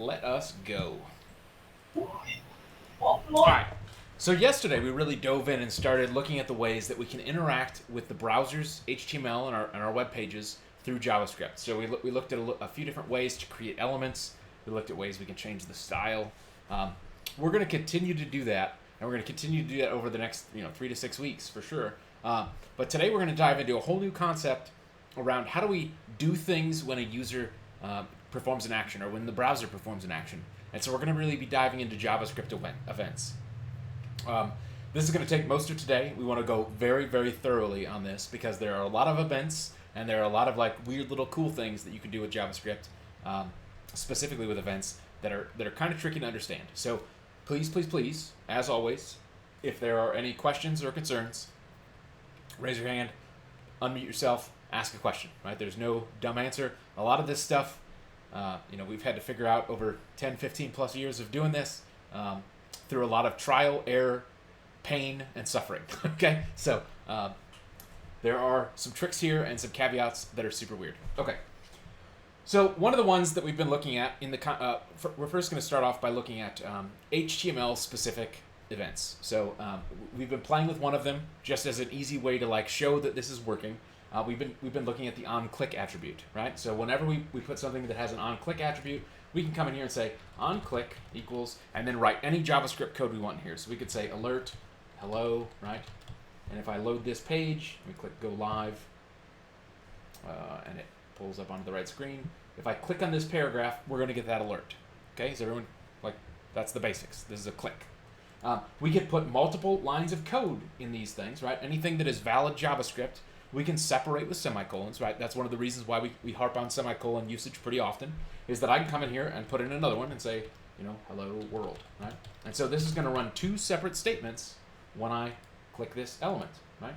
let us go. Alright, so yesterday we really dove in and started looking at the ways that we can interact with the browser's HTML and our web pages through JavaScript. So we looked at a few different ways to create elements. We looked at ways we can change the style. We're going to continue to do that, and we're going to continue to do that over the next 3 to 6 weeks for sure. But today we're going to dive into a whole new concept around how do we do things when a user performs an action or when the browser performs an action. And so we're going to really be diving into JavaScript events. This is going to take most of today. We want to go very, very thoroughly on this because there are a lot of events and there are a lot of like weird little cool things that you can do with JavaScript, specifically with events that are kind of tricky to understand. So please, as always, if there are any questions or concerns, raise your hand, unmute yourself, ask a question. Right? There's no dumb answer. A lot of this stuff, we've had to figure out over 10, 15 plus years of doing this through a lot of trial, error, pain, and suffering. Okay, so there are some tricks here and some caveats that are super weird. Okay, so one of the ones that we've been looking at we're first going to start off by looking at HTML specific events. So we've been playing with one of them just as an easy way to like show that this is working. We've been looking at the onClick attribute, right? So whenever we put something that has an onClick attribute, we can come in here and say onClick equals, and then write any JavaScript code we want in here. So we could say alert, hello, right? And if I load this page, we click go live, and it pulls up onto the right screen. If I click on this paragraph, we're going to get that alert. Okay, so everyone, that's the basics. This is a click. We could put multiple lines of code in these things, right? Anything that is valid JavaScript, we can separate with semicolons, right? That's one of the reasons why we harp on semicolon usage pretty often, is that I can come in here and put in another one and say, hello world, right? And so this is going to run two separate statements when I click this element, right?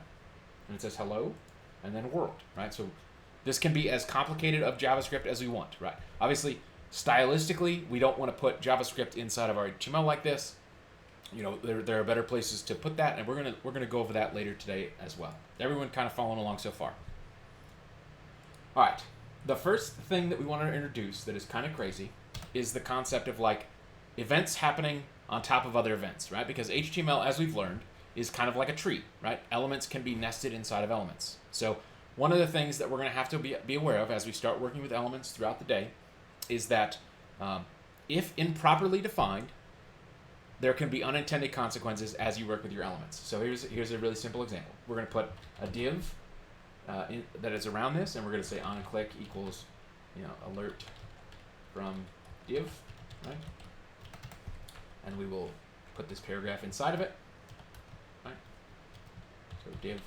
And it says hello and then world, right? So this can be as complicated of JavaScript as we want, right? Obviously, stylistically, we don't want to put JavaScript inside of our HTML like this. There are better places to put that, and we're gonna go over that later today as well. Everyone kind of following along so far? All right. The first thing that we want to introduce that is kind of crazy is the concept of like events happening on top of other events, right? Because HTML, as we've learned, is kind of like a tree, right? Elements can be nested inside of elements. So one of the things that we're going to have to be aware of as we start working with elements throughout the day is that if improperly defined, there can be unintended consequences as you work with your elements. So here's a really simple example. We're going to put a div that is around this, and we're going to say onClick equals, alert from div, right? And we will put this paragraph inside of it, right? So div,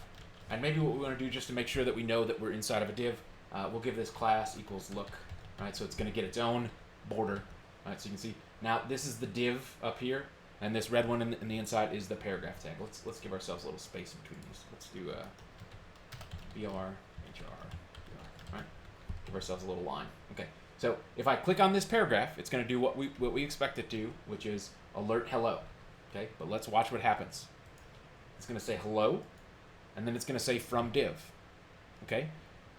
and maybe what we want to do just to make sure that we know that we're inside of a div, we'll give this class equals look, right? So it's going to get its own border, right? So you can see now this is the div up here. And this red one in the inside is the paragraph tag. Let's give ourselves a little space in between these. Let's do BR, HR, BR, right? Give ourselves a little line. Okay. So if I click on this paragraph, it's going to do what we expect it to, which is alert hello. Okay. But let's watch what happens. It's going to say hello, and then it's going to say from div. Okay.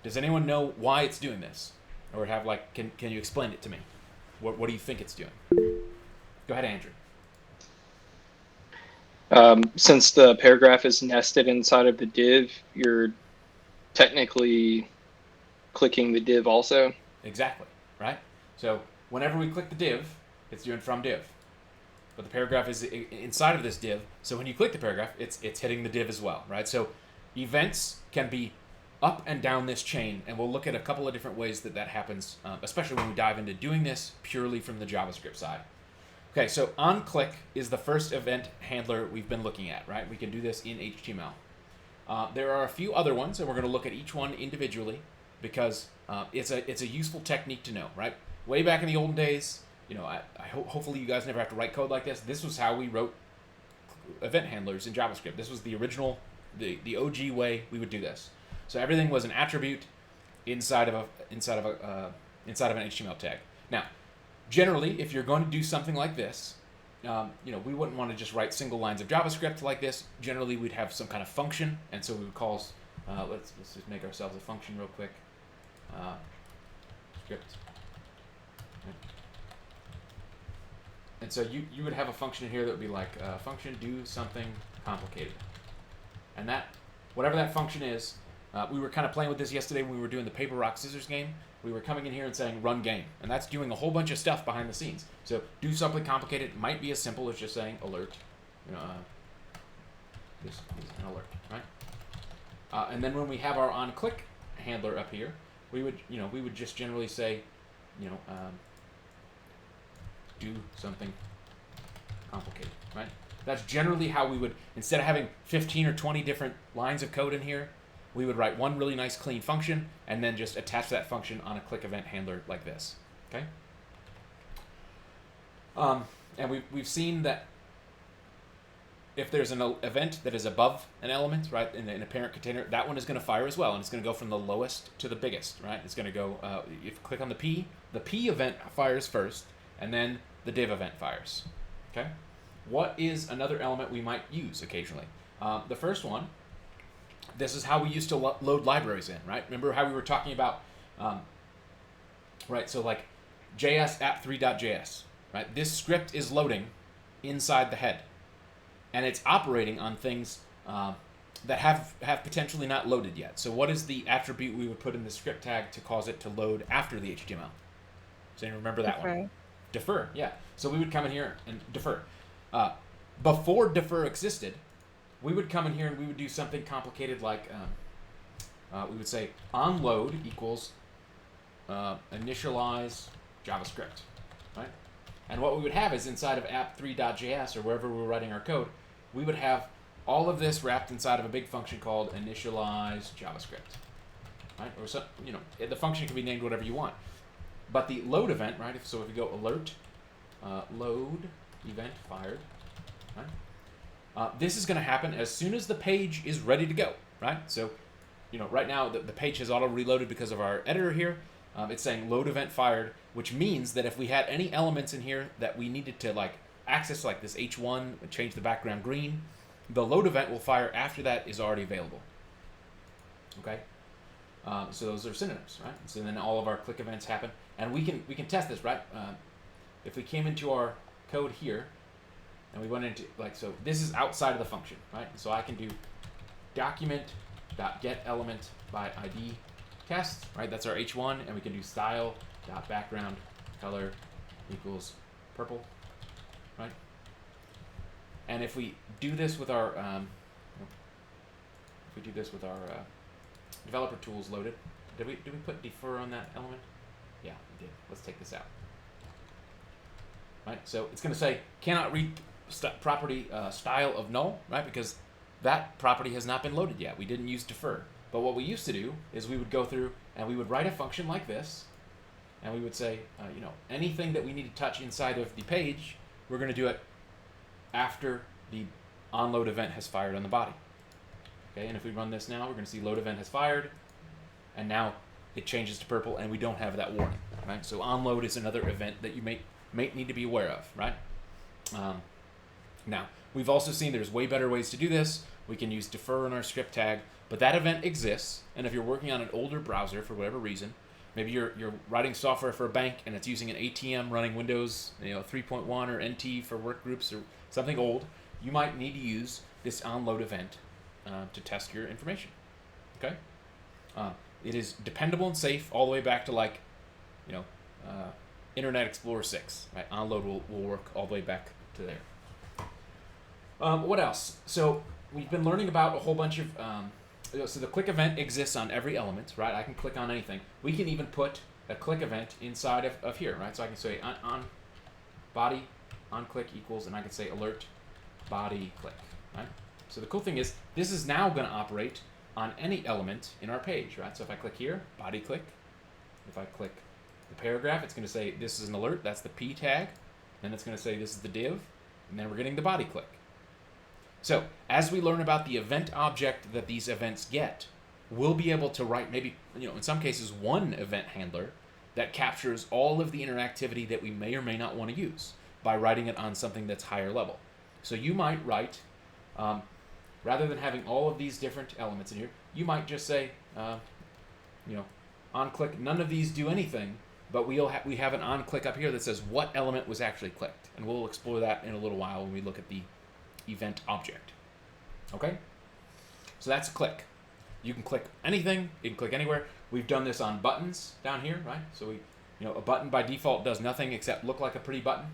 Does anyone know why it's doing this, or can you explain it to me? What do you think it's doing? Go ahead, Andrew. Since the paragraph is nested inside of the div, you're technically clicking the div also. Exactly, right? So whenever we click the div, it's doing from div. But the paragraph is inside of this div, so when you click the paragraph, it's hitting the div as well, right? So events can be up and down this chain, and we'll look at a couple of different ways that happens, especially when we dive into doing this purely from the JavaScript side. Okay, so onClick is the first event handler we've been looking at, right? We can do this in HTML. There are a few other ones, and we're going to look at each one individually because it's a useful technique to know, right? Way back in the olden days, hopefully you guys never have to write code like this. This was how we wrote event handlers in JavaScript. This was the original, the OG way we would do this. So everything was an attribute inside of an HTML tag. Now, generally, if you're going to do something like this, we wouldn't want to just write single lines of JavaScript like this. Generally, we'd have some kind of function, and so we would call, let's just make ourselves a function real quick. Script. And so you would have a function in here that would be like function do something complicated. And that, whatever that function is, we were kind of playing with this yesterday when we were doing the paper, rock, scissors game. We were coming in here and saying run game. And that's doing a whole bunch of stuff behind the scenes. So do something complicated might be as simple as just saying alert. This is an alert, right? And then when we have our on-click handler up here, we would just generally say, do something complicated, right? That's generally how we would, instead of having 15 or 20 different lines of code in here, we would write one really nice clean function and then just attach that function on a click event handler like this, okay? And we've seen that if there's an event that is above an element, right, in a parent container, that one is going to fire as well, and it's going to go from the lowest to the biggest, right? It's going to go, if you click on the P event fires first, and then the div event fires, okay? What is another element we might use occasionally? The first one, this is how we used to load libraries in, right? Remember how we were talking about, right, so like JS app3.js, right? This script is loading inside the head, and it's operating on things that have potentially not loaded yet. So what is the attribute we would put in the script tag to cause it to load after the HTML? Does anyone remember that one? Defer, yeah. So we would come in here and defer. Before defer existed, we would come in here and we would do something complicated like we would say onload equals initialize JavaScript, right? And what we would have is inside of app3.js or wherever we're writing our code, we would have all of this wrapped inside of a big function called initialize JavaScript, right? Or so, the function can be named whatever you want. But the load event, right? So if we go alert, load event fired, right? This is going to happen as soon as the page is ready to go, right? So, right now the page has auto reloaded because of our editor here. It's saying load event fired, which means that if we had any elements in here that we needed to like access, like this H1, and change the background green, the load event will fire after that is already available. Okay, so those are synonyms, right? So then all of our click events happen, and we can test this, right? If we came into our code here, and we went into so this is outside of the function, right? So I can do document.getElement by ID test, right? That's our H1, and we can do style.background color equals purple, right? And if we do this with our developer tools loaded, did we put defer on that element? Yeah, we did. Let's take this out. Right, so it's going to say cannot read property style of null, right? Because that property has not been loaded yet. We didn't use defer. But what we used to do is we would go through and we would write a function like this, and we would say, anything that we need to touch inside of the page, we're going to do it after the onload event has fired on the body. Okay, and if we run this now, we're going to see load event has fired, and now it changes to purple, and we don't have that warning, right? So onload is another event that you may need to be aware of, right? Now, we've also seen there's way better ways to do this. We can use defer in our script tag, but that event exists, and if you're working on an older browser for whatever reason, maybe you're writing software for a bank and it's using an ATM running Windows 3.1 or NT for work groups or something old, you might need to use this onload event to test your information. Okay? It is dependable and safe all the way back to Internet Explorer 6. Right? Onload will work all the way back to there. What else? So we've been learning about a whole bunch of so the click event exists on every element, right? I can click on anything. We can even put a click event inside of here, right? So I can say on body on click equals, and I can say alert body click, right? So the cool thing is this is now going to operate on any element in our page, right? So if I click here, body click. If I click the paragraph, it's going to say this is an alert. That's the P tag. Then it's going to say this is the div, and then we're getting the body click. So as we learn about the event object that these events get, we'll be able to write maybe, in some cases, one event handler that captures all of the interactivity that we may or may not want to use by writing it on something that's higher level. So you might write, rather than having all of these different elements in here, you might just say, on click, none of these do anything but we have an on click up here that says what element was actually clicked, and we'll explore that in a little while when we look at the event object. Okay, so that's a click. You can click anything, you can click anywhere. We've done this on buttons down here, right? So a button by default does nothing except look like a pretty button.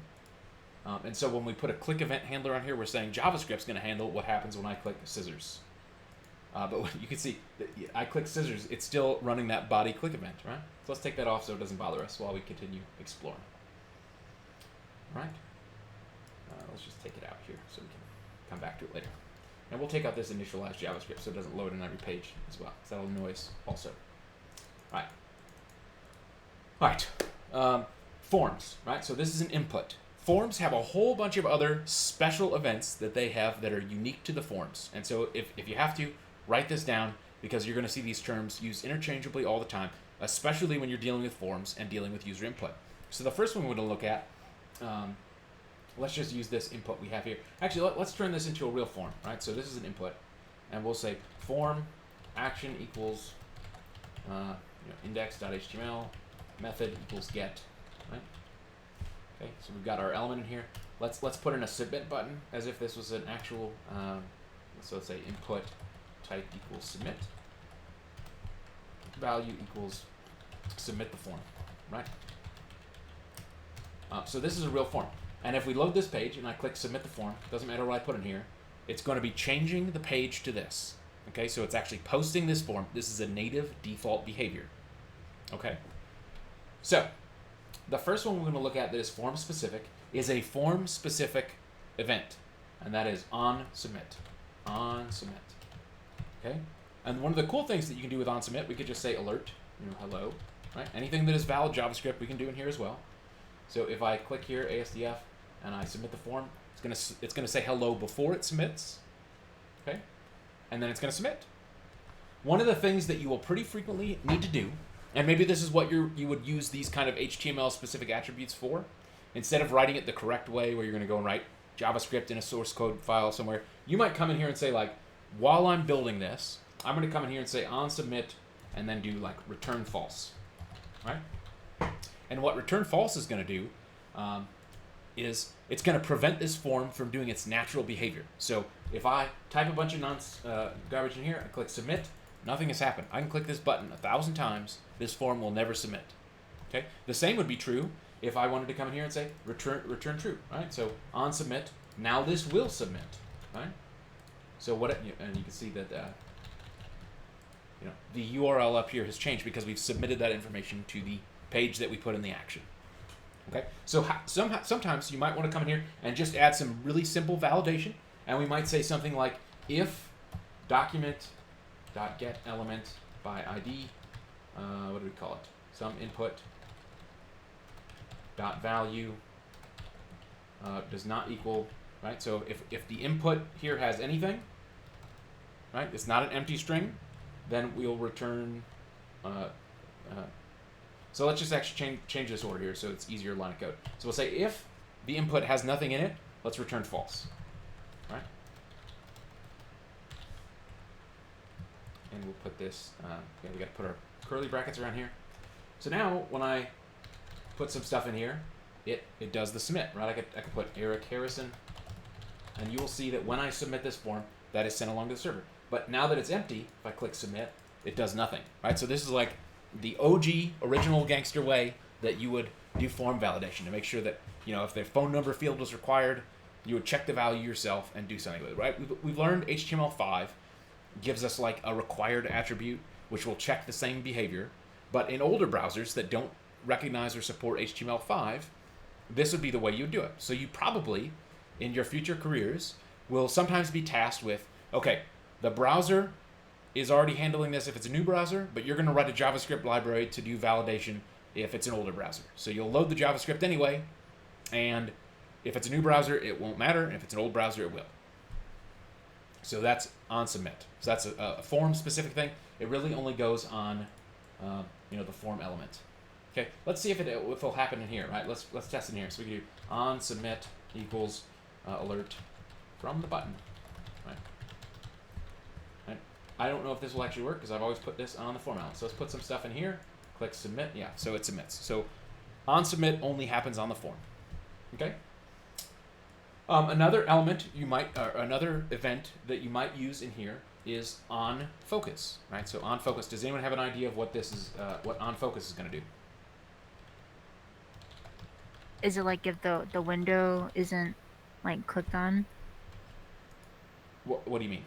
And so when we put a click event handler on here, we're saying JavaScript's going to handle what happens when I click scissors. But you can see that I click scissors, it's still running that body click event, right? So let's take that off so it doesn't bother us while we continue exploring. All right? Let's just take it out here so we can come back to it later. And we'll take out this initialized JavaScript so it doesn't load in every page as well, because that'll annoy us also. All right. Forms, right? So this is an input. Forms have a whole bunch of other special events that they have that are unique to the forms. And so if you have to, write this down, because you're going to see these terms used interchangeably all the time, especially when you're dealing with forms and dealing with user input. So the first one we're going to look at, let's just use this input we have here. Actually, let's turn this into a real form, right? So this is an input, and we'll say form action equals index.html, method equals get, right? Okay, so we've got our element in here. Let's put in a submit button as if this was an actual, so let's say input type equals submit, value equals submit the form, right? So this is a real form. And if we load this page and I click submit the form, doesn't matter what I put in here, it's going to be changing the page to this. Okay, so it's actually posting this form. This is a native default behavior. Okay, so the first one we're going to look at that is form specific is a form specific event, and that is on submit. On submit. Okay, and one of the cool things that you can do with on submit, we could just say alert, hello, right? Anything that is valid JavaScript we can do in here as well. So if I click here ASDF and I submit the form, it's gonna say hello before it submits. Okay, and then it's gonna submit. One of the things that you will pretty frequently need to do, and maybe this is what you would use these kind of HTML specific attributes for, instead of writing it the correct way where you're gonna go and write JavaScript in a source code file somewhere, you might come in here and say like, while I'm building this, I'm gonna come in here and say on submit and then do like return false, right? And what return false is going to do is it's going to prevent this form from doing its natural behavior. So if I type a bunch of garbage in here, I click submit, nothing has happened. I can click this button 1,000 times, this form will never submit. Okay. The same would be true if I wanted to come in here and say return true, right? So on submit, now this will submit, right? So and you can see that the URL up here has changed because we've submitted that information to the page that we put in the action. Okay, so sometimes you might want to come in here and just add some really simple validation, and we might say something like if document.get element by ID, what do we call it? Some input dot value does not equal, right? So if the input here has anything, right, it's not an empty string, then we'll return. So let's just actually change this order here so it's easier line of code. So we'll say if the input has nothing in it, let's return false. Right? And we'll put this, we got to put our curly brackets around here. So now when I put some stuff in here, it does the submit, right? I could put Eric Harrison, and you will see that when I submit this form, that is sent along to the server. But now that it's empty, if I click submit, it does nothing, right? So this is like the OG original gangster way that you would do form validation to make sure that, if the phone number field was required, you would check the value yourself and do something with it, right? We've learned HTML5 gives us like a required attribute which will check the same behavior, but in older browsers that don't recognize or support HTML5, this would be the way you do it. So you probably, in your future careers, will sometimes be tasked with, okay, the browser is already handling this if it's a new browser, but you're going to write a JavaScript library to do validation if it's an older browser. So you'll load the JavaScript anyway, and if it's a new browser, it won't matter, and if it's an old browser, it will. So that's on submit. So that's a form-specific thing. It really only goes on, the form element. Okay, let's see if it'll happen in here, right? Let's test in here. So we can do on submit equals alert from the button, right? I don't know if this will actually work because I've always put this on the form element. So let's put some stuff in here, click submit. Yeah, so it submits. So On submit only happens on the form. Okay. Another element you might, or another event that you might use in here is on focus, right? So on focus. Does anyone have an idea of what this is? What on focus is going to do? Is it like if the window isn't like clicked on? What do you mean?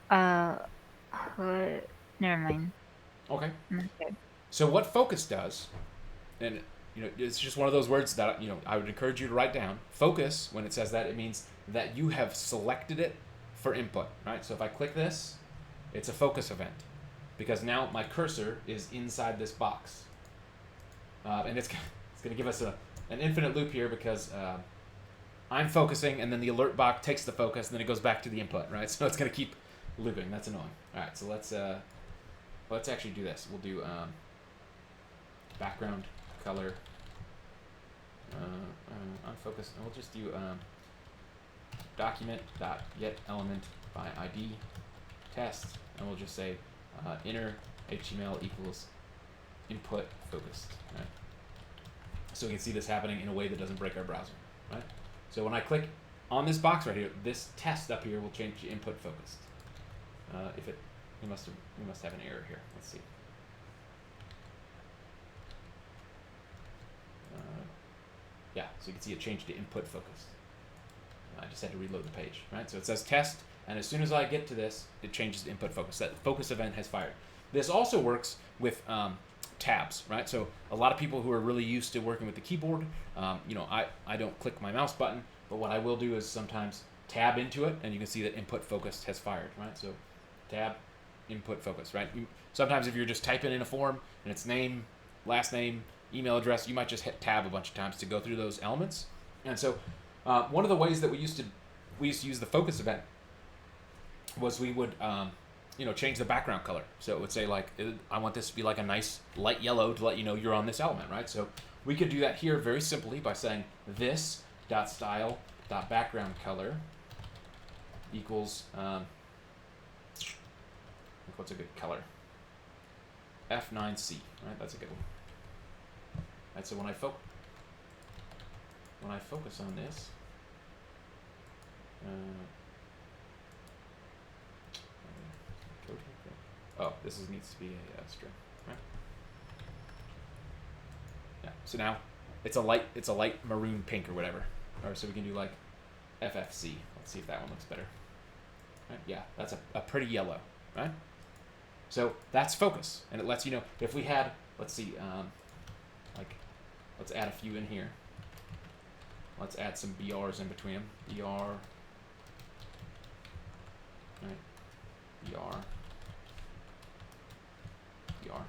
Uh, never mind. Okay. Okay. So what focus does, and it's just one of those words that I would encourage you to write down. Focus, when it says that, it means that you have selected it for input, right? So if I click this, it's a focus event because now my cursor is inside this box, and it's going to give us an infinite loop here because I'm focusing, and then the alert box takes the focus, and then it goes back to the input, right? So it's going to keep looping. That's annoying. All right, so let's actually do this. We'll do background color unfocused, and we'll just do document dot get element by ID test, and we'll just say inner HTML equals input focused, right? So we can see this happening in a way that doesn't break our browser, right? So when I click on this box right here, this test up here will change to input focused. We must have an error here. Let's see. Yeah, so you can see it changed to input focused. I just had to reload the page, right? So it says test, and as soon as I get to this, it changes to input focus. That focus event has fired. This also works with tabs, right? So a lot of people who are really used to working with the keyboard, I don't click my mouse button, but what I will do is sometimes tab into it, and you can see that input focus has fired, right? So tab, input focus, right? Sometimes if you're just typing in a form and it's name, last name, email address, you might just hit tab a bunch of times to go through those elements. And so one of the ways that we used to use the focus event was we would change the background color. So it would say like, I want this to be like a nice light yellow to let you know you're on this element, right? So we could do that here very simply by saying this dot style dot background color equals what's a good color? F9C, right? That's a good one. Right, so when I focus on this, this needs to be a string, right? Yeah. So now it's a light maroon pink or whatever, or so we can do like FFC. Let's see if that one looks better. Right? Yeah, that's a pretty yellow, right? So that's focus, and it lets you know if we had, let's see, let's add a few in here. Let's add some BRs in between them. BR, right? BR, BR.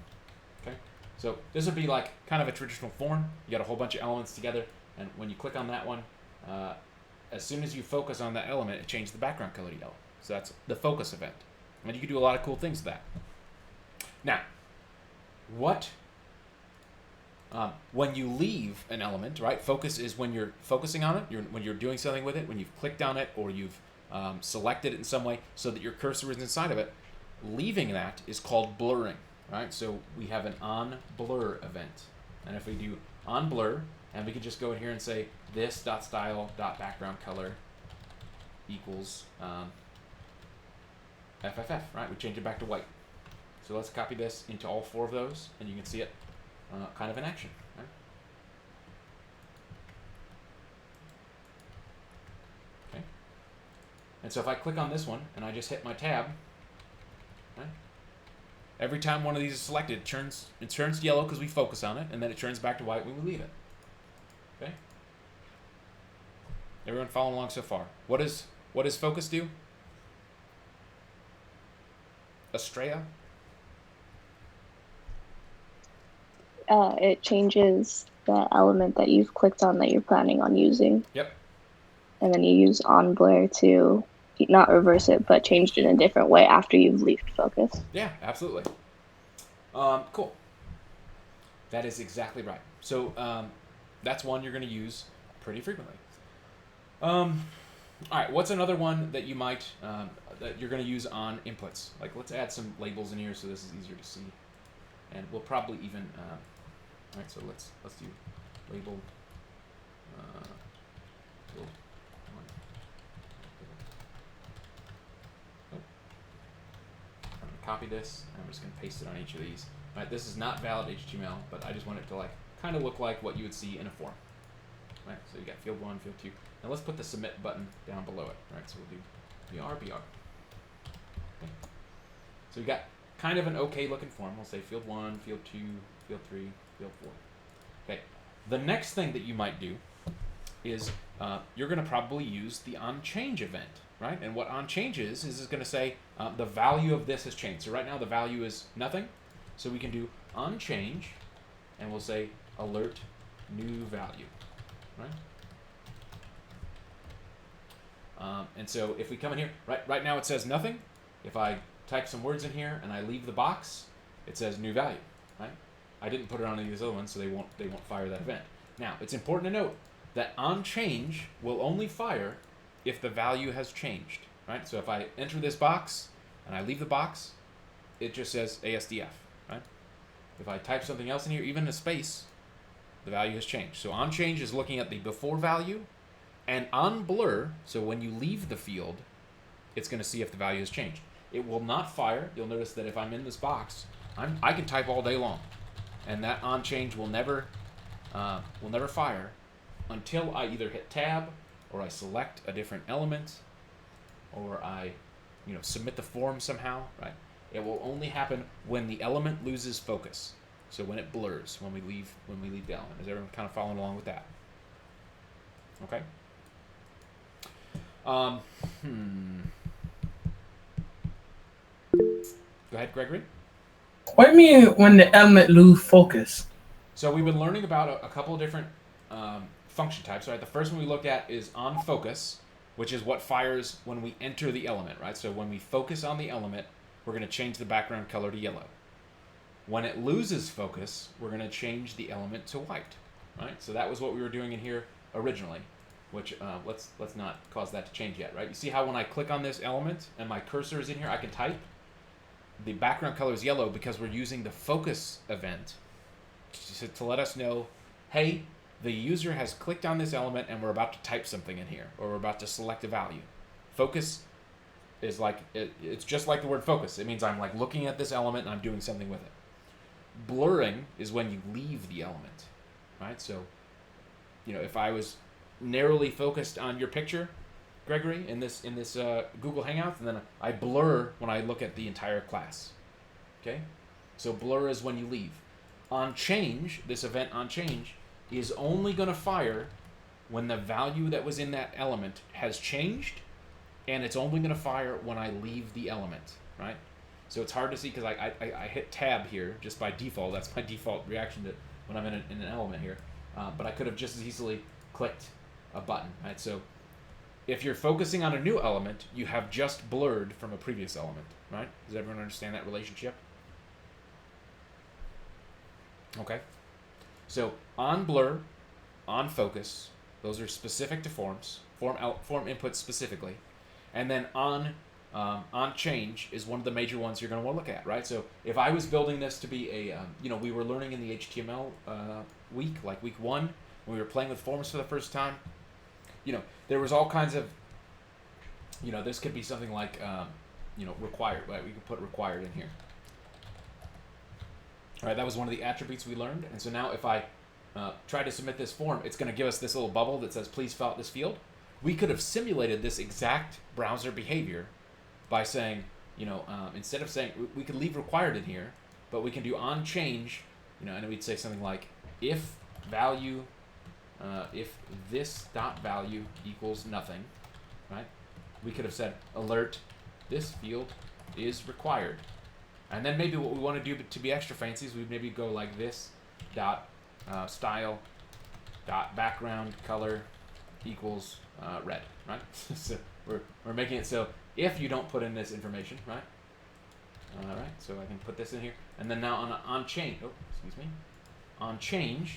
Okay. So this would be like kind of a traditional form. You got a whole bunch of elements together, and when you click on that one, as soon as you focus on that element, it changes the background color to yellow. So that's the focus event, and you can do a lot of cool things with that. Now, when you leave an element, right? Focus is when you're focusing on it, when you're doing something with it, when you've clicked on it or you've selected it in some way so that your cursor is inside of it. Leaving that is called blurring, right? So we have an on blur event, and if we do on blur, and we can just go in here and say this dot style dot background color equals FFF, right? We change it back to white. So let's copy this into all four of those, and you can see it kind of in action, right? Okay. And so if I click on this one and I just hit my tab, right? Every time one of these is selected, it turns to yellow because we focus on it, and then it turns back to white when we leave it. Okay. Everyone following along so far? What does focus do? Estrella? It changes the element that you've clicked on that you're planning on using. Yep. And then you use on blur to not reverse it, but change it in a different way after you've left focus. Yeah, absolutely. Cool. That is exactly right. So that's one you're going to use pretty frequently. All right, what's another one that you might that you're going to use on inputs? Like, let's add some labels in here so this is easier to see, and we'll probably even. All right, so let's do labeled field 1. Oh. I'm going to copy this, and I'm just going to paste it on each of these. All right, this is not valid HTML, but I just want it to like kind of look like what you would see in a form. All right, so you got field 1, field 2. Now let's put the submit button down below it. All right, so we'll do BR. Okay. So we got kind of an okay looking form. We'll say field 1, field 2, field 3, field 4. Okay. The next thing that you might do is you're going to probably use the onChange event, right? And what onChange is going to say the value of this has changed. So right now the value is nothing. So we can do onChange, and we'll say alert new value, right? And so if we come in here, right now it says nothing. If I type some words in here and I leave the box, it says new value, right? I didn't put it on any of these other ones, so they won't fire that event. Now, it's important to note that onChange will only fire if the value has changed, right? So if I enter this box and I leave the box, it just says ASDF, right? If I type something else in here, even a space, the value has changed. So onChange is looking at the before value, and onBlur, so when you leave the field, it's going to see if the value has changed. It will not fire. You'll notice that if I'm in this box, I can type all day long, and that onChange will never fire until I either hit tab, or I select a different element, or I, submit the form somehow, right? It will only happen when the element loses focus. So when it blurs, when we leave the element. Is everyone kind of following along with that? Okay. Go ahead, Gregory. What do you mean when the element lose focus? So we've been learning about a couple of different function types, right? The first one we looked at is onFocus, which is what fires when we enter the element, right? So when we focus on the element, we're going to change the background color to yellow. When it loses focus, we're going to change the element to white, right? So that was what we were doing in here originally, which let's not cause that to change yet, right? You see how when I click on this element and my cursor is in here, I can type? The background color is yellow because we're using the focus event to let us know, hey, the user has clicked on this element and we're about to type something in here, or we're about to select a value. Focus is like, it's just like the word focus. It means I'm like looking at this element and I'm doing something with it. Blurring is when you leave the element, right? So, if I was narrowly focused on your picture, Gregory, in this Google Hangouts, and then I blur when I look at the entire class. Okay? So blur is when you leave. onChange, this event onChange, is only going to fire when the value that was in that element has changed, and it's only going to fire when I leave the element, right? So it's hard to see because I hit tab here just by default. That's my default reaction to when I'm in an element here. But I could have just as easily clicked a button, right? So if you're focusing on a new element, you have just blurred from a previous element, right? Does everyone understand that relationship? Okay. So onBlur, onFocus, those are specific to forms, form inputs specifically, and then onChange is one of the major ones you're going to want to look at, right? So if I was building this to be a, we were learning in the HTML week, like week 1, when we were playing with forms for the first time, there was all kinds of, this could be something like, required, right? We could put required in here. All right, that was one of the attributes we learned. And so now if I try to submit this form, it's going to give us this little bubble that says, please fill out this field. We could have simulated this exact browser behavior by saying, instead of saying, we could leave required in here, but we can do onChange, and we'd say something like, if value, if this dot value equals nothing, right? We could have said, alert, this field is required. And then maybe what we want to do to be extra fancy is we'd maybe go like this dot style dot background color equals red, right? So we're making it so if you don't put in this information, right? All right, so I can put this in here, and then now onChange, onChange,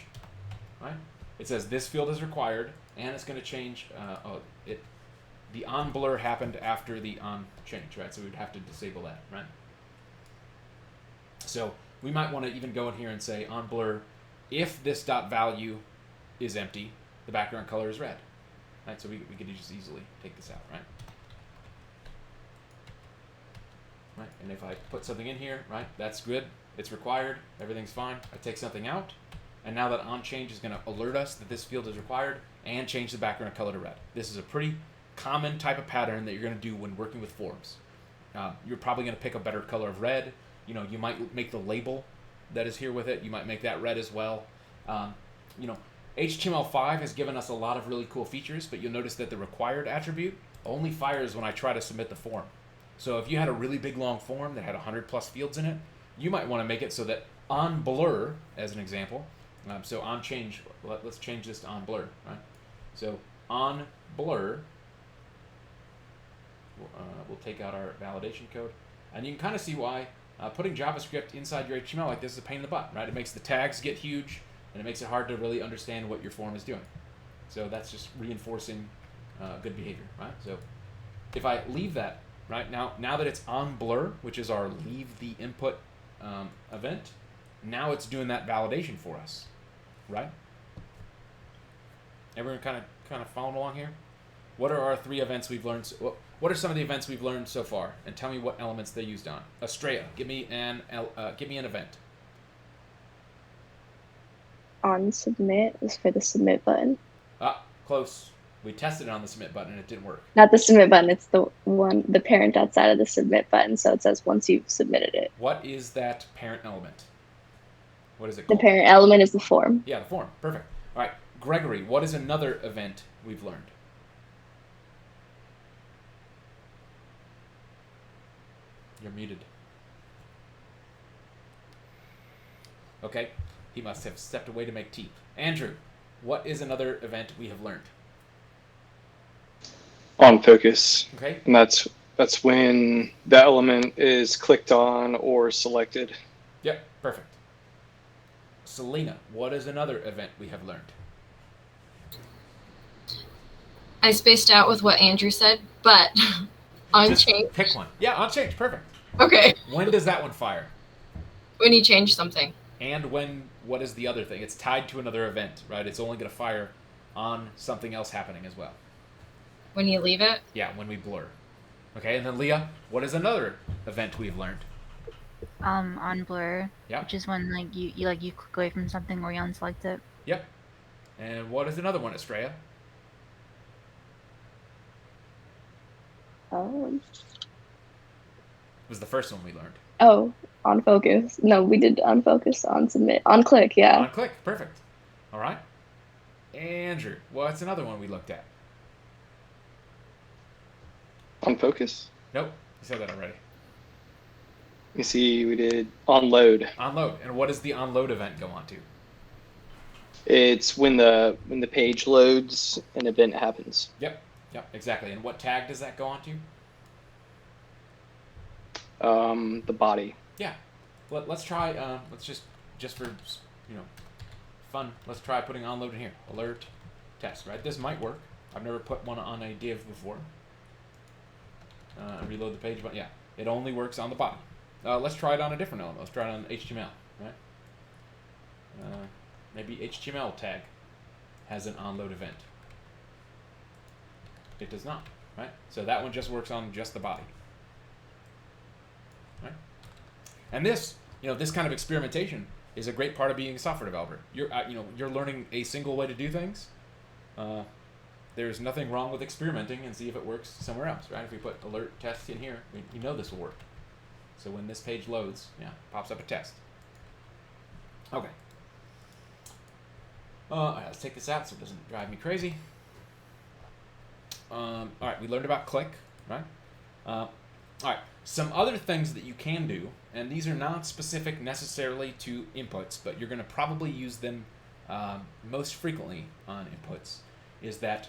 right? It says this field is required, and it's going to change. The onBlur happened after the onChange, right? So we'd have to disable that, right? So we might want to even go in here and say onBlur, if this dot value is empty, the background color is red. Right, so we could just easily take this out, right? Right, and if I put something in here, right, that's good. It's required. Everything's fine. I take something out, and now that onChange is going to alert us that this field is required and change the background color to red. This is a pretty common type of pattern that you're going to do when working with forms. You're probably going to pick a better color of red. You know, you might make the label that is here with it. You might make that red as well. You know, HTML5 has given us a lot of really cool features, but you'll notice that the required attribute only fires when I try to submit the form. So if you had a really big long form that had 100 plus fields in it, you might want to make it so that on blur, as an example, so on change, let's change this to on blur, right? So on blur, we'll take out our validation code, and you can kind of see why putting JavaScript inside your HTML like this is a pain in the butt, right? It makes the tags get huge, and it makes it hard to really understand what your form is doing. So that's just reinforcing good behavior, right? So if I leave that, right, now that it's on blur, which is our leave the input event, now it's doing that validation for us, right? Everyone kind of following along here? What are our 3 events we've learned? What are some of the events we've learned so far? And tell me what elements they used on. Estrella, give me an event. On submit is for the submit button. Ah, close. We tested it on the submit button and it didn't work. Not the submit button, it's the parent outside of the submit button, so it says once you've submitted it. What is that parent element? What is it The called? parent element is the form. Yeah, the form. Perfect. All right, Gregory, what is another event we've learned? You're muted. Okay, he must have stepped away to make tea. Andrew, what is another event we have learned? On focus. Okay. And that's when the element is clicked on or selected. Yep, perfect. Selena, what is another event we have learned? I spaced out with what Andrew said, but on Just change. pick one. Yeah, on change, perfect. Okay. When does that one fire? When you change something. And what is the other thing? It's tied to another event, right? It's only going to fire on something else happening as well. When you leave it. Yeah, when we blur. Okay, and then Leah, what is another event we've learned? On blur. Yeah. Which is when like you click away from something or you unselect it. Yep. And what is another one, Estrella? Was the first one we learned. Oh, on focus. No, we did on focus, on submit, on click, yeah. On click, perfect. All right. Andrew, what's another one we looked at? On focus? Nope, you said that already. You see, we did on load. On load. And what does the on load event go on to? It's when the page loads, an event happens. Yep, exactly. And what tag does that go on to? The body. Yeah. Let's try, let's just for, fun, let's try putting on load in here. Alert, test, right? This might work. I've never put one on a div before. Reload the page, but yeah, it only works on the body. Let's try it on a different element. Let's try it on HTML, right? Maybe HTML tag has an onload event. It does not, right? So that one just works on just the body, right? And this, this kind of experimentation is a great part of being a software developer. You're learning a single way to do things. There's nothing wrong with experimenting and see if it works somewhere else, right? If we put alert test in here, we know this will work. So when this page loads, pops up a test. Okay. All right, let's take this out so it doesn't drive me crazy. All right, we learned about click, right? All right, some other things that you can do, and these are not specific necessarily to inputs, but you're going to probably use them most frequently on inputs, is that,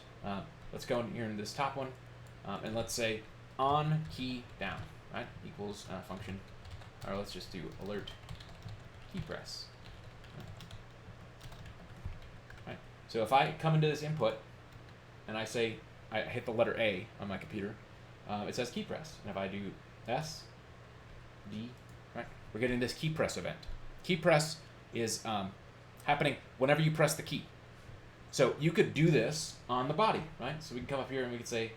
let's go in here in this top one, and let's say on key down, right, equals function, or let's just do alert key press. Right. So if I come into this input and I say, I hit the letter A on my computer, it says key press. And if I do S, D, right, we're getting this key press event. Key press is happening whenever you press the key. So you could do this on the body, right? So we can come up here and we could say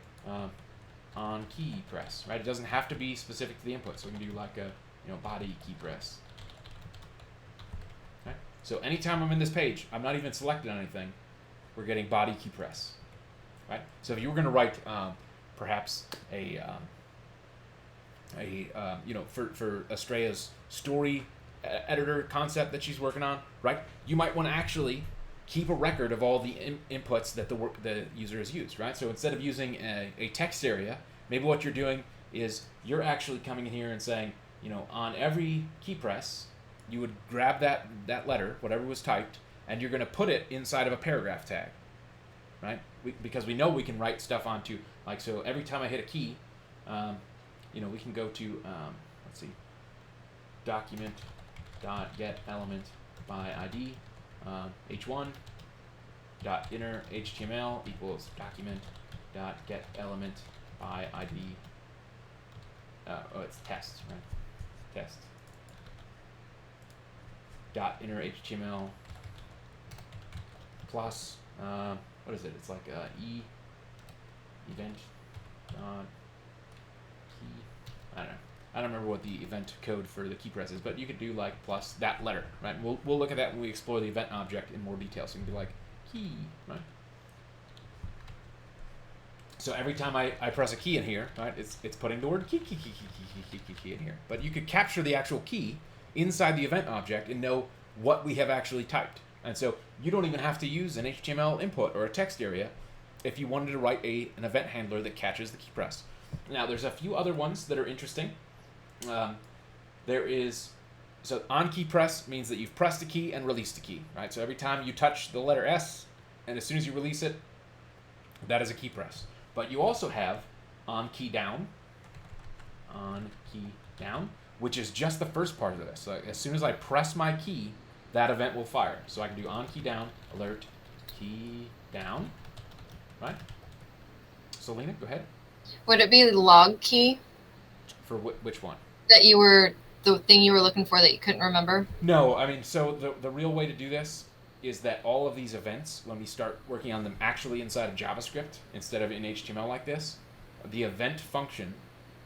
on key press, right? It doesn't have to be specific to the input. So we can do like a body key press. Right? So anytime I'm in this page, I'm not even selected on anything. We're getting body key press, right? So if you were going to write perhaps for Estrella's story editor concept that she's working on, right? You might want to actually keep a record of all the inputs that the user has used, right? So instead of using a text area, maybe what you're doing is you're actually coming in here and saying, on every key press, you would grab that letter, whatever was typed, and you're going to put it inside of a paragraph tag, right? Because we know we can write stuff onto, so every time I hit a key, we can go to, let's see, document dot get element by ID, h1 dot inner HTML equals document dot get element by ID. It's test, right? Test dot inner HTML plus what is it? It's like event dot key. I don't know. I don't remember what the event code for the key press is, but you could do like plus that letter, right? We'll look at that when we explore the event object in more detail. So you can do like key, right? So every time I press a key in here, right, it's putting the word key in here. But you could capture the actual key inside the event object and know what we have actually typed. And so you don't even have to use an HTML input or a text area if you wanted to write an event handler that catches the key press. Now there's a few other ones that are interesting. So on key press means that you've pressed a key and released a key, right? So every time you touch the letter S, and as soon as you release it, that is a key press. But you also have on key down, which is just the first part of this. So as soon as I press my key, that event will fire. So I can do on key down, alert, key down, right? So Lena, go ahead. Would it be log key? For which one? The thing you were looking for that you couldn't remember? No, I mean, so the real way to do this is that all of these events, when we start working on them actually inside of JavaScript instead of in HTML like this, the event function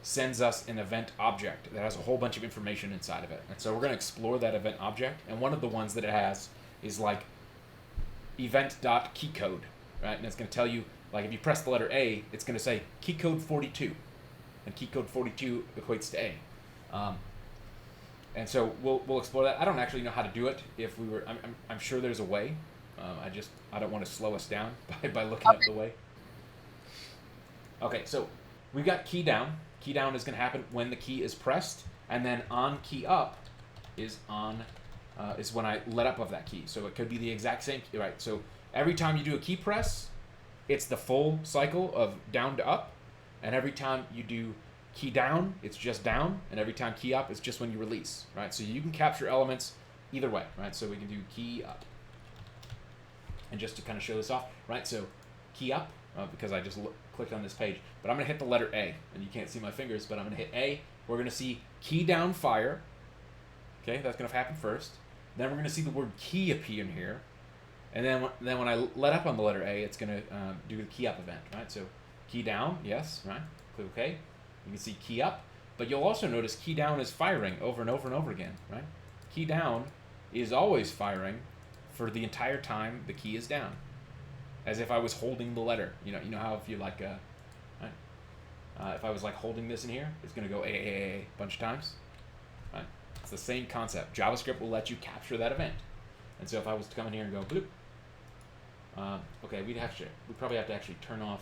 sends us an event object that has a whole bunch of information inside of it. And so we're going to explore that event object, and one of the ones that it has is like event.keycode, right? And it's going to tell you, like if you press the letter A, it's going to say keycode 42, and keycode 42 equates to A. And so we'll explore that. I don't actually know how to do it. If we were, I'm sure there's a way. I don't want to slow us down by looking up the way. Okay, so we've got key down. Key down is going to happen when the key is pressed, and then on key up is when I let up of that key. So it could be the exact same, right? So every time you do a key press, it's the full cycle of down to up, and every time you do key down, it's just down, and every time key up, it's just when you release, right? So you can capture elements either way, right? So we can do key up. And just to kind of show this off, right? So key up, because I just clicked on this page, but I'm going to hit the letter A, and you can't see my fingers, but I'm going to hit A. We're going to see key down fire. Okay, that's going to happen first. Then we're going to see the word key appear in here. And then when I let up on the letter A, it's going to do the key up event, right? So key down, yes, right? Click OK. You can see key up, but you'll also notice key down is firing over and over and over again, right? Key down is always firing for the entire time the key is down, as if I was holding the letter. You know how if you like, if I was like holding this in here, it's going to go a bunch of times, right? It's the same concept. JavaScript will let you capture that event, and so if I was to come in here and go bloop, okay, we'd probably have to actually turn off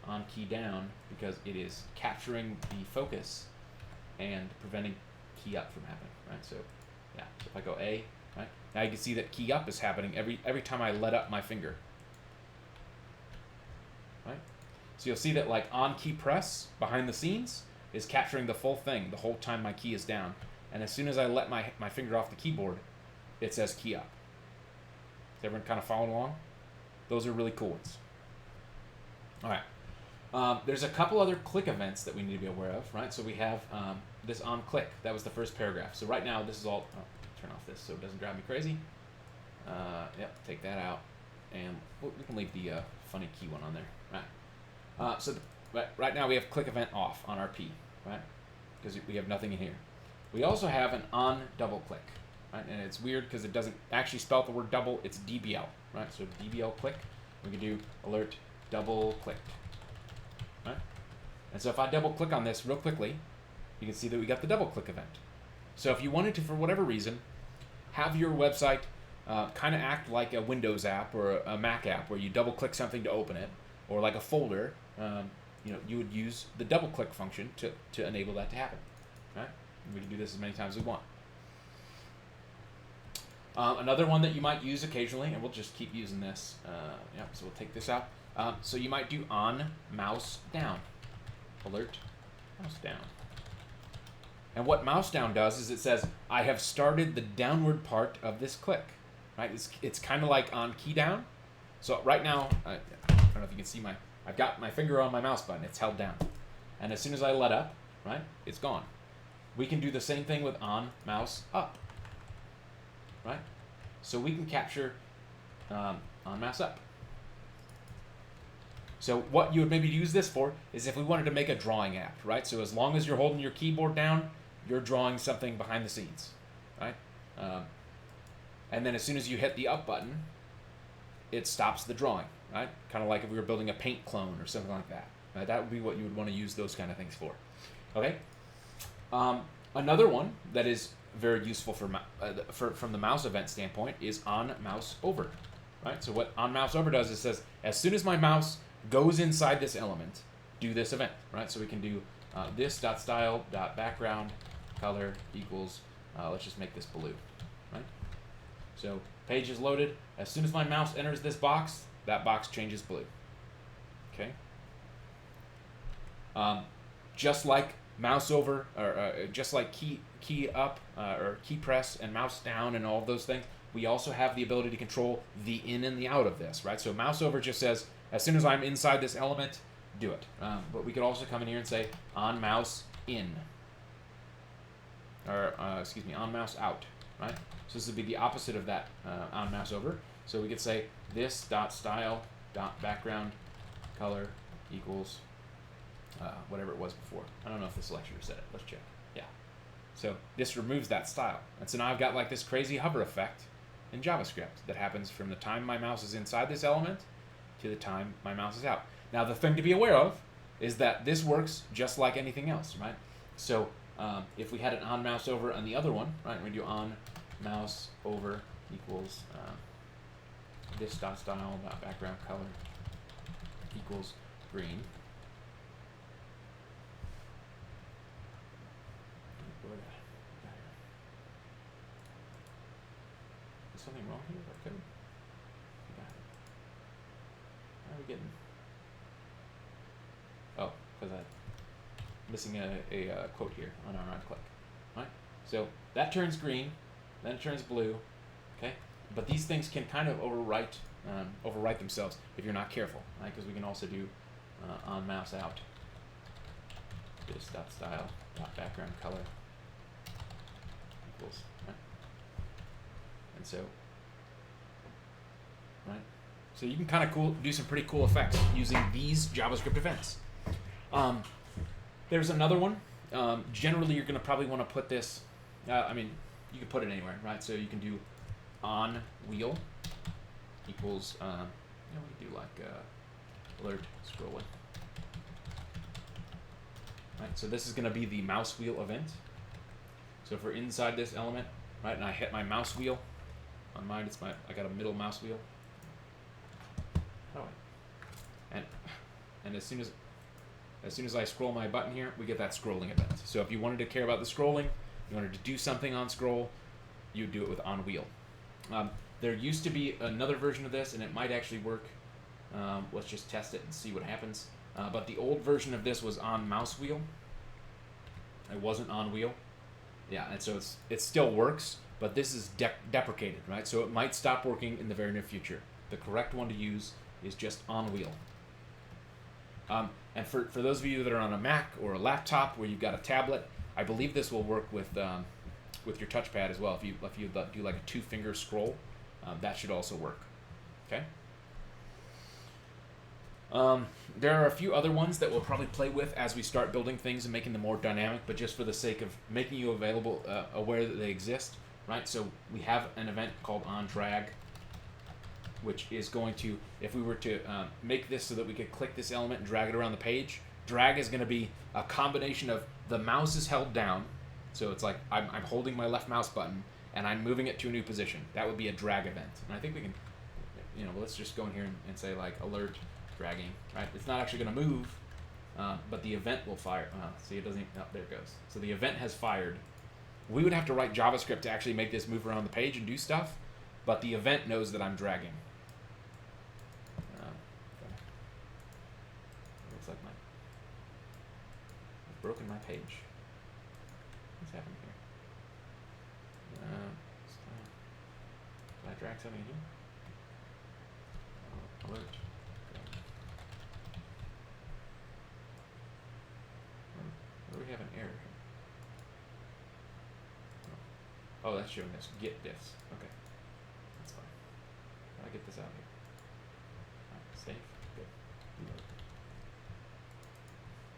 on key down because it is capturing the focus and preventing key up from happening, right? So yeah, so if I go A, right, now you can see that key up is happening every time I let up my finger, right? So you'll see that like on key press behind the scenes is capturing the full thing the whole time my key is down, and as soon as I let my finger off the keyboard, it says key up. Is everyone kind of following along? Those are really cool ones. All right. There's a couple other click events that we need to be aware of, right? So we have this on click. That was the first paragraph. So right now, this is all... turn off this so it doesn't drive me crazy. Yep, take that out. and we can leave the funny key one on there. Right. Right now we have click event off on our P, right? Because we have nothing in here. We also have an on double click, right? And it's weird because it doesn't actually spell the word double. It's DBL, right? So DBL click. We can do alert double clicked, right? And so if I double click on this real quickly, you can see that we got the double click event. So if you wanted to, for whatever reason, have your website kind of act like a Windows app or a Mac app where you double click something to open it, or like a folder, you would use the double click function to enable that to happen, right? And we can do this as many times as we want. Another one that you might use occasionally, and we'll just keep using this. So we'll take this out. So you might do on mouse down, alert mouse down. And what mouse down does is it says, I have started the downward part of this click, right? It's kind of like on key down. So right now, I don't know if you can see I've got my finger on my mouse button. It's held down. And as soon as I let up, right, it's gone. We can do the same thing with on mouse up, right? So we can capture on mouse up. So what you would maybe use this for is if we wanted to make a drawing app, right? So as long as you're holding your keyboard down, you're drawing something behind the scenes, right? And then as soon as you hit the up button, it stops the drawing, right? Kind of like if we were building a paint clone or something like that. Right? That would be what you would want to use those kind of things for. Okay. Another one that is very useful from the mouse event standpoint is on mouse over, right? So what on mouse over does is says as soon as my mouse goes inside this element, do this event, right? So we can do this.style.background color equals, let's just make this blue, right? So page is loaded. As soon as my mouse enters this box, that box changes blue. Okay. Just like mouse over, or just like key up, or key press and mouse down and all of those things, we also have the ability to control the in and the out of this, right? So mouse over just says, as soon as I'm inside this element, do it. But we could also come in here and say on mouse in, or on mouse out, right? So this would be the opposite of that on mouse over. So we could say this.style.background color equals whatever it was before. I don't know if the selector said it. Let's check. Yeah. So this removes that style. And so now I've got like this crazy hover effect in JavaScript that happens from the time my mouse is inside this element to the time my mouse is out. Now the thing to be aware of is that this works just like anything else, right? So if we had an on mouse over on the other one, right, we do on mouse over equals this.style.background color equals green. Is something wrong here? Okay. How are we getting? Oh, because I'm missing a quote here on our on click. Right? So that turns green, then it turns blue. Okay? But these things can kind of overwrite themselves if you're not careful, right? Because we can also do on mouse out. This.style.background color equals, right? And so, right? So you can kind of do some pretty cool effects using these JavaScript events. There's another one. Generally, you're going to probably want to put this, you can put it anywhere, right? So you can do on wheel equals, we can do like alert scrolling. Right, so this is going to be the mouse wheel event. So if we're inside this element, right, and I hit my mouse wheel, on mine I got a middle mouse wheel. And as soon as I scroll my button here, we get that scrolling event. So if you wanted to care about the scrolling, you wanted to do something on scroll, you would do it with on wheel. There used to be another version of this, and it might actually work. Let's just test it and see what happens. But the old version of this was on mouse wheel. It wasn't on wheel. Yeah, and so it still works, but this is deprecated, right? So it might stop working in the very near future. The correct one to use is just on wheel. And for those of you that are on a Mac or a laptop where you've got a tablet, I believe this will work with your touchpad as well. If you do like a 2-finger scroll, that should also work. Okay. There are a few other ones that we'll probably play with as we start building things and making them more dynamic, but just for the sake of making you available, aware that they exist, right? So we have an event called onDrag, which is going to, if we were to make this so that we could click this element and drag it around the page, drag is going to be a combination of the mouse is held down, so it's like I'm holding my left mouse button and I'm moving it to a new position. That would be a drag event. And I think we can, let's just go in here and say like alert dragging, right? It's not actually going to move, but the event will fire. See, it doesn't even, there it goes. So the event has fired. We would have to write JavaScript to actually make this move around the page and do stuff, but the event knows that I'm dragging. Looks like I've broken my page. What's happening here? Did I drag something in here? Alert. Or we have an error here. Oh, that's showing us get diffs. Okay. That's fine. I'll get this out here. Alright, save. Good. Reload.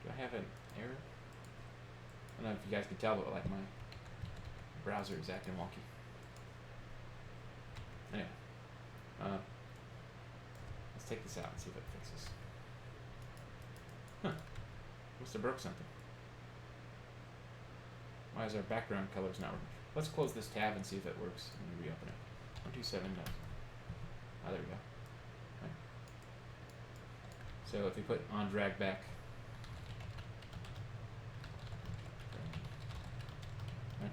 Do I have an error? I don't know if you guys can tell, but like my browser is acting wonky. Anyway. Let's take this out and see if it fixes. Huh. Must have broke something. Why is our background colors not working? Let's close this tab and see if it works when we reopen it. 127 does. Ah, there we go. Right. So if we put onDrag back, right.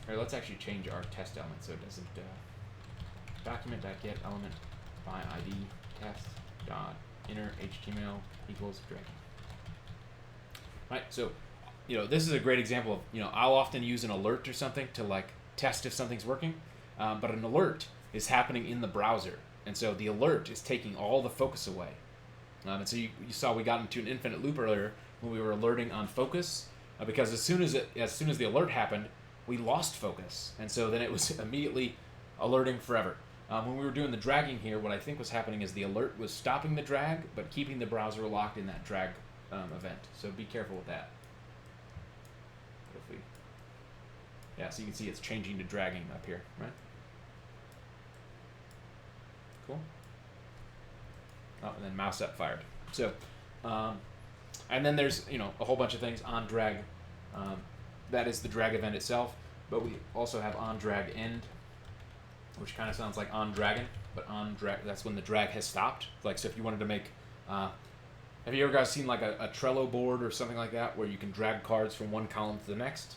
Alright, let's actually change our test element so it doesn't document.get element by ID test dot inner HTML equals dragging. Right, so this is a great example of, I'll often use an alert or something to like test if something's working, but an alert is happening in the browser, and so the alert is taking all the focus away. And so you saw we got into an infinite loop earlier when we were alerting on focus, because as soon as the alert happened, we lost focus, and so then it was immediately alerting forever. When we were doing the dragging here, what I think was happening is the alert was stopping the drag, but keeping the browser locked in that drag event. So be careful with that. So you can see it's changing to dragging up here, right? Cool. Oh, and then mouse up fired. So, and then there's a whole bunch of things on drag. That is the drag event itself, but we also have on drag end, which kind of sounds like on dragon, but on drag, that's when the drag has stopped. Like, so if you wanted to make, have you ever guys seen like a Trello board or something like that where you can drag cards from one column to the next?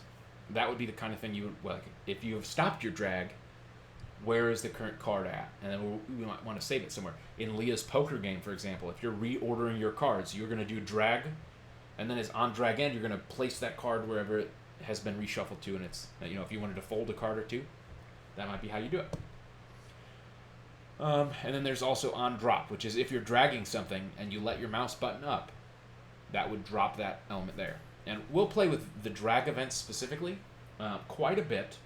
That would be the kind of thing you would, like, if you have stopped your drag, where is the current card at? And then we might want to save it somewhere. In Leah's poker game, for example, if you're reordering your cards, you're going to do drag, and then as on drag end, you're going to place that card wherever it has been reshuffled to, and it's, if you wanted to fold a card or two, that might be how you do it. And then there's also on drop, which is if you're dragging something and you let your mouse button up, that would drop that element there. And we'll play with the drag events specifically quite a bit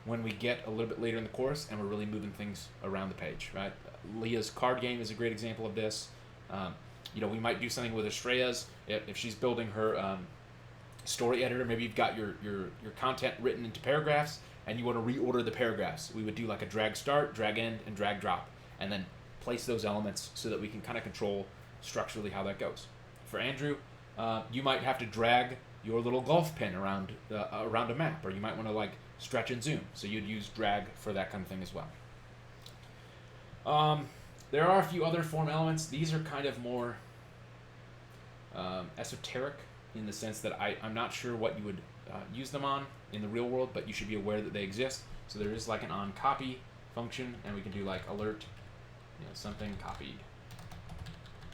when we get a little bit later in the course and we're really moving things around the page, right? Leah's card game is a great example of this. We might do something with Estrella's if she's building her story editor. Maybe you've got your content written into paragraphs and you want to reorder the paragraphs. We would do like a drag start, drag end, and drag drop, and then place those elements so that we can kind of control structurally how that goes. For Andrew, you might have to drag your little golf pin around a map, or you might want to like stretch and zoom. So you'd use drag for that kind of thing as well. There are a few other form elements. These are kind of more esoteric in the sense that I'm not sure what you would use them on in the real world, but you should be aware that they exist. So there is like an on copy function, and we can do like alert, something copied.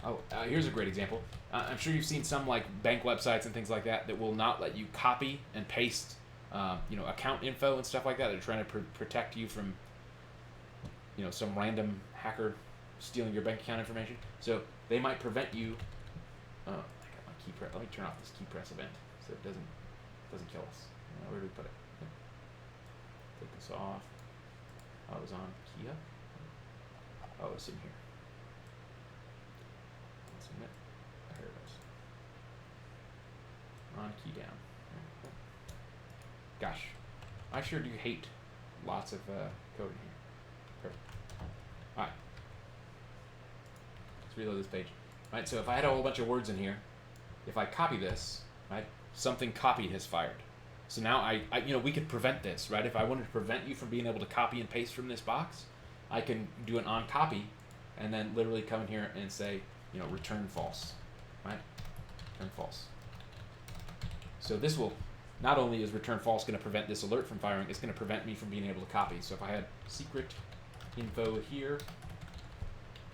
Oh, here's a great example. I'm sure you've seen some like bank websites and things like that that will not let you copy and paste, account info and stuff like that. They're trying to protect you from, some random hacker stealing your bank account information. So they might prevent you. Oh, I got my key press. Let me turn off this key press event so it doesn't kill us. Where do we put it? Take this off. Oh, it was on key up. Oh, it's in here. key down. Gosh, I sure do hate lots of code in here. Perfect. All right. Let's reload this page. All right, so if I had a whole bunch of words in here, if I copy this, right, something copied has fired. So now I we could prevent this, right? If I wanted to prevent you from being able to copy and paste from this box, I can do an on copy, and then literally come in here and say, return false, right? Return false. So this will, not only is return false going to prevent this alert from firing, it's going to prevent me from being able to copy. So if I had secret info here,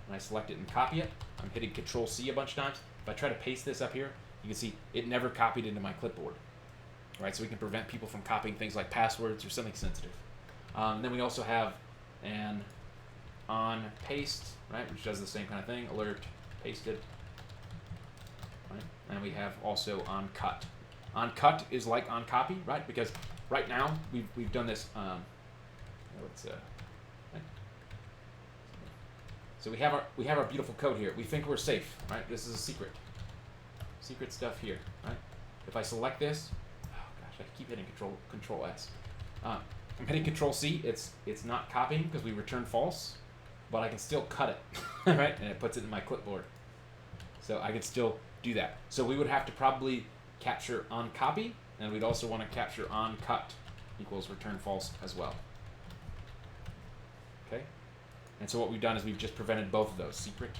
and I select it and copy it, I'm hitting Control C a bunch of times. If I try to paste this up here, you can see it never copied into my clipboard. Right, so we can prevent people from copying things like passwords or something sensitive. Then we also have an on paste, right, which does the same kind of thing. Alert, pasted. Right, and we have also on cut. On cut is like on copy, right? Because right now we've done this. Right. So we have our beautiful code here. We think we're safe, right? This is a secret stuff here, right? If I select this. I keep hitting Control S. I'm hitting Control C. It's not copying because we return false, but I can still cut it, right? And it puts it in my clipboard. So I can still do that. So we would have to probably capture on copy, and we'd also want to capture on cut equals return false as well. Okay. And so what we've done is we've just prevented both of those, secret.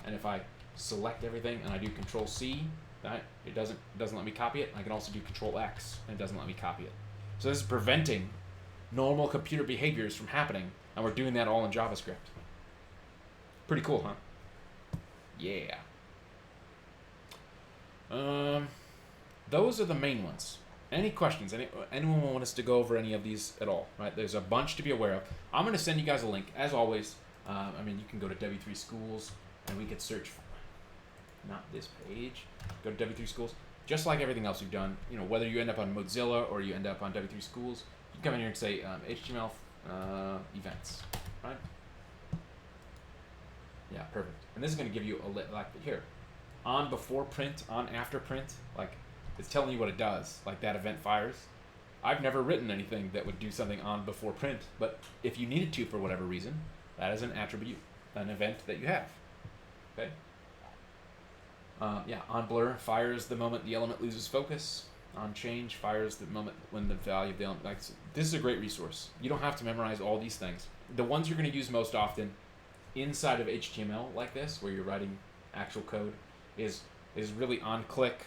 And if I select everything and I do Control C. Right? It doesn't let me copy it. I can also do Control X, and it doesn't let me copy it. So this is preventing normal computer behaviors from happening, and we're doing that all in JavaScript. Pretty cool, huh? Yeah. Those are the main ones. Any questions? Anyone want us to go over any of these at all? Right? There's a bunch to be aware of. I'm going to send you guys a link, as always. You can go to W3 Schools, and we could search for, not this page. Go to W3 Schools. Just like everything else we've done, whether you end up on Mozilla or you end up on W3 Schools, you can come in here and say HTML events, right? Yeah, perfect. And this is going to give you like here, on before print, on after print, like it's telling you what it does, like that event fires. I've never written anything that would do something on before print, but if you needed to for whatever reason, that is an attribute, an event that you have. Okay. On blur fires the moment the element loses focus. On change fires the moment when the value of the element. This is a great resource. You don't have to memorize all these things. The ones you're going to use most often inside of HTML like this, where you're writing actual code, is really on click,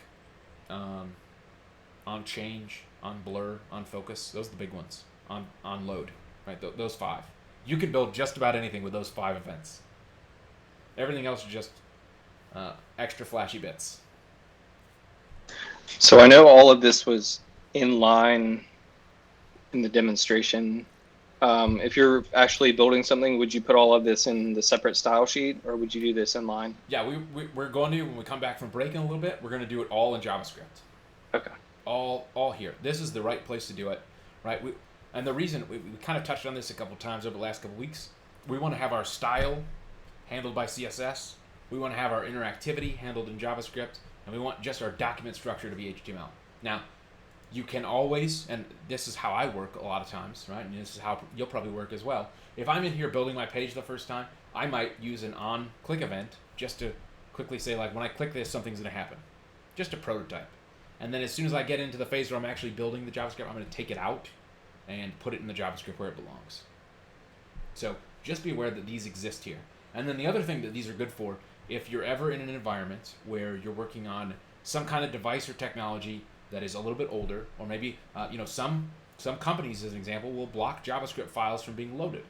on change, on blur, on focus. Those are the big ones. On load, right? Those 5. You can build just about anything with those 5 events. Everything else is just extra flashy bits. So I know all of this was in line in the demonstration. If you're actually building something, would you put all of this in the separate style sheet, or would you do this in line? Yeah, we're going to, when we come back from break in a little bit, we're going to do it all in JavaScript. Okay. All here. This is the right place to do it, right? And the reason, we kind of touched on this a couple times over the last couple weeks, we want to have our style handled by CSS. We want to have our interactivity handled in JavaScript, and we want just our document structure to be HTML. Now, you can always, and this is how I work a lot of times, right? And this is how you'll probably work as well. If I'm in here building my page the first time, I might use an on-click event just to quickly say, like, when I click this, something's going to happen. Just a prototype. And then as soon as I get into the phase where I'm actually building the JavaScript, I'm going to take it out and put it in the JavaScript where it belongs. So just be aware that these exist here. And then the other thing that these are good for, if you're ever in an environment where you're working on some kind of device or technology that is a little bit older, or maybe some companies, as an example, will block JavaScript files from being loaded.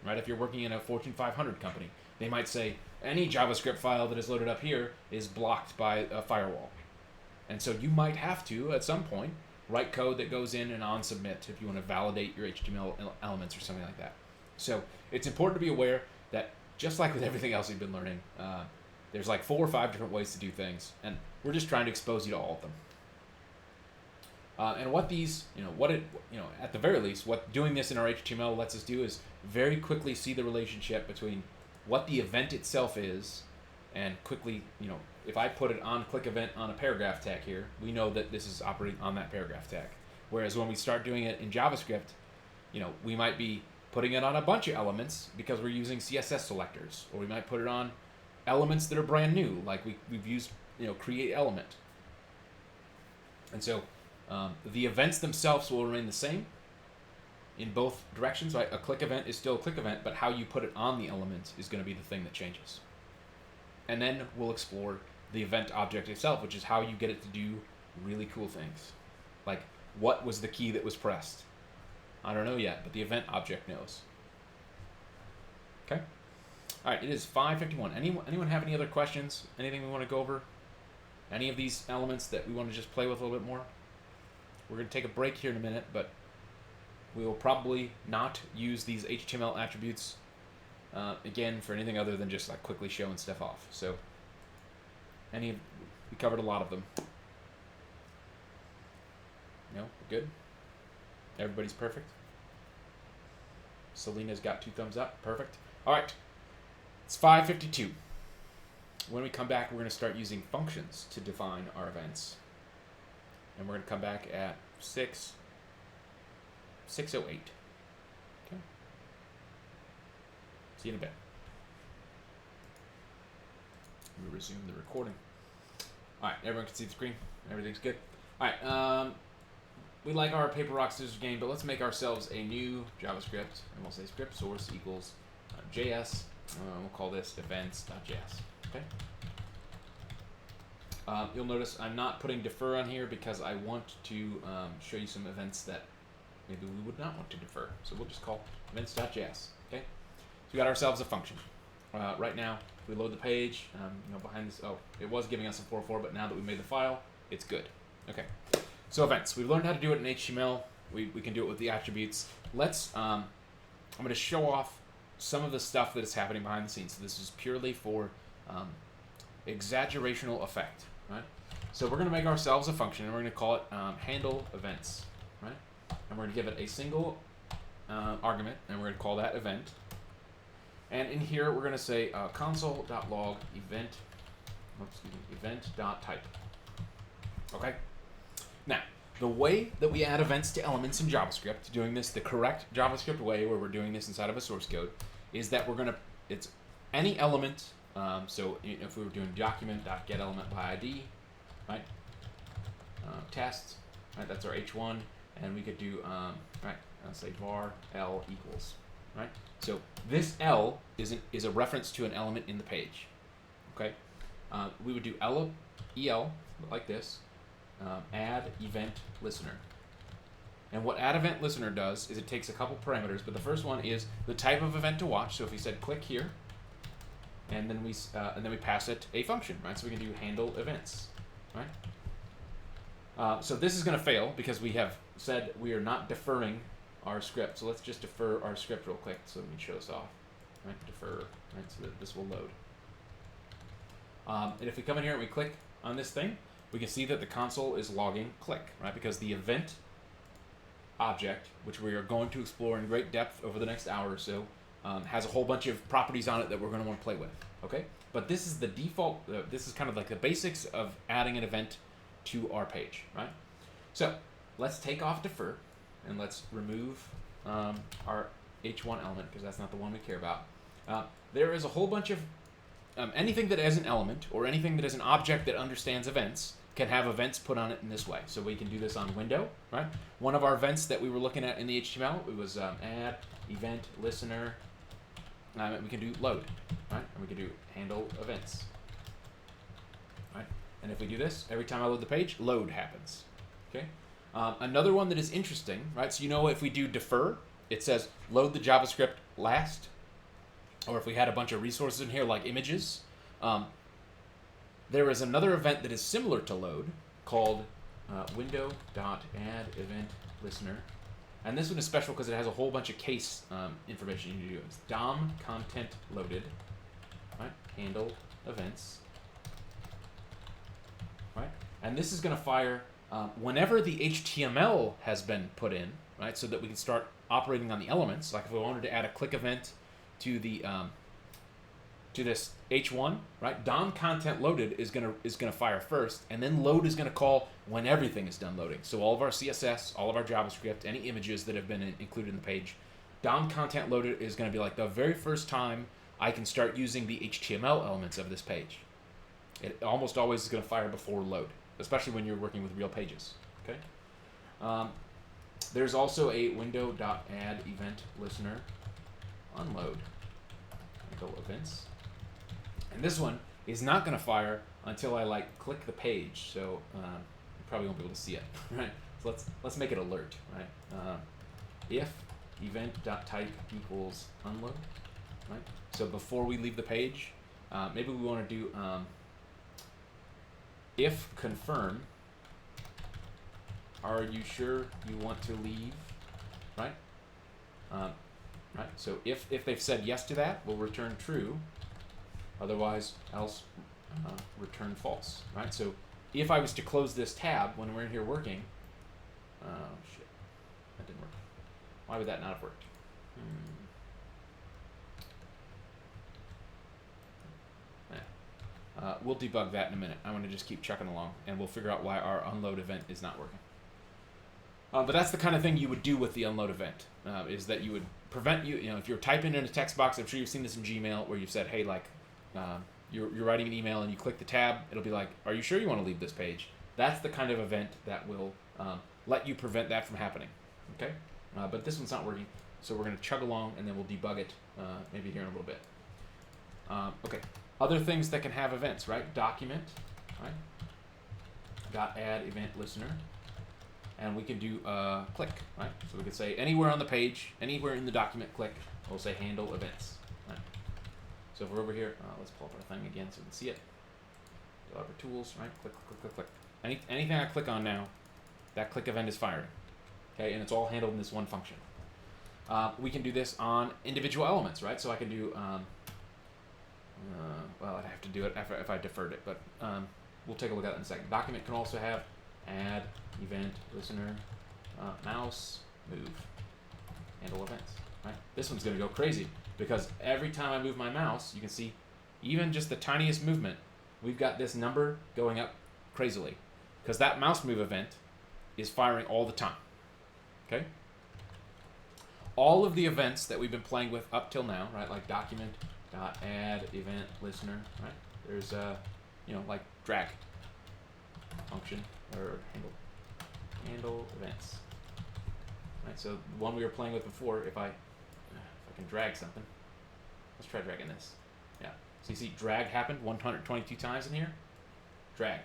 Right? If you're working in a Fortune 500 company, they might say any JavaScript file that is loaded up here is blocked by a firewall. And so you might have to, at some point, write code that goes in and on submit if you want to validate your HTML elements or something like that. So it's important to be aware that just like with everything else we've been learning, there's like 4 or 5 different ways to do things, and we're just trying to expose you to all of them. And what these, at the very least, what doing this in our HTML lets us do is very quickly see the relationship between what the event itself is and quickly, if I put it on click event on a paragraph tag here, we know that this is operating on that paragraph tag. Whereas when we start doing it in JavaScript, we might be putting it on a bunch of elements because we're using CSS selectors, or we might put it on elements that are brand new, like we've used, create element. And so the events themselves will remain the same in both directions. Right? A click event is still a click event, but how you put it on the element is going to be the thing that changes. And then we'll explore the event object itself, which is how you get it to do really cool things. Like, what was the key that was pressed? I don't know yet, but the event object knows. Okay? All right, it is 5:51. Anyone have any other questions? Anything we want to go over? Any of these elements that we want to just play with a little bit more? We're going to take a break here in a minute, but we will probably not use these HTML attributes again for anything other than just like quickly showing stuff off. So we covered a lot of them. No, we're good. Everybody's perfect. Selena's got 2 thumbs up. Perfect. All right. It's 5:52. When we come back, we're going to start using functions to define our events. And we're going to come back at 6:08. Okay. See you in a bit. We resume the recording. All right, everyone can see the screen. Everything's good. All right. We like our paper rock scissors game, but let's make ourselves a new JavaScript, and we'll say script source equals JS. We'll call this events.js. Okay. You'll notice I'm not putting defer on here because I want to show you some events that maybe we would not want to defer. So we'll just call events.js. Okay. So we got ourselves a function. Right now, we load the page. Behind this, it was giving us a 404, but now that we made the file, it's good. Okay. So events. We've learned how to do it in HTML. We can do it with the attributes. I'm going to show off some of the stuff that is happening behind the scenes. So this is purely for exaggerational effect, right? So we're going to make ourselves a function, and we're going to call it handle events, right? And we're going to give it a single argument, and we're going to call that event. And in here, we're going to say console.log event.type. Okay. Now, the way that we add events to elements in JavaScript, doing this the correct JavaScript way, where we're doing this inside of a source code, is that it's any element. So if we were doing document.getElementById, right? Test, right? That's our H1, and we could do let's say var L equals, right? So this L is a reference to an element in the page. Okay, we would do EL like this. Add event listener. And what add event listener does is it takes a couple parameters, but the first one is the type of event to watch. So if we said click here, and then we pass it a function, right? So we can do handle events, right? So this is going to fail because we have said we are not deferring our script. So let's just defer our script real quick. So let me show this off, right? Defer, right? So that this will load. And if we come in here and we click on this thing, we can see that the console is logging click, right? Because the event object, which we are going to explore in great depth over the next hour or so, has a whole bunch of properties on it that we're going to want to play with, okay? But this is the default, this is kind of like the basics of adding an event to our page, right? So let's take off defer, and let's remove our H1 element, because that's not the one we care about. There is a whole bunch of, anything that is an element, or anything that is an object that understands events, can have events put on it in this way. So we can do this on window, right? One of our events that we were looking at in the HTML, it was add event listener. We can do load, right? And we can do handle events, right? And if we do this, every time I load the page, load happens, okay? Another one that is interesting, right? So if we do defer, it says load the JavaScript last. Or if we had a bunch of resources in here like images, there is another event that is similar to load called window.addEventListener. And this one is special because it has a whole bunch of case information you need to do. It's DOM content loaded, right? Handle events, right? And this is going to fire whenever the HTML has been put in, right? So that we can start operating on the elements. Like if we wanted to add a click event to the to this H1, right? DOM content loaded is gonna fire first, and then load is gonna call when everything is done loading. So all of our CSS, all of our JavaScript, any images that have been included in the page, DOM content loaded is gonna be like the very first time I can start using the HTML elements of this page. It almost always is gonna fire before load, especially when you're working with real pages. Okay. There's also a window.add event listener unload handle events. And this one is not going to fire until I like click the page, so you probably won't be able to see it, right? So let's make it alert, right? If event.type equals unload, right? So before we leave the page, maybe we want to do if confirm. Are you sure you want to leave, right? Right. So if they've said yes to that, we'll return true. Otherwise, else return false, right? So if I was to close this tab when we're in here working, oh shit, that didn't work. Why would that not have worked? We'll debug that in a minute. I want to just keep chugging along, and we'll figure out why our unload event is not working. But that's the kind of thing you would do with the unload event, is that you would prevent you know, if you're typing in a text box, I'm sure you've seen this in Gmail, where you've said, hey, like, you're writing an email and you click the tab, it'll be like, are you sure you want to leave this page? That's the kind of event that will let you prevent that from happening, okay? But this one's not working, so we're going to chug along, and then we'll debug it maybe here in a little bit. Okay, other things that can have events, right? Document, right? .add event listener. And we can do click, right? So we could say anywhere on the page, anywhere in the document, click. We'll say handle events, right? So if we're over here, let's pull up our thing again so we can see it. Go over tools, right? Click, click, click, click, click. Anything I click on now, that click event is firing. Okay, and it's all handled in this one function. We can do this on individual elements, right? So I can do, well, I'd have to do it if I deferred it, but we'll take a look at it in a second. Document can also have add event listener mouse move handle events, right? This one's going to go crazy because every time I move my mouse, you can see even just the tiniest movement, we've got this number going up crazily because that mouse move event is firing all the time. Okay? All of the events that we've been playing with up till now, right? Like document.add event listener, right? There's like drag function or handle events, right? So the one we were playing with before, if I can drag something, let's try dragging this. Yeah, so you see drag happened 122 times in here. Drag,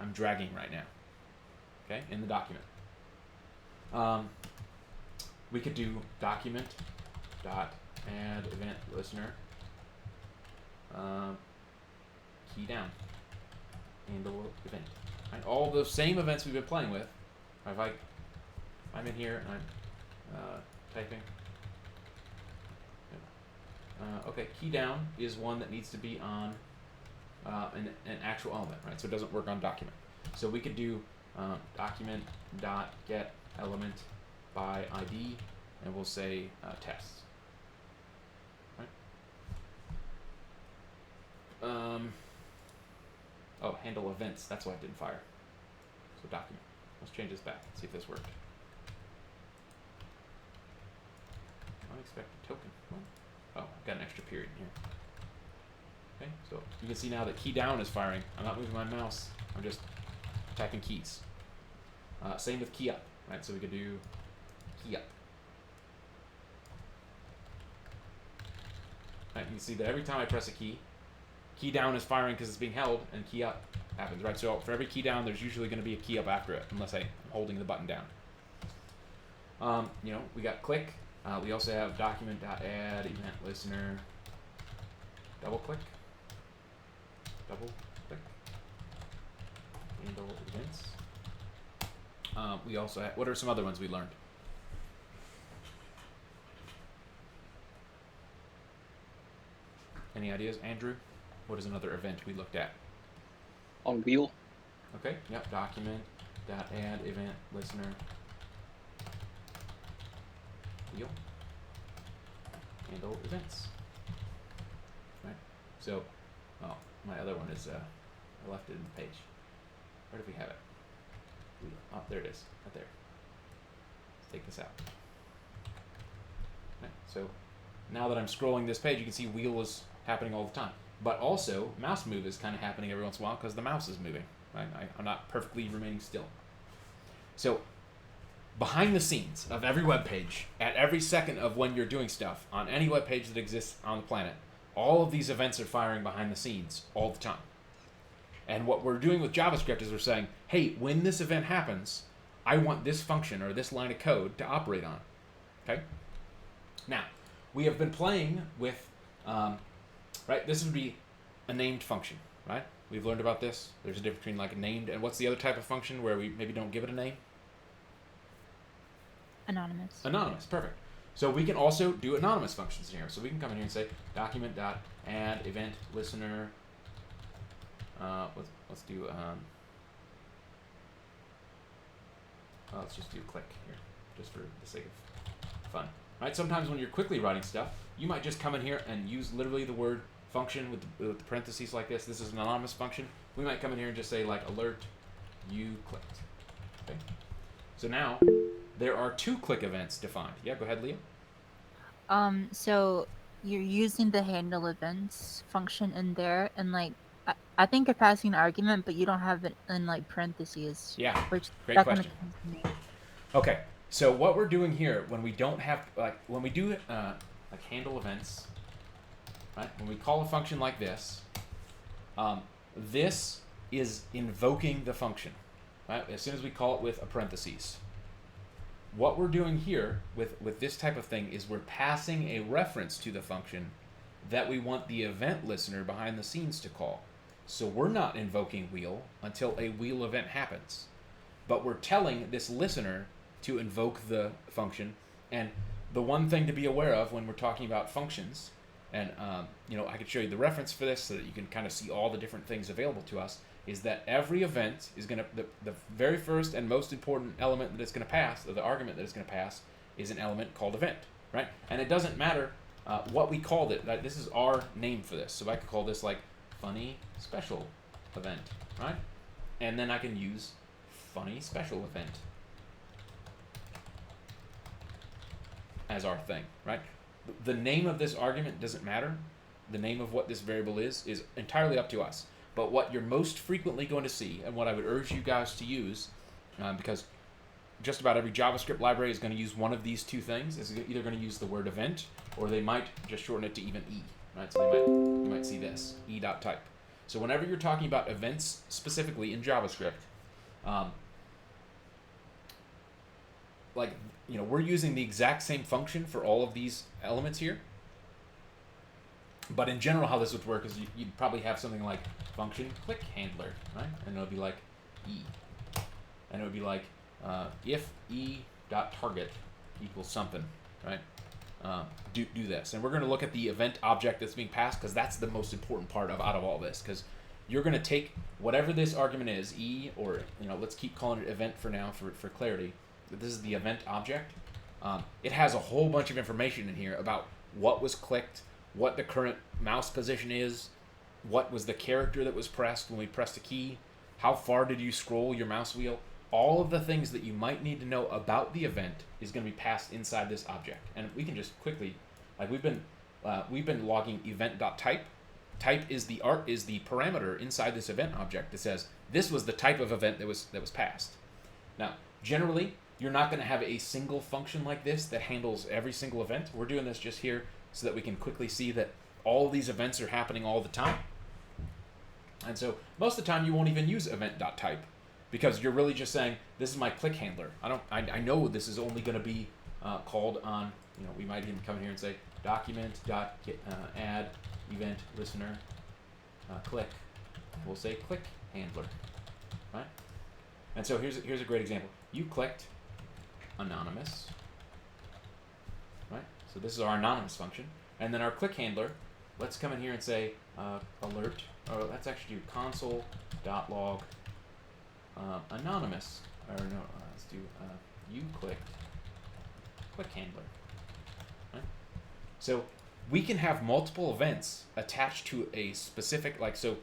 I'm dragging right now, okay, in the document. We could do document dot add event listener key down handle event. Right? All the same events we've been playing with. If I'm in here and I'm typing. Okay, key down is one that needs to be on an actual element, right? So it doesn't work on document. So we could do document dot get element by ID, and we'll say tests. Right? Oh, handle events. That's why it didn't fire. So document. Let's change this back. See if this worked. Unexpected token. Oh, I've got an extra period in here. Okay, so you can see now that key down is firing. I'm not moving my mouse. I'm just typing keys. Same with key up, right? So we could do key up. Right, you can see that every time I press a key down is firing because it's being held, and key up happens, right? So for every key down, there's usually going to be a key up after it, unless I'm holding the button down. We got click. We also have document.add event listener. Double click. Handle events. We also have, what are some other ones we learned? Any ideas, Andrew? What is another event we looked at? On wheel. Okay, yep, document.add event listener wheel handle events. Right. So, oh, my other one is, I left it in the page. Where did we have it? Oh, there it is, right there. Let's take this out. Right, so now that I'm scrolling this page, you can see wheel is happening all the time. But also, mouse move is kind of happening every once in a while because the mouse is moving. Right? I'm not perfectly remaining still. So, behind the scenes of every web page, at every second of when you're doing stuff, on any web page that exists on the planet, all of these events are firing behind the scenes all the time. And what we're doing with JavaScript is we're saying, hey, when this event happens, I want this function or this line of code to operate on it. Okay? Now, we have been playing with, right, this would be a named function, right? We've learned about this. There's a difference between like a named and what's the other type of function where we maybe don't give it a name? Anonymous. Anonymous, perfect. So we can also do anonymous functions in here. So we can come in here and say document.add event listener. Let's do let's just do click here, just for the sake of fun. Right? Sometimes when you're quickly writing stuff, you might just come in here and use literally the word function with the parentheses like this. This is an anonymous function. We might come in here and just say like alert, you clicked. Okay. So now there are 2 click events defined. Yeah, go ahead, Leah. So you're using the handle events function in there, and like I think you're passing an argument, but you don't have it in like parentheses. Yeah, Which great that question. kind of confused me. Okay, so what we're doing here when we don't have like when we do like handle events, right? When we call a function like this, this is invoking the function, right? As soon as we call it with a parentheses. What we're doing here with this type of thing is we're passing a reference to the function that we want the event listener behind the scenes to call. So we're not invoking wheel until a wheel event happens. But we're telling this listener to invoke the function. And the one thing to be aware of when we're talking about functions, and I could show you the reference for this so that you can kind of see all the different things available to us, is that every event is going to, the very first and most important element that it's going to pass, or the argument that it's going to pass, is an element called event, right? And it doesn't matter what we called it. This is our name for this. So I could call this like funny special event, right? And then I can use funny special event as our thing, right? The name of this argument doesn't matter. The name of what this variable is entirely up to us. But what you're most frequently going to see, and what I would urge you guys to use, because just about every JavaScript library is going to use one of these 2 things, is either going to use the word event, or they might just shorten it to even E, right? So you might see this, e.type. So whenever you're talking about events specifically in JavaScript, we're using the exact same function for all of these elements here. But in general, how this would work is you'd probably have something like function click handler, right? And it'll be like E. And it would be like if e.target equals something, right? Do this. And we're going to look at the event object that's being passed, because that's the most important part out of all this. Because you're going to take whatever this argument is, E, or let's keep calling it event for now for clarity. This is the event object. It has a whole bunch of information in here about what was clicked, what the current mouse position is, what was the character that was pressed when we pressed a key, how far did you scroll your mouse wheel. All of the things that you might need to know about the event is going to be passed inside this object. And we can just quickly, like we've been logging event.type. Type is the parameter inside this event object that says this was the type of event that was passed. Now, generally, you're not going to have a single function like this that handles every single event. We're doing this just here so that we can quickly see that all these events are happening all the time. And so most of the time you won't even use event.type, because you're really just saying, this is my click handler. I know this is only going to be called on, we might even come in here and say document.add event listener click. We'll say click handler, right? And so here's a great example. You clicked anonymous, right? So this is our anonymous function. And then our click handler, let's come in here and say alert, or let's actually do console.log anonymous, or no, let's do you clicked click handler, right? So we can have multiple events attached to a specific, like, so,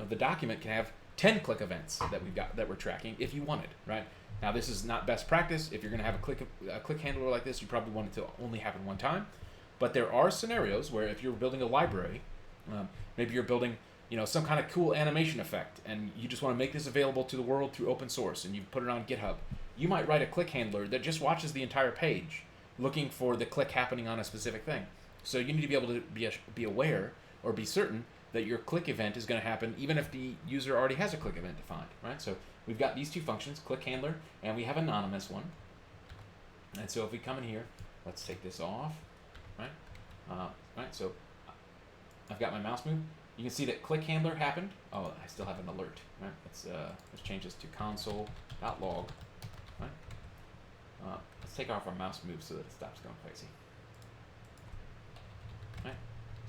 the document can have 10 click events that we're tracking if you wanted, right? Now, this is not best practice. If you're going to have a click handler like this, you probably want it to only happen one time. But there are scenarios where if you're building a library, maybe you're building, some kind of cool animation effect, and you just want to make this available to the world through open source, and you put it on GitHub. You might write a click handler that just watches the entire page, looking for the click happening on a specific thing. So you need to be able to be aware or be certain that your click event is going to happen even if the user already has a click event defined, right? So we've got these two functions, click handler, and we have anonymous one. And so if we come in here, let's take this off, right? So I've got my mouse move. You can see that click handler happened. Oh, I still have an alert, right? Let's change this to console.log, right? Let's take off our mouse move so that it stops going crazy. Right?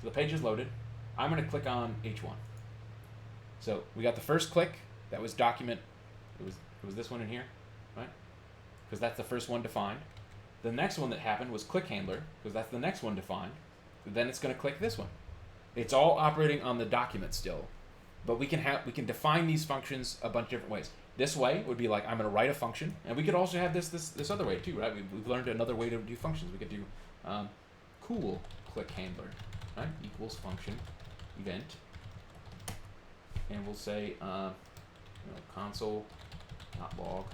So the page is loaded. I'm going to click on H1. So we got the first click. That was document. It was this one in here, right? Because that's the first one defined. The next one that happened was click handler, because that's the next one defined. Then it's going to click this one. It's all operating on the document still, but we can define these functions a bunch of different ways. This way would be like, I'm going to write a function, and we could also have this other way too, right? We've learned another way to do functions. We could do cool click handler, right? Equals function event, and we'll say console.log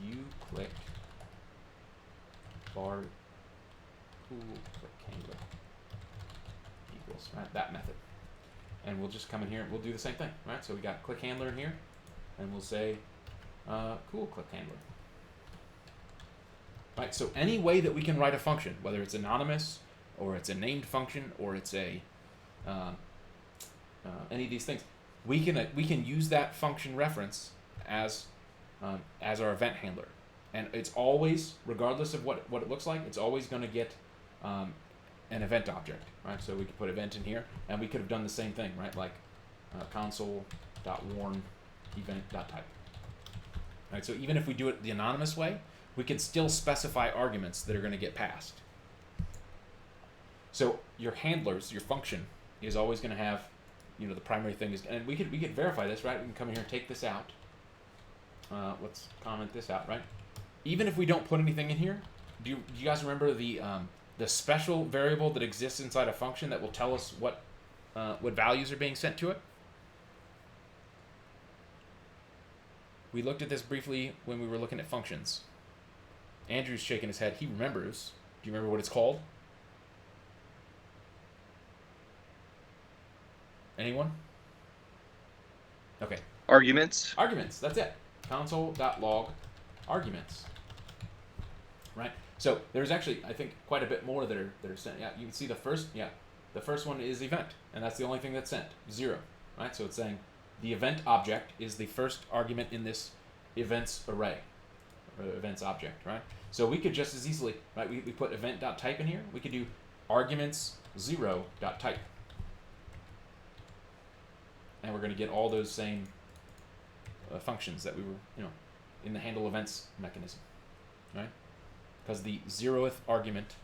you clicked bar cool click handler equals, right, that method. And we'll just come in here and we'll do the same thing, right? So we got click handler in here, and we'll say cool click handler. Right, so any way that we can write a function, whether it's anonymous or it's a named function or it's a any of these things, we can use that function reference as our event handler, and it's always, regardless of what it looks like, it's always going to get an event object, right? So we could put event in here, and we could have done the same thing, right? Like console.warn event.type. Right? So even if we do it the anonymous way, we can still specify arguments that are going to get passed. So your handlers, your function, is always going to have, the primary thing is, and we could verify this, right? We can come in here and take this out. Let's comment this out, right? Even if we don't put anything in here, do you guys remember the special variable that exists inside a function that will tell us what values are being sent to it? We looked at this briefly when we were looking at functions. Andrew's shaking his head. He remembers. Do you remember what it's called? Anyone? Okay. Arguments. Arguments. That's it. Console.log arguments. Right. So there's actually, I think, quite a bit more that are sent. Yeah, you can see the first one is event, and that's the only thing that's sent. 0. Right. So it's saying the event object is the first argument in this events array, or events object. Right. So we could just as easily, right? We put event.type in here. We could do arguments 0.type. And we're going to get all those same functions that we were, in the handle events mechanism, right? Because the 0th argument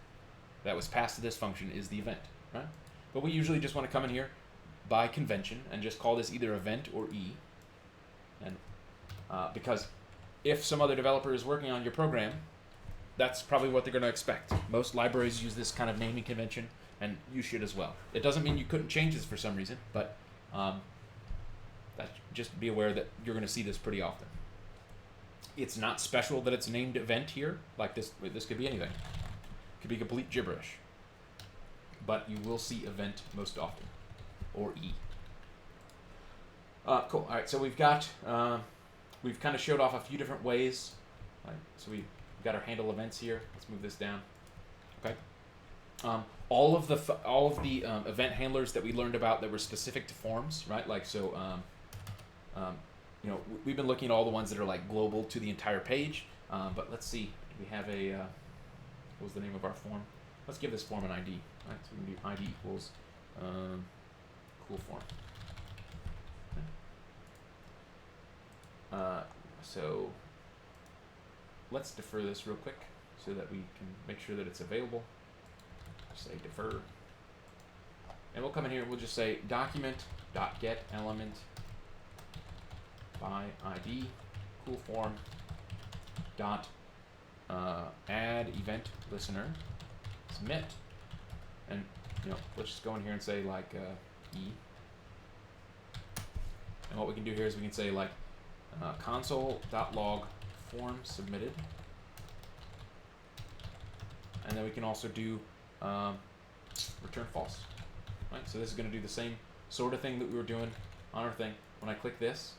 that was passed to this function is the event, right? But we usually just want to come in here by convention and just call this either event or E. And because if some other developer is working on your program, that's probably what they're going to expect. Most libraries use this kind of naming convention, and you should as well. It doesn't mean you couldn't change this for some reason, but just be aware that you're going to see this pretty often. It's not special that it's named event here. Like this could be anything. It could be complete gibberish. But you will see event most often, or E. Cool. All right. So we've got we've kind of showed off a few different ways. Right, so we've got our handle events here. Let's move this down. Okay. All of the event handlers that we learned about that were specific to forms, right? Like so, we've been looking at all the ones that are like global to the entire page. But let's see. We have a what was the name of our form? Let's give this form an ID. Right? So we can do ID equals cool form. Okay. So let's defer this real quick so that we can make sure that it's available. Say defer. And we'll come in here and we'll just say document.get element by ID, cool form, dot add event listener, submit. And let's just go in here and say like E. And what we can do here is we can say like console.log form submitted. And then we can also do return false. Right? So this is going to do the same sort of thing that we were doing on our thing. When I click this,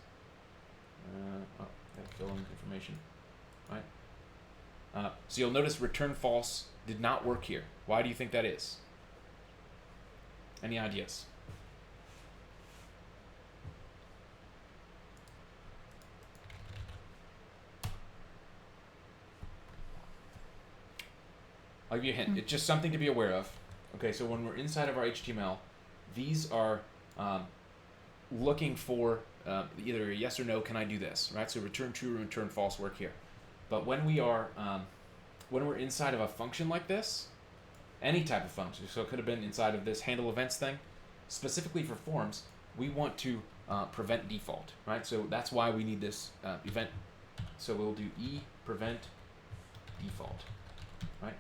gotta fill in information. Right? So you'll notice return false did not work here. Why do you think that is? Any ideas? I'll give you a hint. It's just something to be aware of. Okay, so when we're inside of our HTML, these are looking for either a yes or no, can I do this, right? So return true or return false work here. But when we are, when we're inside of a function like this, any type of function, so it could have been inside of this handle events thing, specifically for forms, we want to prevent default, right? So that's why we need this event. So we'll do e prevent default, right?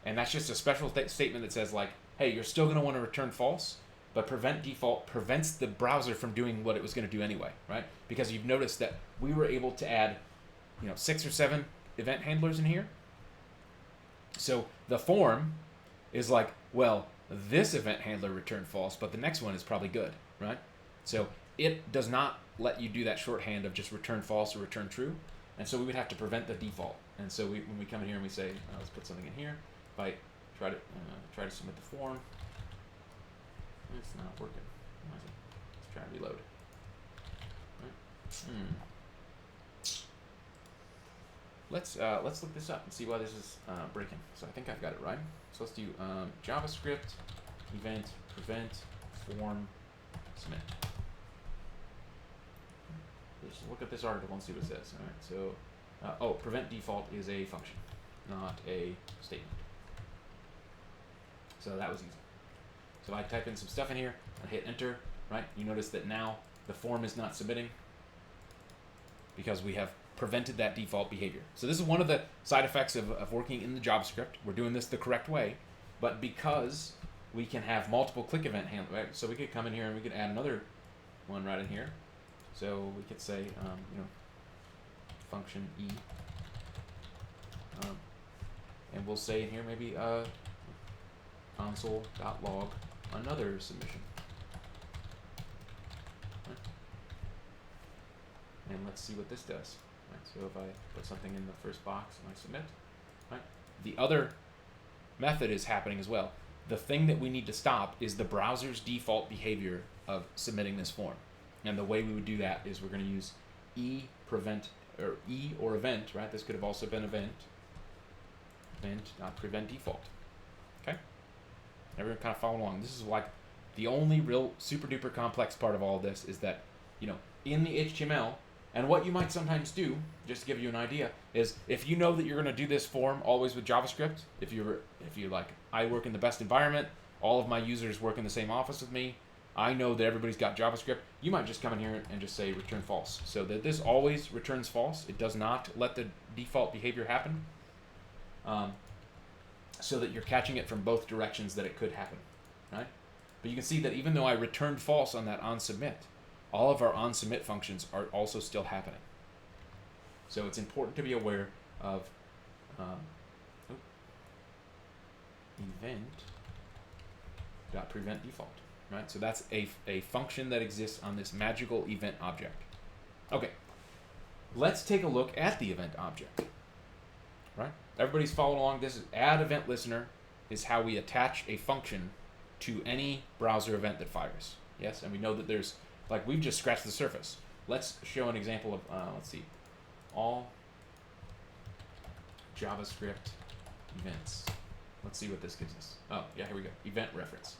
And that's just a special statement that says like, hey, you're still going to want to return false, but prevent default prevents the browser from doing what it was going to do anyway, right? Because you've noticed that we were able to add, 6 or 7 event handlers in here. So the form is like, well, this event handler returned false, but the next one is probably good, right? So it does not let you do that shorthand of just return false or return true. And so we would have to prevent the default. And so when we come in here and we say, let's put something in here. If I try to submit the form, it's not working. Let's try and reload. Right. Let's look this up and see why this is breaking. So I think I've got it right. So let's do JavaScript event prevent form submit. Let's look at this article and see what it says. All right. So prevent default is a function, not a statement. So that was easy. So I type in some stuff in here and hit enter, right? You notice that now the form is not submitting because we have prevented that default behavior. So this is one of the side effects of working in the JavaScript. We're doing this the correct way, but because we can have multiple click event handlers, right? So we could come in here and we could add another one right in here. So we could say, function e, and we'll say in here maybe console.log another submission. Right. And let's see what this does. Right. So if I put something in the first box and I submit, right? The other method is happening as well. The thing that we need to stop is the browser's default behavior of submitting this form. And the way we would do that is we're going to use prevent or event, right? This could have also been event, not prevent default. Okay? Everyone kind of follow along. This is like the only real super duper complex part of all of this is that, in the HTML, and what you might sometimes do, just to give you an idea, is if you know that you're going to do this form always with JavaScript, if you're like, I work in the best environment, all of my users work in the same office with me, I know that everybody's got JavaScript, you might just come in here and just say return false. So that this always returns false. It does not let the default behavior happen. So that you're catching it from both directions that it could happen, right? But you can see that even though I returned false on that onSubmit, all of our onSubmit functions are also still happening. So it's important to be aware of event.prevent default, right? So that's a function that exists on this magical event object. Okay, let's take a look at the event object, right? Everybody's following along. This is add event listener is how we attach a function to any browser event that fires. Yes, and we know that there's, like, we've just scratched the surface. Let's show an example of, let's see, all JavaScript events. Let's see what this gives us. Oh, yeah, here we go, event reference.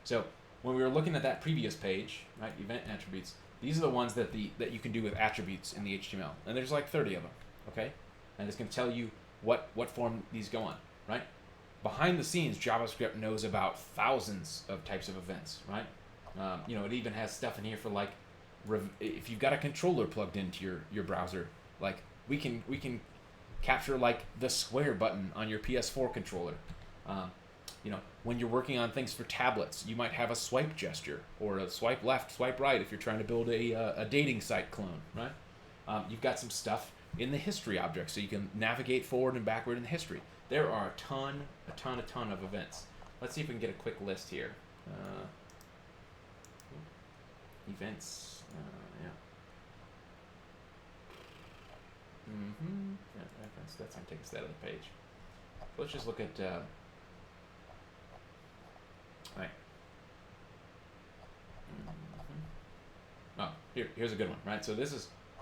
So when we were looking at that previous page, right, event attributes, these are the ones that you can do with attributes in the HTML. And there's like 30 of them, okay? And it's going to tell you what form these go on, right? behind the scenes, JavaScript knows about thousands of types of events, right? It even has stuff in here for like, if you've got a controller plugged into your browser, like we can capture like the square button on your PS4 controller. When you're working on things for tablets, you might have a swipe gesture or a swipe left, swipe right if you're trying to build a dating site clone, right? You've got some stuff in the history object, so you can navigate forward and backward in history. There are a ton of events. Let's see if we can get a quick list here. Events, yeah. Yeah, that's going to take us to that other page. Let's just look at, right. Oh, here's a good one, right? So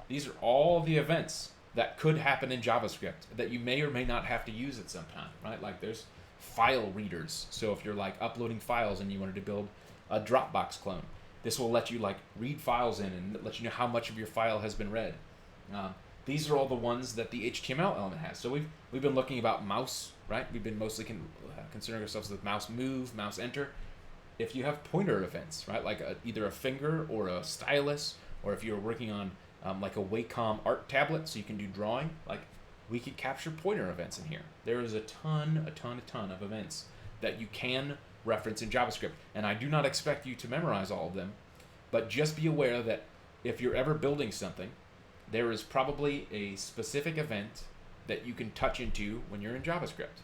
these are all the events that could happen in JavaScript that you may or may not have to use at some time, right? Like there's file readers. So if you're like uploading files and you wanted to build a Dropbox clone, this will let you like read files in and let you know how much of your file has been read. These are all the ones that the HTML element has. So we've been looking about mouse, right? We've been mostly concerning ourselves with mouse move, mouse enter. If you have pointer events, right, like either a finger or a stylus, or if you're working on like a Wacom art tablet, so you can do drawing, like we could capture pointer events in here. There is a ton of events that you can reference in JavaScript, and I do not expect you to memorize all of them, but just be aware that if you're ever building something, there is probably a specific event that you can touch into when you're in JavaScript,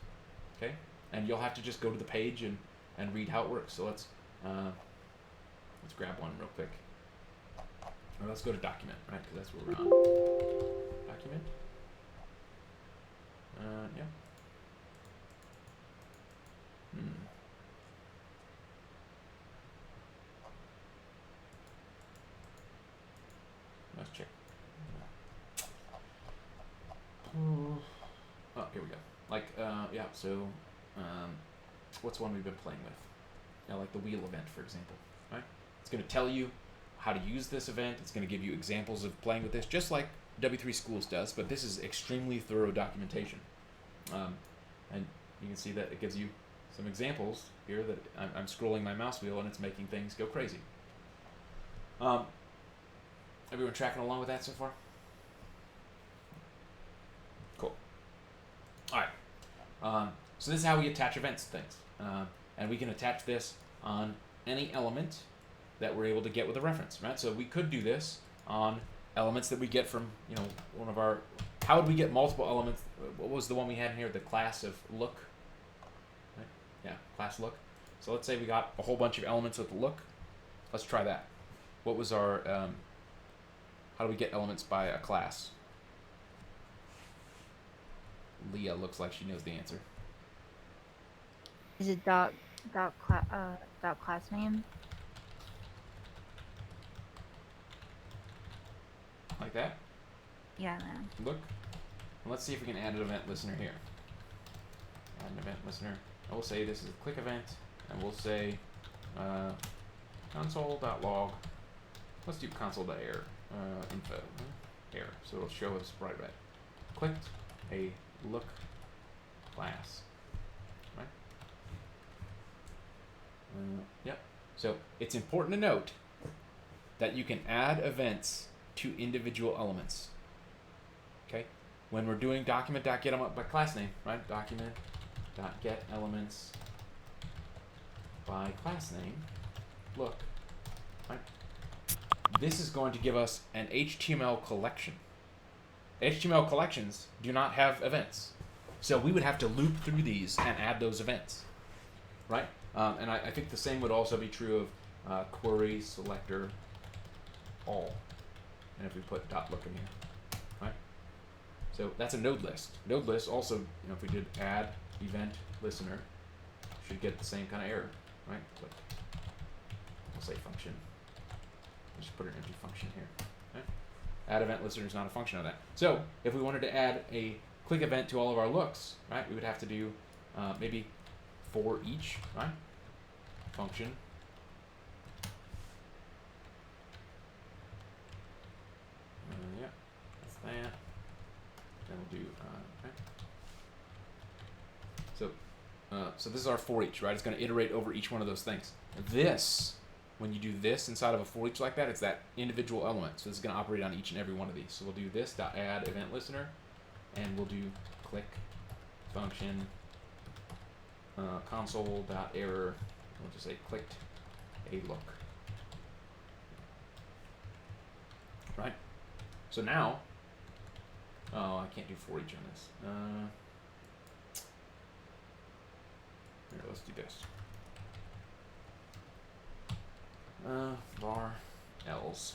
okay? And you'll have to just go to the page and read how it works. So let's grab one real quick. Or let's go to document, right? Because that's where we're on. Document. Yeah. Let's check. Oh, here we go. Like, yeah, so, what's one we've been playing with? Like the wheel event, for example, right? It's going to tell you how to use this event. It's going to give you examples of playing with this, just like W3 Schools does, but this is extremely thorough documentation. And you can see that it gives you some examples here that I'm scrolling my mouse wheel and it's making things go crazy. Everyone tracking along with that so far? Cool. All right. So this is how we attach events to things. And we can attach this on any element that we're able to get with a reference, right? So we could do this on elements that we get from, one of our, how would we get multiple elements? What was the one we had in here? The class of look, right? Yeah, class look. So let's say we got a whole bunch of elements with the look. Let's try that. What was our, how do we get elements by a class? Leah looks like she knows the answer. Is it dot class name? Like that? Yeah, man. Look. And let's see if we can add an event listener here. Add an event listener. And we'll say this is a click event. And we'll say console.log. Let's do console.error. Info. Error. So it'll show us bright red. Clicked a look class. Right? Yep. So it's important to note that you can add events to individual elements. Okay? When we're doing document.getElement by class name, right? Document.getElements by class name. Look, right? This is going to give us an HTML collection. HTML collections do not have events. So we would have to loop through these and add those events, right? And I think the same would also be true of query selector all. And if we put dot look in here, right? So that's a node list. Node list also, if we did add event listener, should get the same kind of error, right? Click. We'll say function. Just put an empty function here. Right? Add event listener is not a function of that. So if we wanted to add a click event to all of our looks, right? We would have to do maybe for each, right? Function. Yeah, that's that. Then we'll do, okay. So So this is our for each, right? It's going to iterate over each one of those things. This, when you do this inside of a for each like that, it's that individual element. So this is going to operate on each and every one of these. So we'll do this dot add event listener, and we'll do click function console dot error. We'll just say clicked a look. Right. So now, oh, I can't do for each on this. Here, let's do this. Var else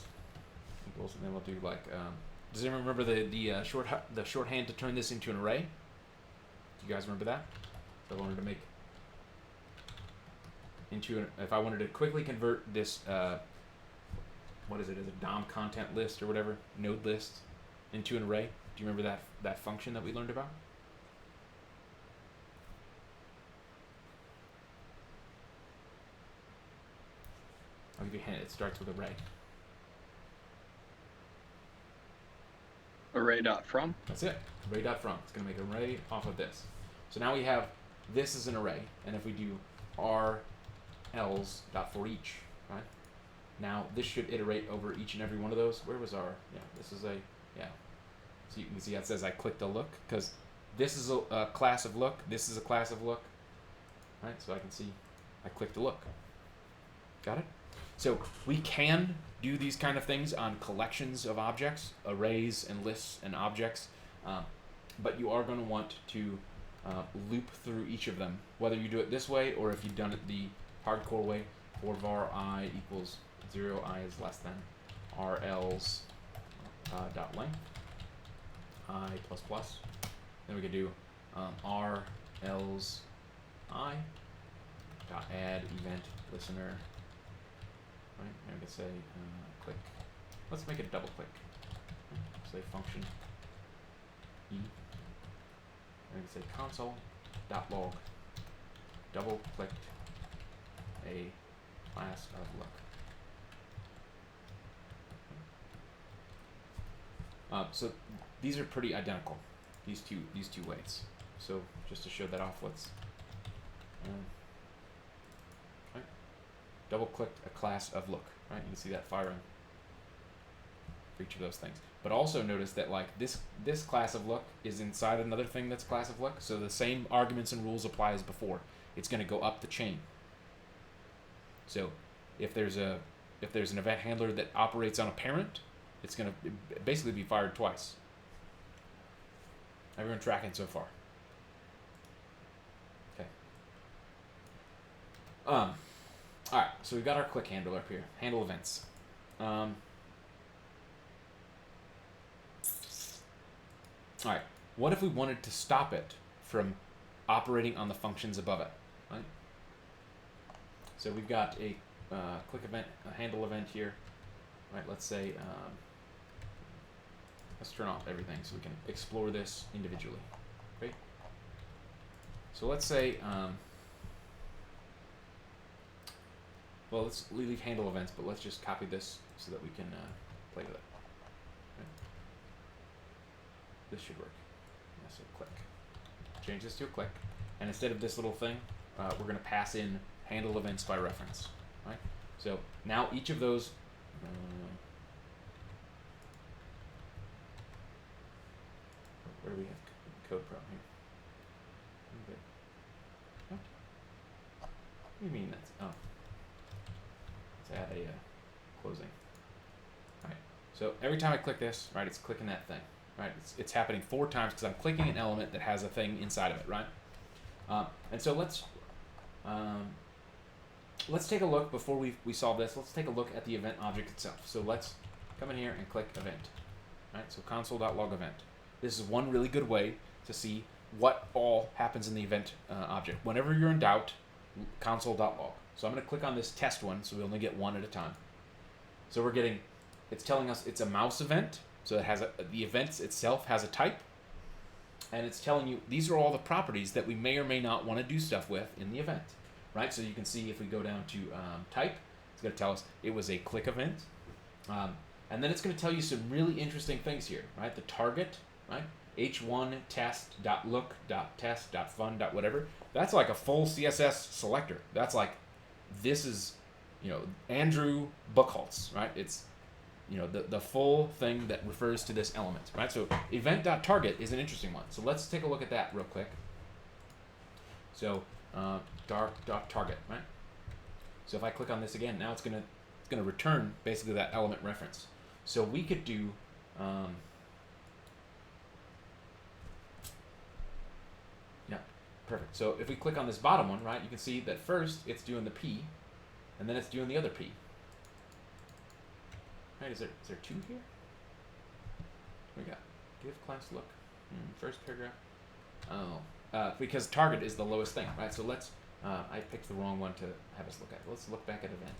equals, and then we'll do like. Does anyone remember the shorthand to turn this into an array? Do you guys remember that? If I wanted to make if I wanted to quickly convert this, what is it? Is it DOM content list or whatever, node list, into an array? Do you remember that function that we learned about? I'll give you a hint. It starts with array. Array.from. That's it. Array.from. It's going to make an array off of this. So now we have this as an array, and if we do else.forEach, right? Now this should iterate over each and every one of those. Where was our? Yeah, this is a So you can see it says I clicked a look because this is a class of look. This is a class of look. Right. So I can see I clicked a look. Got it? So we can do these kind of things on collections of objects, arrays and lists and objects, but you are going to want to loop through each of them, whether you do it this way or if you've done it the hardcore way, for var I equals 0, I is less than rls dot length I plus plus. Then we could do rls I dot add event listener. Right, and we could say click. Let's make it double click. Say function e. And we could say console.log double clicked a class of look. So these are pretty identical. These two ways. So just to show that off, let's. Double clicked a class of look, right? You can see that firing for each of those things. But also notice that like this class of look is inside another thing that's class of look, so the same arguments and rules apply as before. It's going to go up the chain. So if there's an event handler that operates on a parent, it's going to basically be fired twice. Everyone tracking so far? Okay. All right, so we've got our click handler up here. Handle events. All right, what if we wanted to stop it from operating on the functions above it? Right. So we've got a click event, a handle event here. Right. Let's say let's turn off everything so we can explore this individually. Right. So let's say. Well, let's leave handle events, but let's just copy this so that we can play with it. Okay. This should work. Yeah, so click. Change this to a click. And instead of this little thing, we're going to pass in handle events by reference. Right? So now each of those... where do we have code problem here? Okay. What do you mean that's... Oh. Let's add a closing. Alright, so every time I click this, right, it's clicking that thing. Right, it's happening 4 times because I'm clicking an element that has a thing inside of it, right? And so let's take a look before we solve this. Let's take a look at the event object itself. So let's come in here and click event. Right, so console.log event. This is one really good way to see what all happens in the event object. Whenever you're in doubt, console.log. So I'm going to click on this test one, so we only get one at a time. So we're getting, it's telling us it's a mouse event, so it has the event itself has a type, and it's telling you these are all the properties that we may or may not want to do stuff with in the event, right? So you can see if we go down to type, it's going to tell us it was a click event, and then it's going to tell you some really interesting things here, right? The target right? h1 test.look.test.fun. Whatever. That's like a full CSS selector. That's like, this is, Andrew Buchholz, right? It's, the full thing that refers to this element, right? So event.target is an interesting one. So let's take a look at that real quick. So dark.target, right? So if I click on this again, now it's gonna return basically that element reference. So we could do yeah, perfect. So if we click on this bottom one, right, you can see that first it's doing the P, and then it's doing the other P. Right? Is there two here? What we got? Give class look. First paragraph. Oh, because target is the lowest thing, right? So let's. I picked the wrong one to have us look at. Let's look back at event.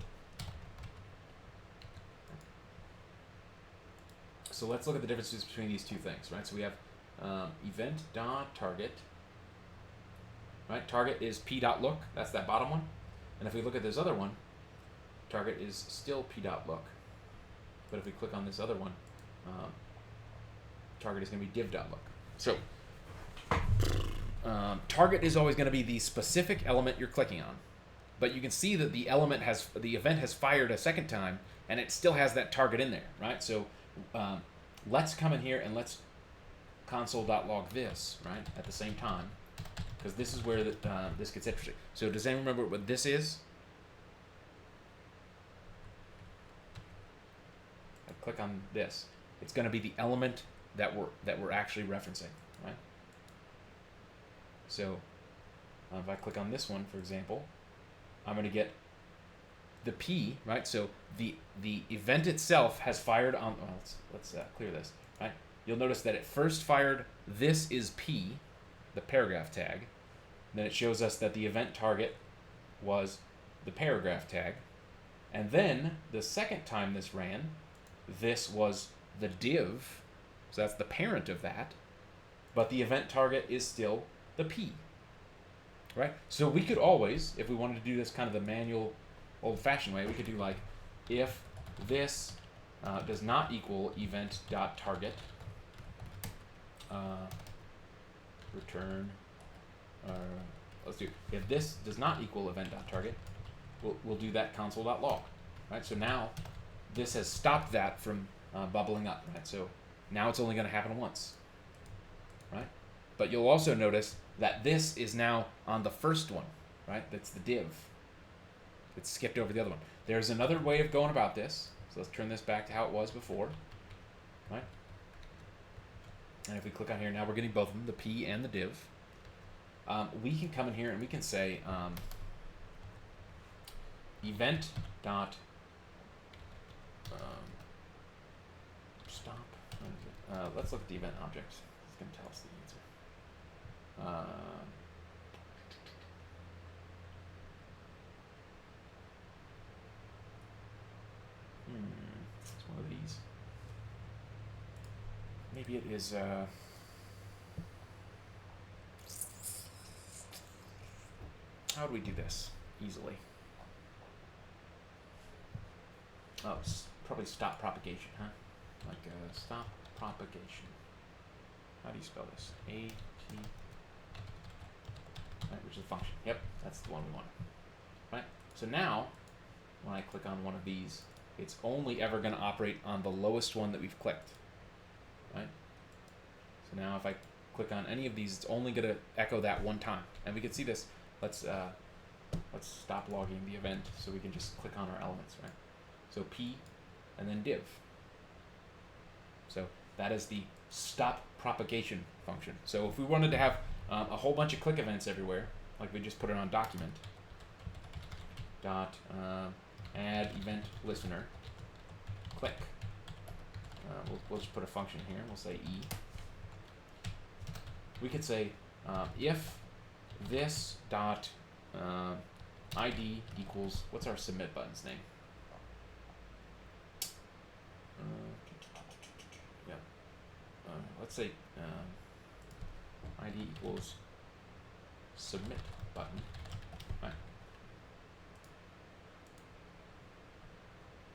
So let's look at the differences between these two things, right? So we have event.target, right? Target is p.look, that's that bottom one. And if we look at this other one, target is still p.look. But if we click on this other one, target is going to be div.look. So target is always going to be the specific element you're clicking on. But you can see that the event has fired a second time, and it still has that target in there, right? So let's come in here and let's console.log this, right, at the same time, because this is where this gets interesting. So does anyone remember what this is? I click on this. It's going to be the element that we're actually referencing, right? So if I click on this one, for example, I'm going to get the P, right? So the event itself has fired on. Well, let's clear this, right? You'll notice that it first fired this is P, the paragraph tag. Then it shows us that the event target was the paragraph tag, and then the second time this ran, this was the div, so that's the parent of that, but the event target is still the P, right? So we could always, if we wanted to do this kind of the manual, old-fashioned way, we could do like, if this does not equal event.target, return, let's do, if this does not equal event.target, we'll do that console.log, right? So now this has stopped that from bubbling up, right? So now it's only going to happen once, right? But you'll also notice that this is now on the first one, right? That's the div. It's skipped over the other one. There's another way of going about this. So let's turn this back to how it was before, right? And if we click on here, now we're getting both of them, the P and the div. We can come in here and we can say event dot stop. Let's look at the event object. It's going to tell us the answer. It's one of these. Maybe it is. How do we do this easily? Oh, probably stop propagation, huh? Like stop propagation. How do you spell this? A-T. Right, which is a function. Yep, that's the one we want. Right? So now, when I click on one of these, it's only ever going to operate on the lowest one that we've clicked. Right? So now if I click on any of these, it's only going to echo that one time. And we can see this. Let's stop logging the event so we can just click on our elements, right? So P and then div. So that is the stop propagation function. So if we wanted to have a whole bunch of click events everywhere, like we just put it on document, dot add event listener, click. We'll just put a function here. We'll say E. We could say if this dot ID equals, what's our submit button's name? Let's say ID equals submit button. Right.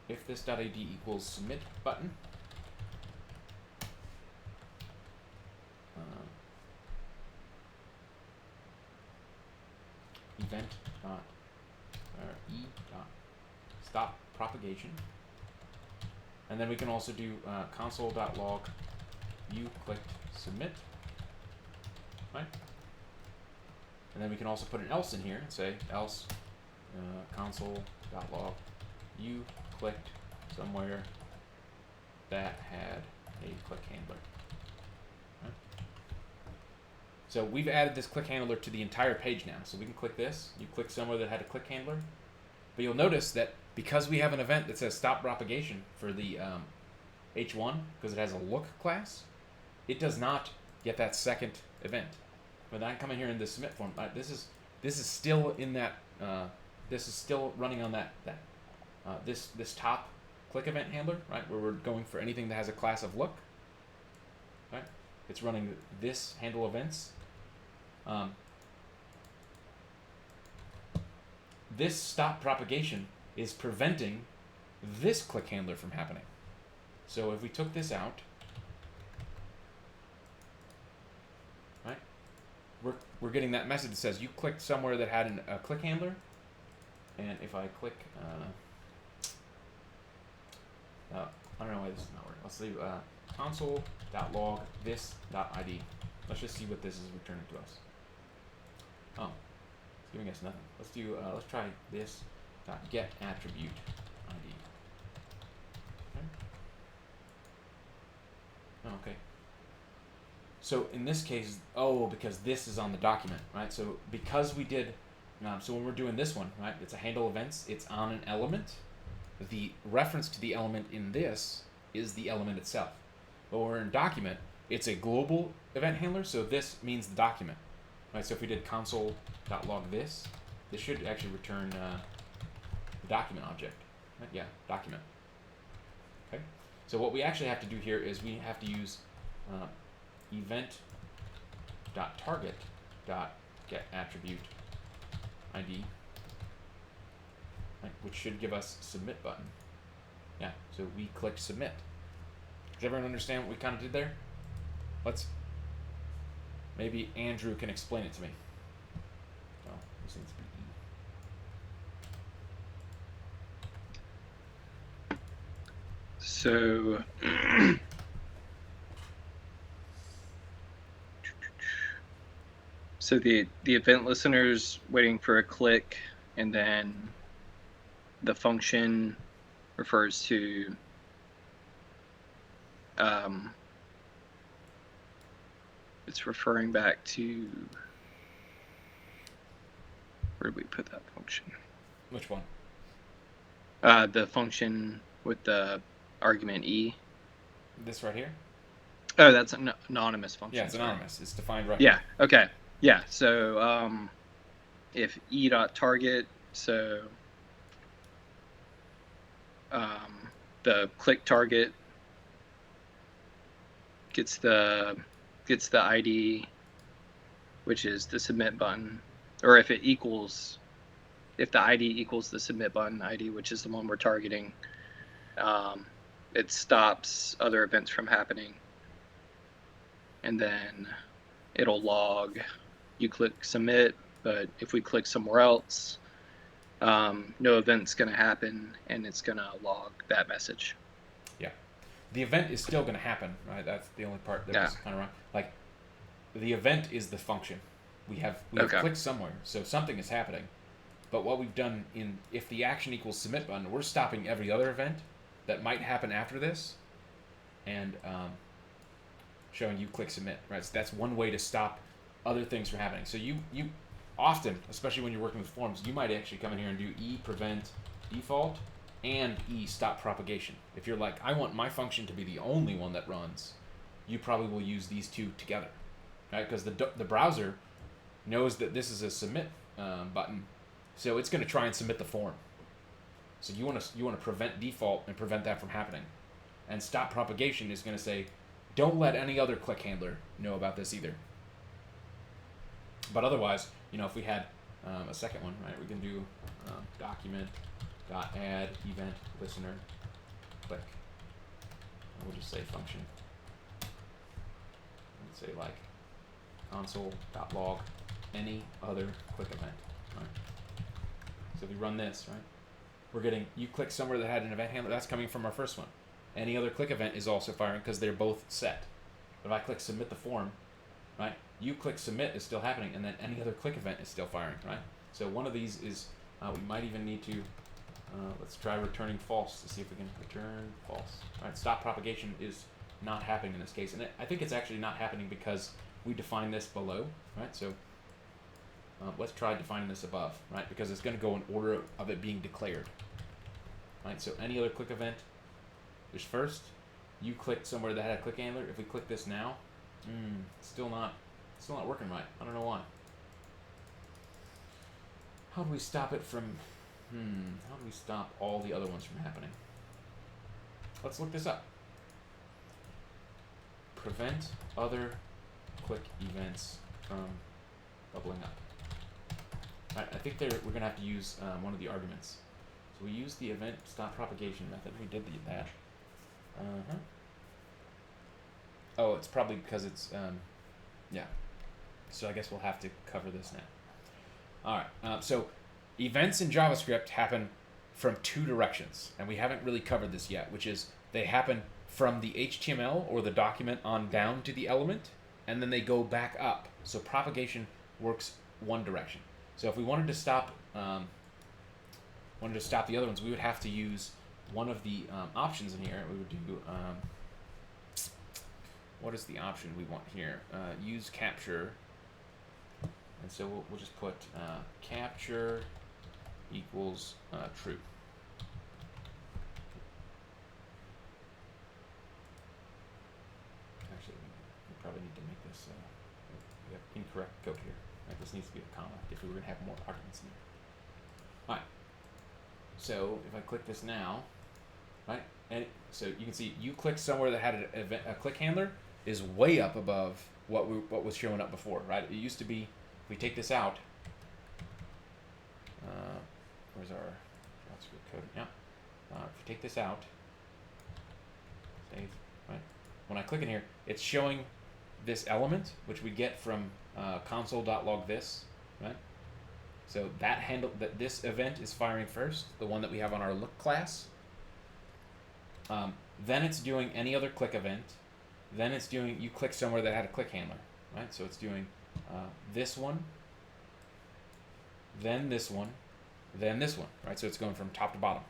If this dot ID equals submit button, event dot e dot stop propagation, and then we can also do console.log you clicked submit, right? And then we can also put an else in here and say else console.log you clicked somewhere that had a click handler. Right? So we've added this click handler to the entire page now. So we can click this, you click somewhere that had a click handler, but you'll notice that because we have an event that says stop propagation for the H1, because it has a look class, it does not get that second event. When I come in here in the submit form, this is still in that. This is still running on this top click event handler, right? Where we're going for anything that has a class of look, right? It's running this handle events. This stop propagation is preventing this click handler from happening. So if we took this out, right, we're getting that message that says you clicked somewhere that had a click handler, and if I click, I don't know why this is not working. Let's leave console.log this.id. Let's just see what this is returning to us. Oh, it's giving us nothing. Let's do. Let's try this get attribute ID. Okay. Oh, okay. So in this case, because this is on the document, right? So because we did, so when we're doing this one, right, it's a handle events. It's on an element. The reference to the element in this is the element itself. But when we're in document, it's a global event handler. So this means the document, right? So if we did console.log this should actually return the document object. Right? Yeah, document. Okay. So what we actually have to do here is we have to use event.target.getAttribute ID, right, which should give us submit button. Yeah, so we click submit. Does everyone understand what we kind of did there? Maybe Andrew can explain it to me. Oh, this needs to be E. So so the event listener's waiting for a click, and then the function refers to it's referring back to, where did we put that function? Which one? The function with the argument E. This right here? Oh, that's an anonymous function. Yeah, it's anonymous. It's defined right. Yeah, okay. Yeah, so if e.target, so the click target gets the ID, which is the submit button, or if the ID equals the submit button ID, which is the one we're targeting, it stops other events from happening, and then it'll log you click submit, but if we click somewhere else, no event's going to happen, and it's going to log that message. Yeah. The event is still going to happen, right? That's the only part that was kind of wrong. Like, the event is the function. We have clicked somewhere, so something is happening. But what we've done if the action equals submit button, we're stopping every other event that might happen after this, and showing you click submit, right? So that's one way to stop other things from happening. So you often, especially when you're working with forms, you might actually come in here and do e prevent default and e stop propagation. If you're like, I want my function to be the only one that runs, you probably will use these two together, right? Because the browser knows that this is a submit button, so it's going to try and submit the form. So you want to prevent default and prevent that from happening, and stop propagation is going to say, don't let any other click handler know about this either. But otherwise, if we had a second one, right, we can do document.add event listener click. And we'll just say function. Let's say like console.log any other click event. Right? So if we run this, right, we're getting you click somewhere that had an event handler. That's coming from our first one. Any other click event is also firing because they're both set. If I click submit the form, right, you click submit is still happening, and then any other click event is still firing, right? So one of these is, we might even need to, let's try returning false to see if we can return false. All right, stop propagation is not happening in this case, and I think it's actually not happening because we define this below, right? So let's try defining this above, right? Because it's going to go in order of it being declared, right? So any other click event is first. You clicked somewhere that had a click handler. If we click this now, still not working right. I don't know why. How do we stop it from? How do we stop all the other ones from happening? Let's look this up. Prevent other click events from bubbling up. All right, I think we're gonna have to use one of the arguments. So we use the event stop propagation method. We did that. Oh, it's probably because it's yeah. So I guess we'll have to cover this now. All right. So events in JavaScript happen from two directions, and we haven't really covered this yet, which is they happen from the HTML or the document on down to the element, and then they go back up. So propagation works one direction. So if we wanted to stop the other ones, we would have to use one of the options in here. We would do what is the option we want here? Use capture, and so we'll just put capture equals true. Actually, we probably need to make this we have incorrect code here. Right, this needs to be a comma if we were going to have more arguments in here. All right. So if I click this now, right, and so you can see you click somewhere that had a click handler is way up above what was showing up before, right? It used to be, if we take this out, where's our JavaScript code? Yeah. If we take this out, save, right? When I click in here, it's showing this element, which we get from console.log this, right? So that this event is firing first, the one that we have on our look class. Then it's doing any other click event. Then it's doing, you click somewhere that had a click handler, right? So it's doing this one, then this one, then this one, right? So it's going from top to bottom.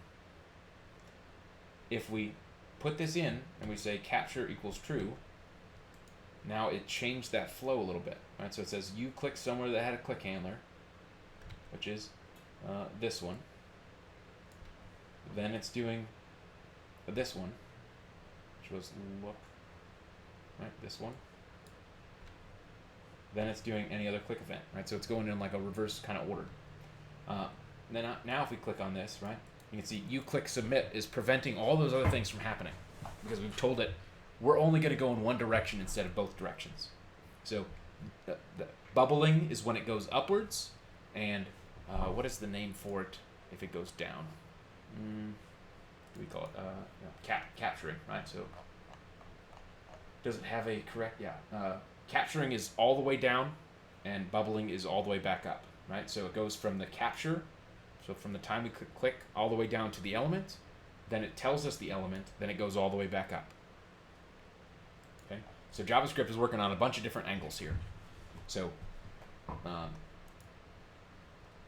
If we put this in and we say capture equals true, now it changed that flow a little bit, right? So it says you click somewhere that had a click handler, which is this one. Then it's doing this one, which was look, right? This one. Then it's doing any other click event, right? So it's going in like a reverse kind of order. Then now if we click on this, right, you can see you click submit is preventing all those other things from happening because we've told it we're only going to go in one direction instead of both directions. So the bubbling is when it goes upwards, and what is the name for it if it goes down? We call it capturing, right? So does it have a correct? Yeah. Capturing is all the way down, and bubbling is all the way back up, right? So it goes from the capture, so from the time we click all the way down to the element, then it tells us the element, then it goes all the way back up. Okay. So JavaScript is working on a bunch of different angles here. So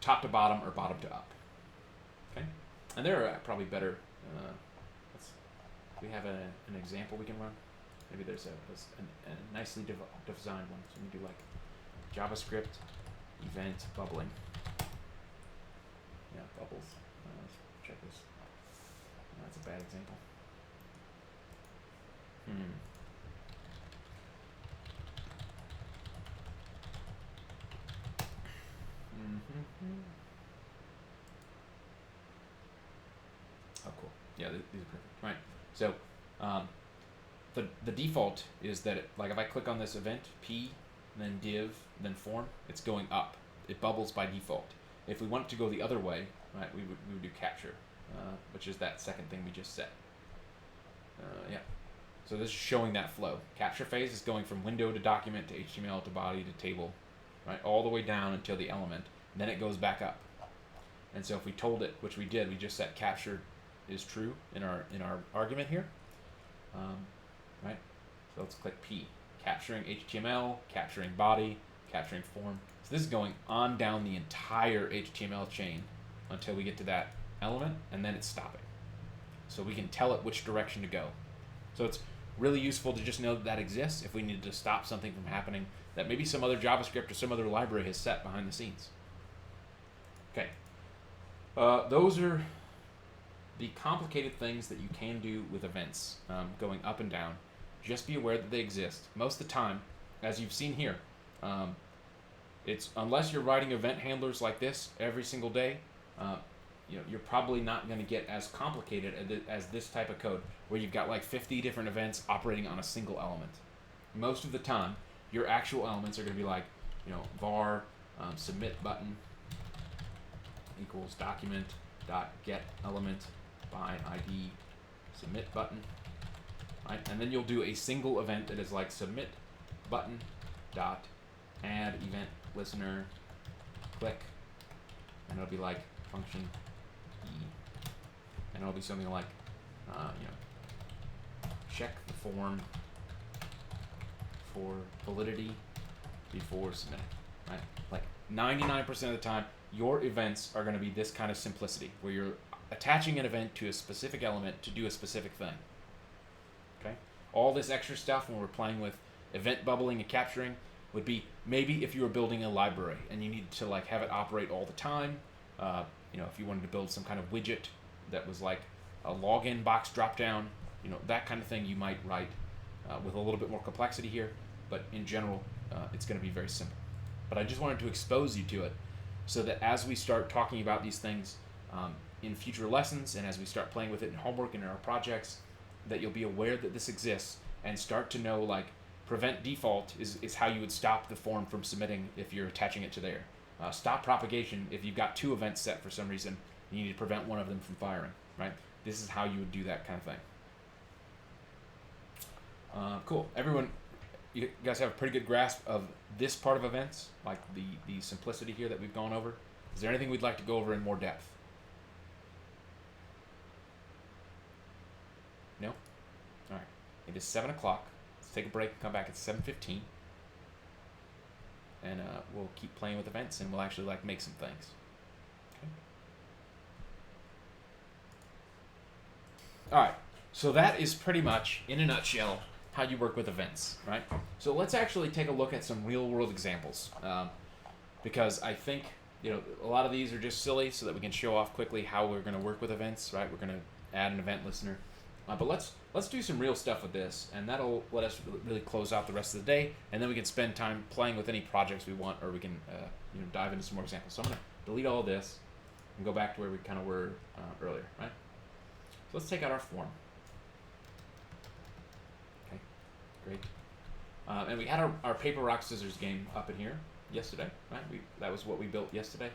top to bottom or bottom to up. Okay. And there are probably better. We have an example we can run. Maybe there's a nicely designed one. So we do like JavaScript event bubbling. Yeah, bubbles. Let's check this. That's a bad example. Oh, cool. Yeah, these are perfect. Right. So, the default is that like if I click on this event p, then div, then form, it's going up. It bubbles by default. If we want it to go the other way, right, we would do capture, which is that second thing we just set. Yeah. So this is showing that flow. Capture phase is going from window to document to HTML to body to table, right, all the way down until the element. then it goes back up. And so if we told it, which we did, we just set capture is true in our argument here, right? So let's click P, capturing HTML, capturing body, capturing form. So this is going on down the entire HTML chain until we get to that element, and then it's stopping. So we can tell it which direction to go. So it's really useful to just know that exists if we need to stop something from happening that maybe some other JavaScript or some other library has set behind the scenes. Okay. Those are the complicated things that you can do with events going up and down. Just be aware that they exist. Most of the time, as you've seen here, it's unless you're writing event handlers like this every single day, you're probably not going to get as complicated as this type of code where you've got like 50 different events operating on a single element. Most of the time, your actual elements are going to be like, var submit button equals document dot get element by ID submit button, right? And then you'll do a single event that is like submit button dot add event listener click, and it'll be like function E, and it'll be something like check the form for validity before submitting, right? Like 99% of the time, your events are going to be this kind of simplicity, where you're attaching an event to a specific element to do a specific thing. Okay? All this extra stuff when we're playing with event bubbling and capturing would be maybe if you were building a library and you need to like have it operate all the time. If you wanted to build some kind of widget that was like a login box dropdown, that kind of thing you might write with a little bit more complexity here. But in general, it's going to be very simple. But I just wanted to expose you to it so that as we start talking about these things in future lessons and as we start playing with it in homework and in our projects, that you'll be aware that this exists and start to know like prevent default is how you would stop the form from submitting if you're attaching it to there. Stop propagation if you've got 2 events set for some reason and you need to prevent one of them from firing, right? This is how you would do that kind of thing. Cool. Everyone, you guys have a pretty good grasp of this part of events, like the simplicity here that we've gone over. Is there anything we'd like to go over in more depth? No? All right. It is 7 o'clock. Let's take a break and come back at 7:15. And we'll keep playing with events and we'll actually like make some things. Okay. All right. So that is pretty much, in a nutshell, how you work with events, right? So let's actually take a look at some real-world examples, because I think a lot of these are just silly, so that we can show off quickly how we're going to work with events, right? We're going to add an event listener, but let's do some real stuff with this, and that'll let us really close out the rest of the day, and then we can spend time playing with any projects we want, or we can dive into some more examples. So I'm going to delete all of this and go back to where we kind of were earlier, right? So let's take out our form. Great. And we had our paper, rock, scissors game up in here yesterday, right? That was what we built yesterday.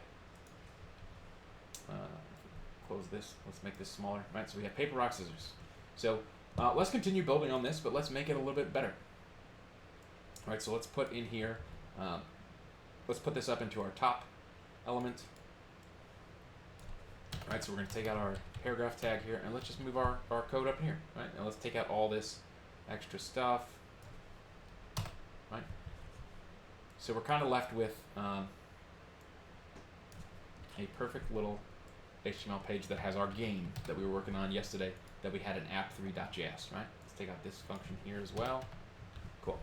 Close this. Let's make this smaller, right? So we have paper, rock, scissors. So let's continue building on this, but let's make it a little bit better. All right, so let's put in here, let's put this up into our top element. All right, so we're going to take out our paragraph tag here, and let's just move our code up in here, right? And let's take out all this extra stuff. Right. So we're kind of left with a perfect little HTML page that has our game that we were working on yesterday that we had in app3.js, right? Let's take out this function here as well. Cool.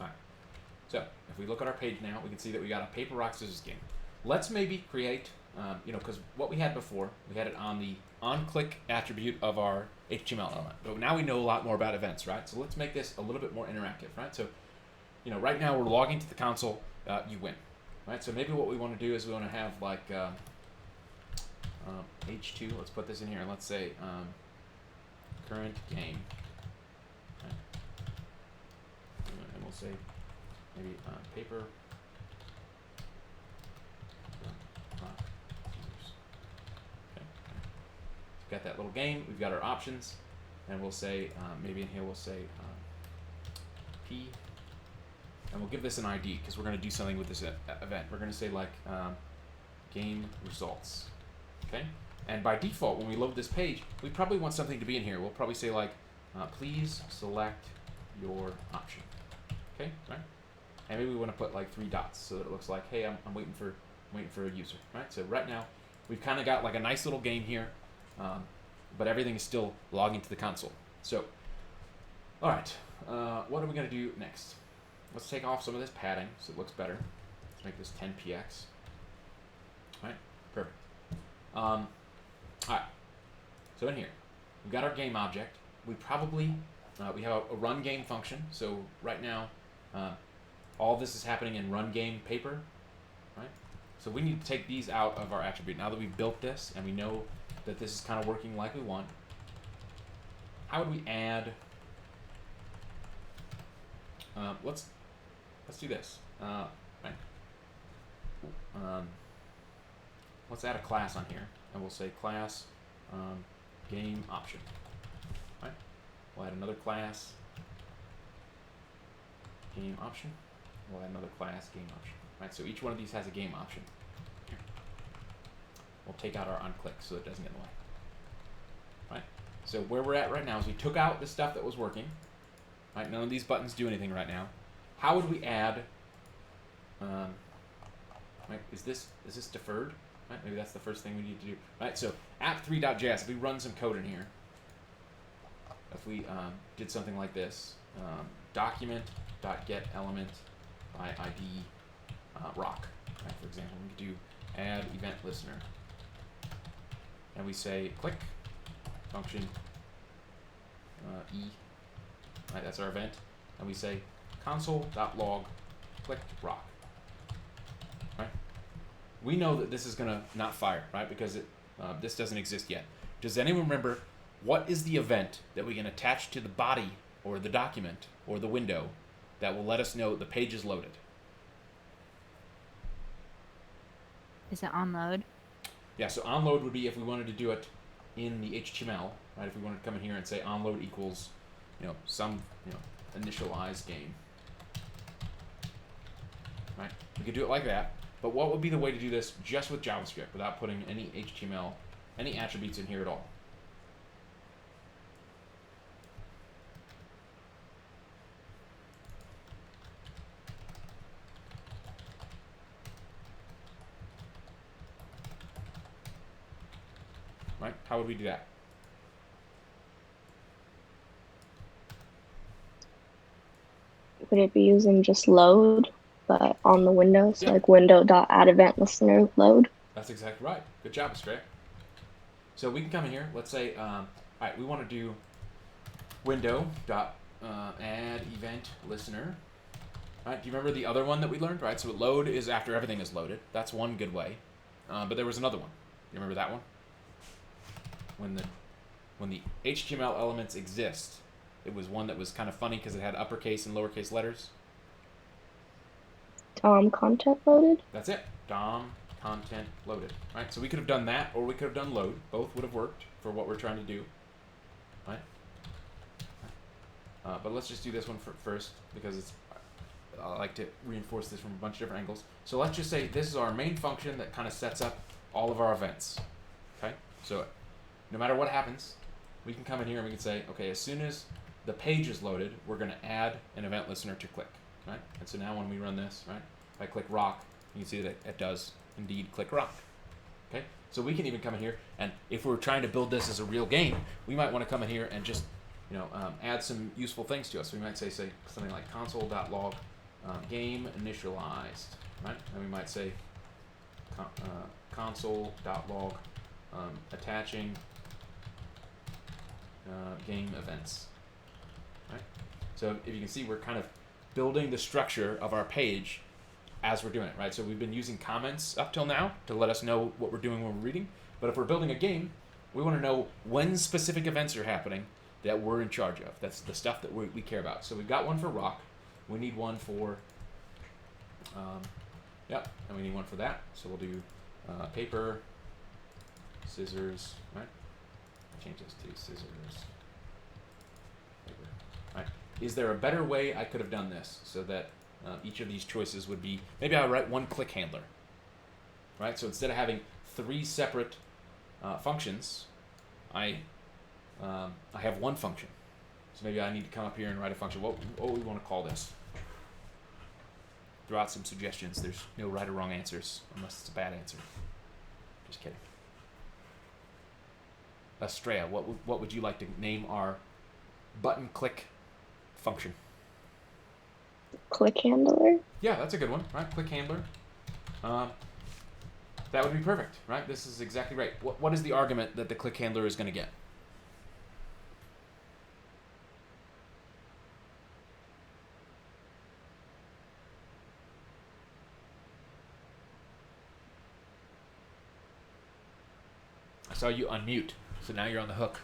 All right. So if we look at our page now, we can see that we got a paper, rock, scissors game. Let's maybe create, because what we had before, we had it on the on-click attribute of our HTML element. But now we know a lot more about events, right? So let's make this a little bit more interactive, right? So, right now we're logging to the console, you win, right? So maybe what we want to do is we want to have like H2, let's put this in here, and let's say current game, right? And we'll say maybe paper, rock, scissors. Okay. We've got that little game, we've got our options, and we'll say, maybe in here we'll say P and we'll give this an ID because we're going to do something with this event. We're going to say like game results, okay? And by default, when we load this page, we probably want something to be in here. We'll probably say like, please select your option, okay? Right? And maybe we want to put like 3 dots so that it looks like, hey, I'm waiting for a user, right? So right now, we've kind of got like a nice little game here, but everything is still logging to the console. So, all right, what are we going to do next? Let's take off some of this padding so it looks better. Let's make this 10px. All right, perfect. All right, so in here, we've got our game object. We probably, we have a run game function. So right now, all this is happening in run game paper, right? So we need to take these out of our attribute. Now that we've built this and we know that this is kind of working like we want, how would we add, let's do this, right? Let's add a class on here, and we'll say class game option, right? We'll add another class game option. We'll add another class game option, right? So each one of these has a game option. Here. We'll take out our onClick so it doesn't get in the way, right? So where we're at right now is we took out the stuff that was working, right? None of these buttons do anything right now. How would we add, right? Is this deferred? Right? Maybe that's the first thing we need to do, right? So app3.js, if we run some code in here, if we did something like this, document.getElement by ID rock, right? For example, we could do add event listener, and we say click function e, right? That's our event, and we say console.log click rock, right? We know that this is gonna not fire, right? Because this doesn't exist yet. Does anyone remember what is the event that we can attach to the body or the document or the window that will let us know the page is loaded? Is it onload? Yeah, so onload would be if we wanted to do it in the HTML, right? If we wanted to come in here and say onload equals, some, initialize game, right? We could do it like that, but what would be the way to do this just with JavaScript without putting any HTML, any attributes in here at all? Right? How would we do that? Would it be using just load, but on the window? So Yeah. like window.addEventListener load? That's exactly right. Good job, Stray. So we can come in here. Let's say, all right, we want to do window.addEventListener. Right? Do you remember the other one that we learned? Right. So load is after everything is loaded. That's one good way. But there was another one. You remember that one? When the HTML elements exist, it was one that was kind of funny because it had uppercase and lowercase letters. DOM content loaded? That's it. DOM content loaded. Right? So we could have done that, or we could have done load. Both would have worked for what we're trying to do. Right? But let's just do this one first because I like to reinforce this from a bunch of different angles. So let's just say this is our main function that kind of sets up all of our events. Okay? So no matter what happens, we can come in here and we can say, okay, as soon as the page is loaded, we're going to add an event listener to click, right? And so now when we run this, right, if I click rock, you can see that it does indeed click rock, okay? So we can even come in here, and if we're trying to build this as a real game, we might want to come in here and just, add some useful things to us. So we might say something like console.log game initialized, right? And we might say console.log attaching game events, right? So if you can see, we're kind of building the structure of our page as we're doing it, right? So we've been using comments up till now to let us know what we're doing when we're reading, but if we're building a game, we want to know when specific events are happening that we're in charge of. That's the stuff that we care about. So we've got one for rock, we need one for and we need one for that, so we'll do paper, scissors, right? Change this to scissors, paper. Right? Is there a better way I could have done this so that each of these choices would be, maybe I write one click handler, right? So instead of having 3 separate functions, I have one function. So maybe I need to come up here and write a function. What we want to call this? Throw out some suggestions. There's no right or wrong answers unless it's a bad answer. Just kidding. Estrella, what would you like to name our button click function? Click handler. Yeah, that's a good one, right? Click handler. That would be perfect, right? This is exactly right. What is the argument that the click handler is going to get? I saw you unmute, so now you're on the hook.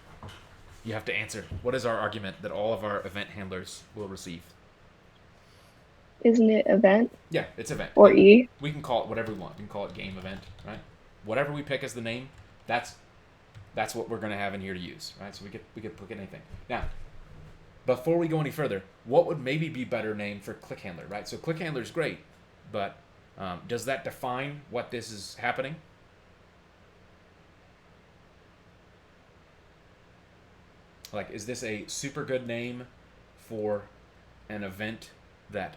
You have to answer. What is our argument that all of our event handlers will receive? Isn't it event Yeah, it's event. or E? We can call it whatever we want. We can call it game event, right? Whatever we pick as the name, that's what we're going to have in here to use, right? So we could pick anything. Now, before we go any further, what would maybe be better name for click handler, right? So click handler is great, but does that define what this is happening? Like, is this a super good name for an event that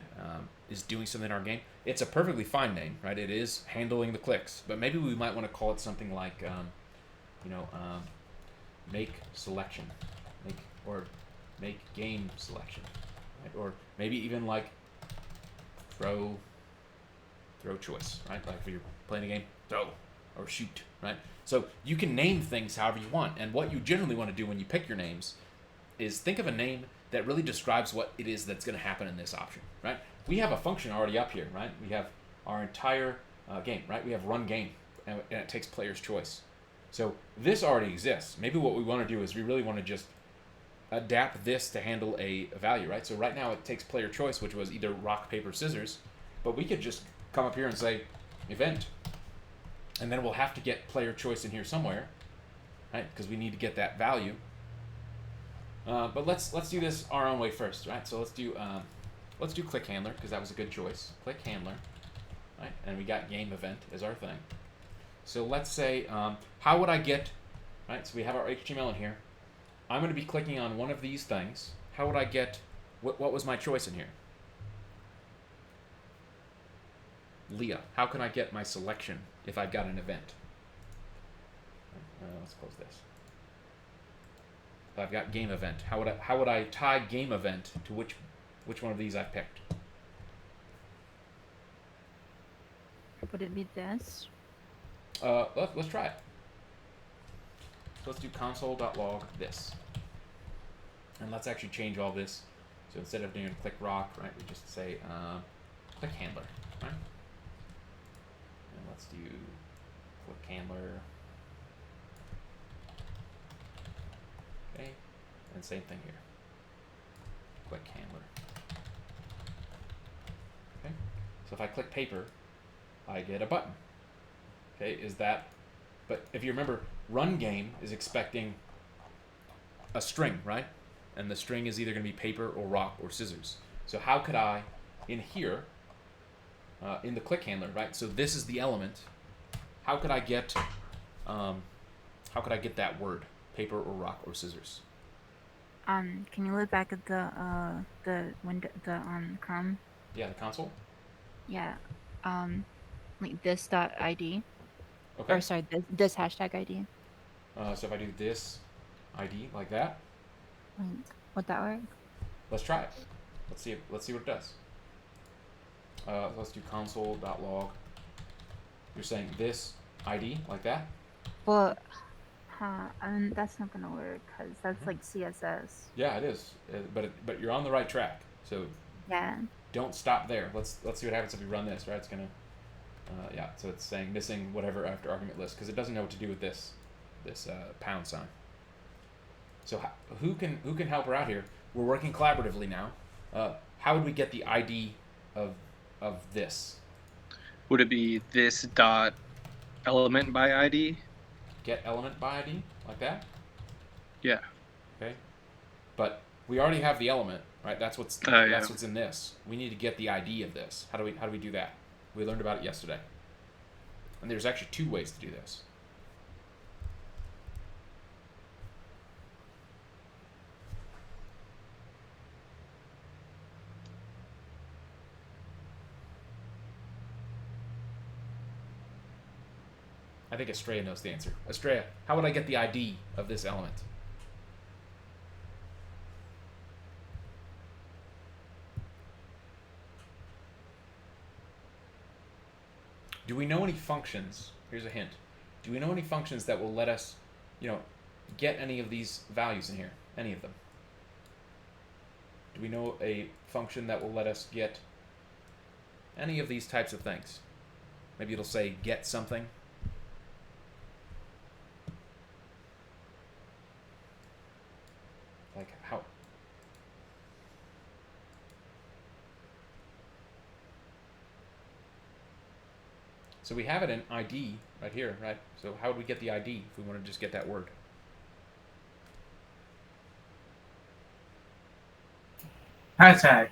is doing something in our game? It's a perfectly fine name, right? It is handling the clicks, but maybe we might want to call it something like, make selection, make game selection, right? Or maybe even like throw choice, right? Like if you're playing a game, throw or shoot, right? So you can name things however you want, and what you generally want to do when you pick your names is think of a name that really describes what it is that's going to happen in this option, right? We have a function already up here, right? We have our entire game, right? We have run game, and it takes player's choice. So this already exists. Maybe what we want to do is we really want to just adapt this to handle a value, right? So right now it takes player choice, which was either rock, paper, scissors, but we could just come up here and say event, and then we'll have to get player choice in here somewhere, right? Because we need to get that value. But let's do this our own way first, right? So let's do click handler, because that was a good choice. Click handler, right? And we got game event as our thing. So let's say, how would I get, right? So we have our HTML in here. I'm going to be clicking on one of these things. How would I get, what was my choice in here? Leah. How can I get my selection if I've got an event? Let's close this. If I've got game event, how would I tie game event to which one of these I've picked? Would it be this? Let's try it. So let's do console.log this. And let's actually change all this. So instead of doing click rock, right, we just say click handler, right? And let's do click handler. Okay, and same thing here. Click handler. Okay, so if I click paper, I get a button. Okay, but if you remember, run game is expecting a string, right? And the string is either going to be paper or rock or scissors. So how could I, in here, in the click handler, right? So this is the element. How could I get that word, paper or rock or scissors? Can you look back at the window, the Chrome? Yeah, the console. Yeah. Like this dot ID. Okay. Or sorry, this hashtag ID. So if I do this ID like that, Would that work? let's try it. Let's see what it does. Let's do console.log. You're saying this ID like that? Well, that's not gonna work because that's like CSS. Yeah, it is. But you're on the right track. So Yeah. don't stop there. Let's see what happens if we run this. Right? It's gonna. Yeah. So it's saying missing whatever after argument list because it doesn't know what to do with this pound sign. So who can help her out here? We're working collaboratively now. How would we get the ID of this? Would it be this dot element by ID? Get element by ID like that? Yeah. Okay. But we already have the element, right? That's what's Oh, yeah. that's what's in this. We need to get the ID of this. How do we do that? We learned about it yesterday. And there's actually 2 ways to do this. I think Estrella knows the answer. Estrella, how would I get the ID of this element? Do we know any functions? Here's a hint. Do we know any functions that will let us, get any of these values in here? Any of them? Do we know a function that will let us get any of these types of things? Maybe it'll say get something. Like how? So we have it in ID right here, right? So how would we get the ID if we want to just get that word? Hashtag.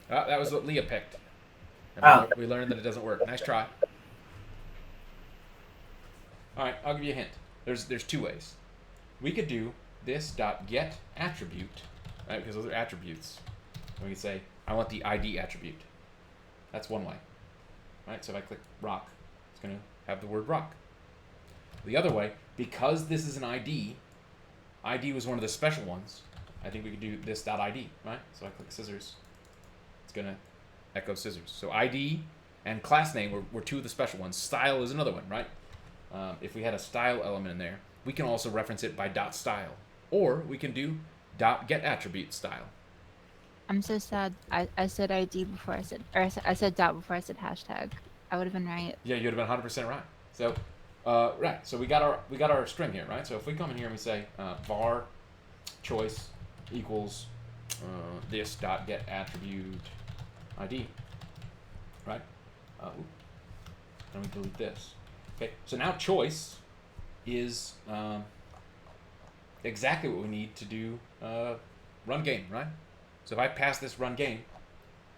That was what Leah picked. And we learned that it doesn't work. Nice try. All right, I'll give you a hint. There's 2 ways. We could do this dot get attribute, right? Because those are attributes. And we can say I want the ID attribute. That's one way, right? So if I click rock, it's going to have the word rock. The other way, because this is an ID was one of the special ones. I think we could do this dot ID, right? So I click scissors. It's going to echo scissors. So ID and class name were 2 of the special ones. Style is another one, right? If we had a style element in there, we can also reference it by dot style, or we can do dot get attribute style. I'm so sad. I said ID before I said, or I said dot before I said hashtag. I would have been right. Yeah, you'd have been 100% right. So, right. So we got our string here, right? So if we come in here and we say var choice equals this dot get attribute ID, right? And we delete this. Okay. So now choice is exactly what we need to do run game, right? So if I pass this run game,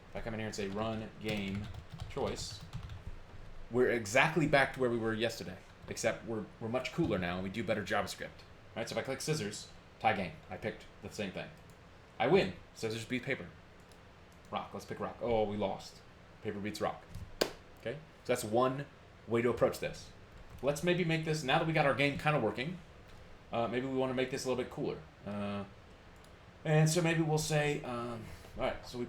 if I come in here and say run game choice, we're exactly back to where we were yesterday, except we're much cooler now and we do better JavaScript, right? So if I click scissors, tie game. I picked the same thing. I win. Scissors beat paper. Rock. Let's pick rock. Oh, we lost. Paper beats rock. Okay? So that's one way to approach this. Let's maybe make this, now that we got our game kind of working, maybe we want to make this a little bit cooler. And so maybe we'll say, all right, so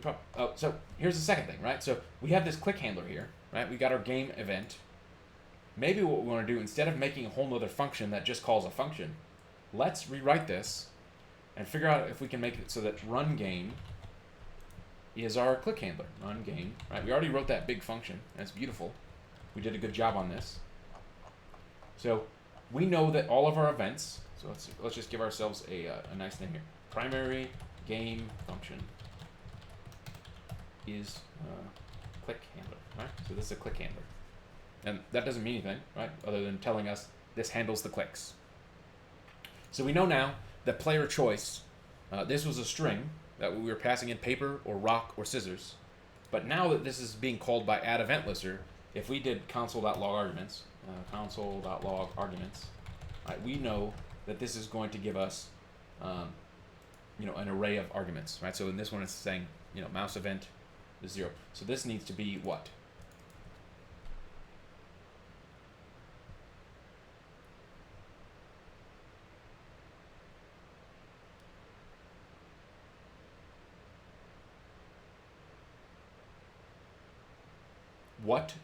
so here's the second thing, right? So we have this click handler here, right? We got our game event. Maybe what we want to do, instead of making a whole nother function that just calls a function, let's rewrite this and figure out if we can make it so that run game is our click handler. Run game, right? We already wrote that big function. That's beautiful. We did a good job on this. So we know that all of our events, so let's just give ourselves a nice name here. Primary game function is click handler, right? So this is a click handler. And that doesn't mean anything, right? Other than telling us this handles the clicks. So we know now that player choice, this was a string that we were passing in paper or rock or scissors. But now that this is being called by add event lister, if we did console.log arguments, console.log arguments, right, we know that this is going to give us an array of arguments, right? So in this one it's saying, mouse event is 0. So this needs to be what? What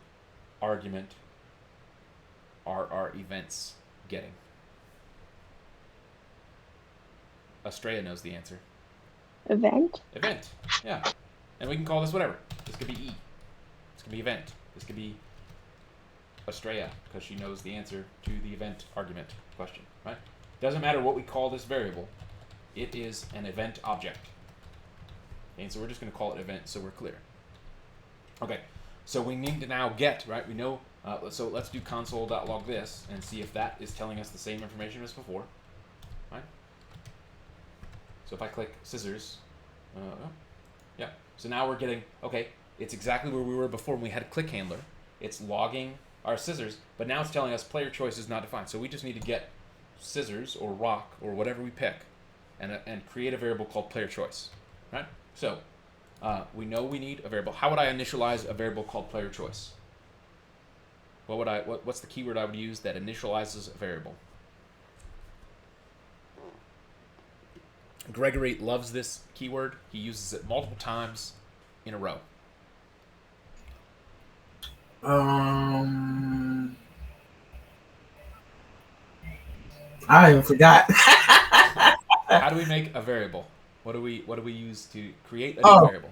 argument are our events getting? Estrella knows the answer. Event? Event, yeah. And we can call this whatever. This could be E. This could be event. This could be Estrella, because she knows the answer to the event argument question, right? Doesn't matter what we call this variable. It is an event object. Okay, and so we're just going to call it event so we're clear. Okay, so we need to now get, right? We know, so let's do console.log this and see if that is telling us the same information as before, right? So if I click scissors, Yeah. So now we're getting, okay, it's exactly where we were before when we had a click handler. It's logging our scissors, but now it's telling us player choice is not defined. So we just need to get scissors or rock or whatever we pick and create a variable called player choice, right? So we know we need a variable. How would I initialize a variable called player choice? What's the keyword I would use that initializes a variable? Gregory loves this keyword. He uses it multiple times in a row. I even forgot. How do we make a variable? What do we use to create a new variable?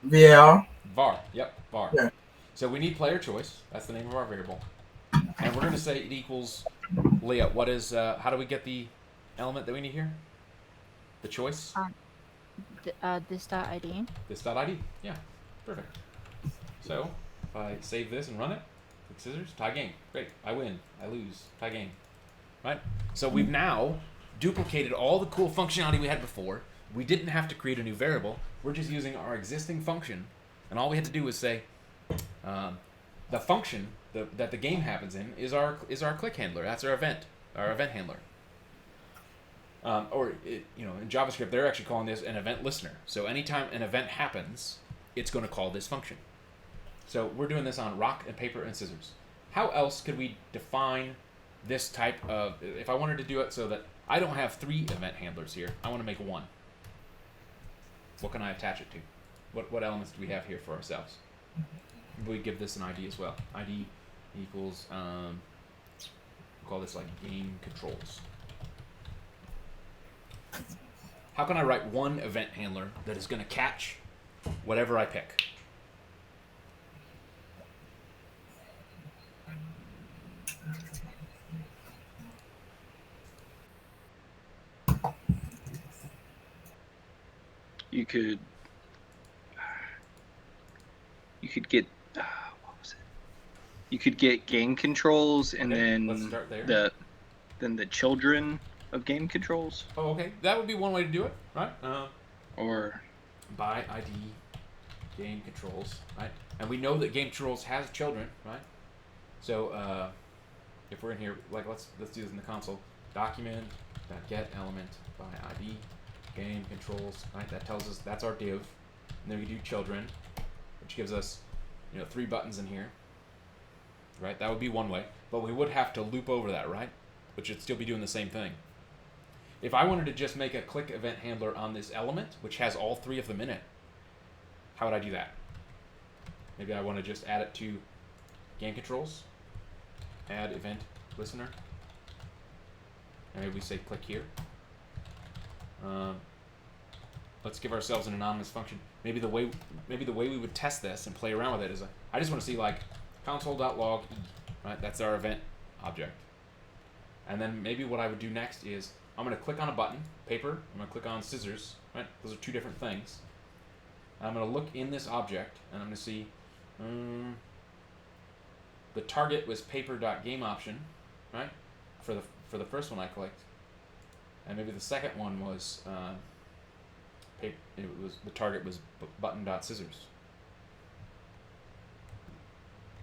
VAR. var. Yep, var. Yeah. So we need player choice. That's the name of our variable. And we're going to say it equals, Leah, what is, how do we get the element that we need here? The choice? This.id. This.id. Yeah, perfect. So if I save this and run it, click scissors, tie game. Great, I win, I lose, tie game. Right? So we've now duplicated all the cool functionality we had before. We didn't have to create a new variable. We're just using our existing function, and all we had to do was say, the function that the game happens in is our click handler. That's our event handler. In JavaScript, they're actually calling this an event listener. So anytime an event happens, it's going to call this function. So we're doing this on rock and paper and scissors. How else could we define this type of, if I wanted to do it so that I don't have 3 event handlers here, I want to make 1. What can I attach it to? What elements do we have here for ourselves? We give this an ID as well. ID equals, we'll call this like game controls. How can I write 1 event handler that is going to catch whatever I pick? You could get what was it? You could get game controls and Okay, then let's start there. the children of game controls. Oh, okay. That would be one way to do it, right? Or By ID game controls, right? And we know that game controls has children, right? So if we're in here, like let's do this in the console. Document.get element by ID game controls, right? That tells us that's our div. And then we do children, which gives us 3 buttons in here. Right? That would be one way. But we would have to loop over that, right? Which would still be doing the same thing. If I wanted to just make a click event handler on this element, which has all 3 of them in it, how would I do that? Maybe I want to just add it to game controls, add event listener, and maybe we say click here. Let's give ourselves an anonymous function. Maybe the way we would test this and play around with it is I just want to see like console.log e, right? That's our event object. And then maybe what I would do next is I'm going to click on a button, paper, I'm going to click on scissors, right? Those are 2 different things. I'm going to look in this object and I'm going to see the target was paper.gameOption, right? For the first one I clicked. And maybe the second one was the target was button.scissors.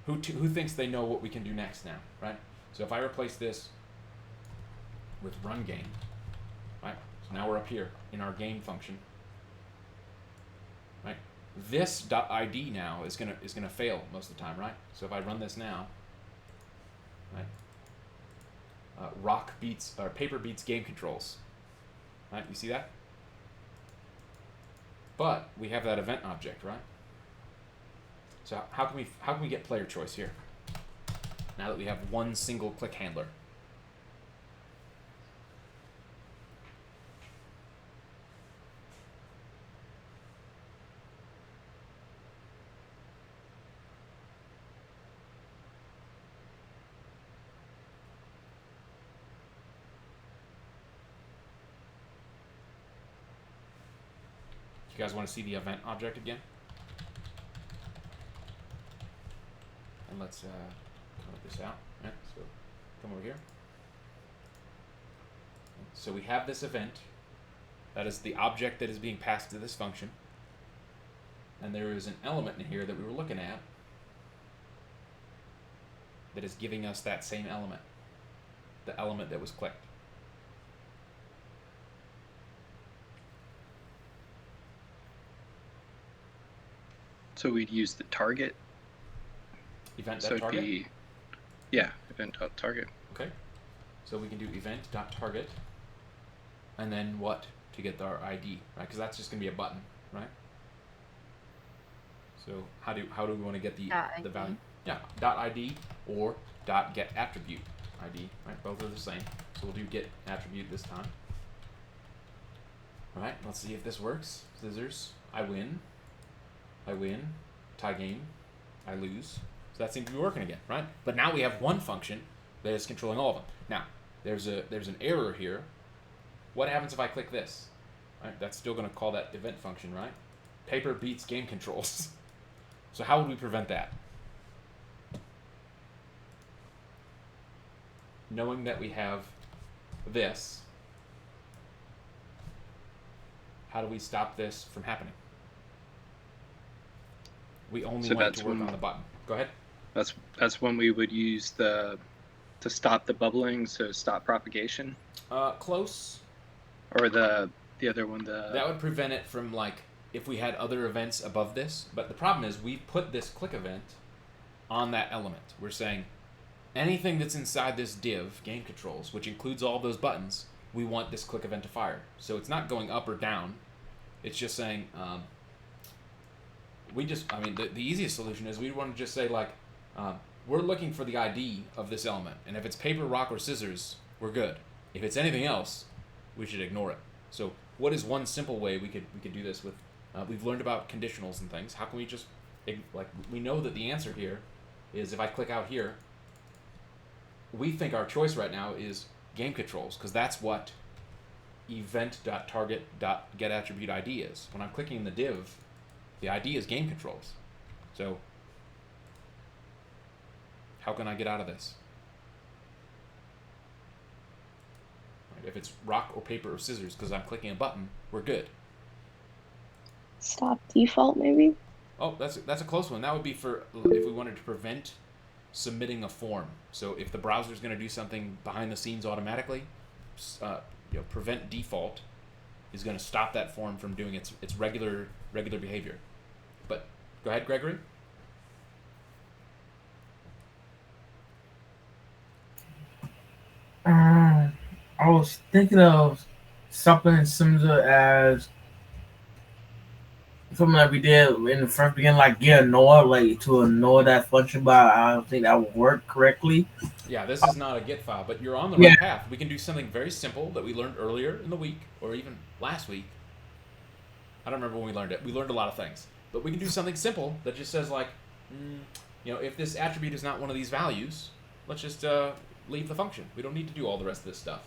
Who thinks they know what we can do next now, right? So if I replace this with run game, right? So now we're up here in our game function, right? This .id now is gonna fail most of the time, right? So if I run this now, right? Paper beats game controls, right? You see that? But we have that event object, right? So how can we get player choice here? Now that we have 1 single click handler. You guys want to see the event object again? And let's comment this out. Yeah, so come over here. So we have this event. That is the object that is being passed to this function. And there is an element in here that we were looking at that is giving us that same element. The element that was clicked. So we'd use the target. Event.target? Event.target. Okay. So we can do event.target. And then what to get our ID, right? Because that's just going to be a button, right? So how do we want to get the value? Yeah, .id or .get attribute ID, right? Both are the same. So we'll do get attribute this time. All right, let's see if this works. Scissors. I win. I win. Tie game. I lose. So that seems to be working again, right? But now we have one function that is controlling all of them. Now, there's an error here. What happens if I click this? Right, that's still going to call that event function, right? Paper beats game controls. So how would we prevent that? Knowing that we have this, how do we stop this from happening? We only want it to work on the button. Go ahead. That's when we would use to stop the bubbling, so stop propagation. Close. Or the other one, that would prevent it from, like, if we had other events above this. But the problem is we put this click event on that element. We're saying anything that's inside this div, game controls, which includes all those buttons, we want this click event to fire. So it's not going up or down. It's just saying, the easiest solution is we want to just say, like, we're looking for the ID of this element. And if it's paper, rock, or scissors, we're good. If it's anything else, we should ignore it. So what is one simple way we could do this with? We've learned about conditionals and things. How can we just, we know that the answer here is if I click out here, we think our choice right now is game controls, because that's what event.target.getAttributeID is. When I'm clicking in the div, the ID is game controls. So how can I get out of this? If it's rock or paper or scissors because I'm clicking a button, we're good. Stop default, maybe? Oh, that's a close one. That would be for if we wanted to prevent submitting a form. So if the browser is going to do something behind the scenes automatically, prevent default is going to stop that form from doing its regular behavior. But go ahead, Gregory. I was thinking of something similar as something that we did in the first beginning, like get ignore, like to ignore that function, but I don't think that would work correctly. Yeah, this is not a get file, but you're on the right path. We can do something very simple that we learned earlier in the week, or even last week. I don't remember when we learned it. We learned a lot of things. But we can do something simple that just says, like, if this attribute is not one of these values, let's just leave the function. We don't need to do all the rest of this stuff.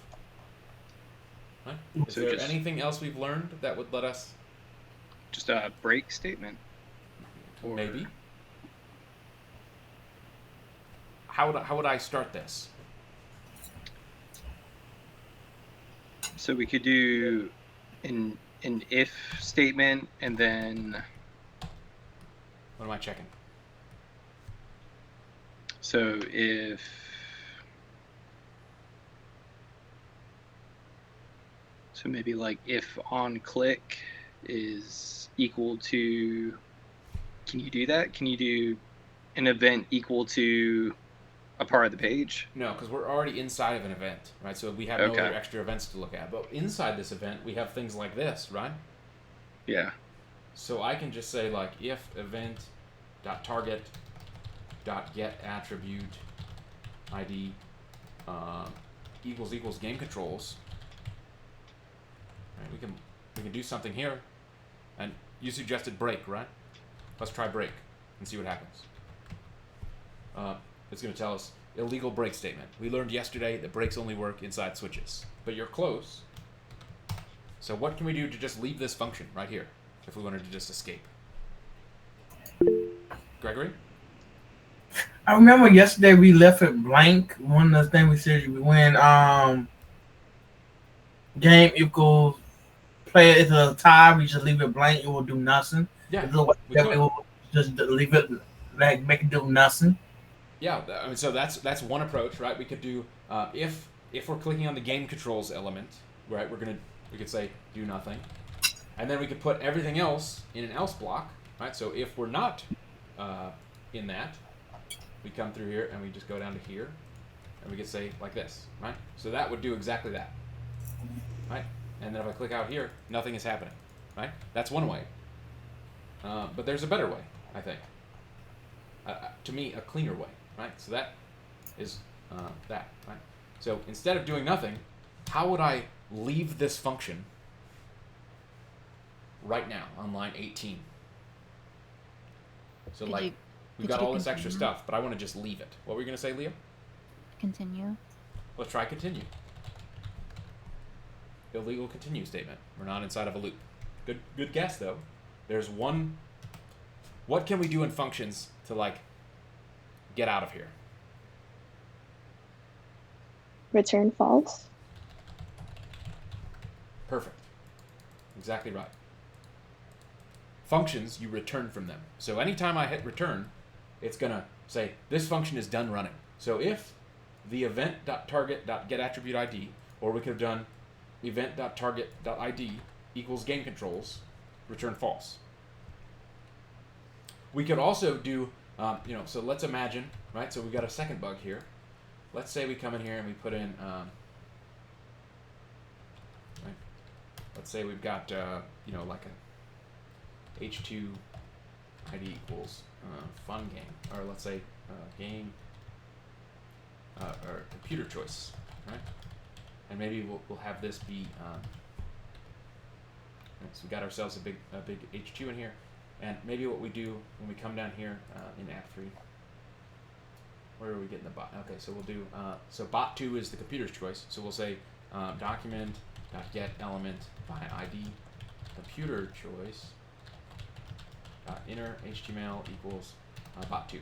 Right? Is there anything else we've learned that would let us... Just a break statement? Or maybe. How would I start this? So we could do an if statement, and then... What am I checking? So if... So maybe like if on click is equal to, can you do that? Can you do an event equal to a part of the page? No, because we're already inside of an event, right? So we have no other extra events to look at. But inside this event, we have things like this, right? Yeah. So I can just say, like, if event.target.getAttribute ID equals game controls. Right, we can do something here, and you suggested break, right? Let's try break and see what happens. It's going to tell us illegal break statement. We learned yesterday that breaks only work inside switches, but you're close. So what can we do to just leave this function right here if we wanted to just escape? Gregory? I remember yesterday we left it blank. One of the things we said when game equals play it to a tie. We just leave it blank. It will do nothing. Yeah, It will we could. just leave it like make it do nothing. Yeah, I mean, so that's one approach, right? We could do if we're clicking on the game controls element, right? We could say do nothing, and then we could put everything else in an else block, right? So if we're not in that, we come through here and we just go down to here, and we could say like this, right? So that would do exactly that, right? And then if I click out here, nothing is happening, right? That's one way. But there's a better way, I think. To me, a cleaner way, right? So that is that, right? So instead of doing nothing, how would I leave this function right now on line 18? So we've got all this extra stuff, but I want to just leave it. What were you going to say, Leah? Continue. Let's try continue. Illegal continue statement. We're not inside of a loop. Good guess though. There's one. What can we do in functions to like get out of here? Return false. Perfect. Exactly right. Functions, you return from them. So anytime I hit return, it's gonna say this function is done running. So if the event.target.getAttributeID, or we could have done event.target.id equals game controls, return false. We could also do, so let's imagine, right? So we've got a second bug here. Let's say we come in here and we put in, right? Let's say we've got, like a h2 id equals fun game, or let's say game or computer choice, right? And maybe we'll have this be. So we got ourselves a big h2 in here, and maybe what we do when we come down here in app3. Where are we getting the bot? Okay, so we'll do, so bot2 is the computer's choice. So we'll say document.get element by ID computer choice inner HTML equals bot2.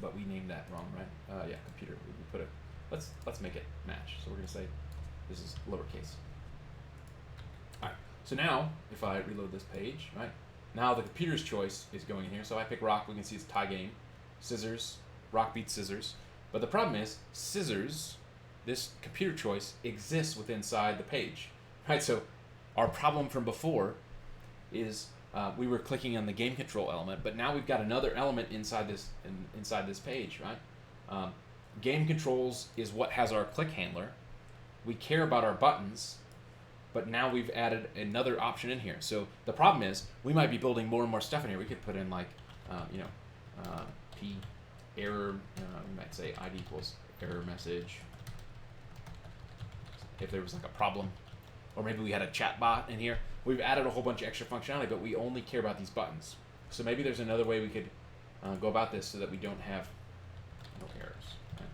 But we named that wrong, right? Yeah, computer. We put it. Let's make it match. So we're gonna say this is lowercase. All right. So now if I reload this page, right? Now the computer's choice is going in here. So I pick rock. We can see it's tie game. Scissors. Rock beats scissors. But the problem is scissors. This computer choice exists within inside the page, right? So our problem from before is we were clicking on the game control element, but now we've got another element inside this page, right? Game controls is what has our click handler. We care about our buttons, but now we've added another option in here. So the problem is we might be building more and more stuff in here. We could put in like, p error. We might say id equals error message if there was like a problem, or maybe we had a chat bot in here. We've added a whole bunch of extra functionality, but we only care about these buttons. So maybe there's another way we could go about this so that we don't have no errors. Right?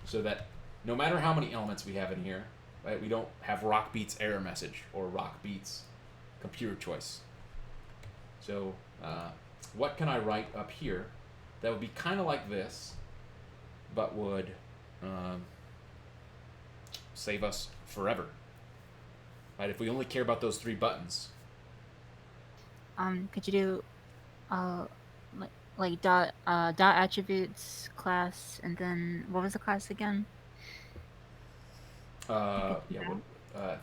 So that no matter how many elements we have in here, right, we don't have rock beats error message or rock beats computer choice. So what can I write up here that would be kind of like this, but would save us forever? Right, if we only care about those three buttons. Could you do, like dot attributes class, and then what was the class again? I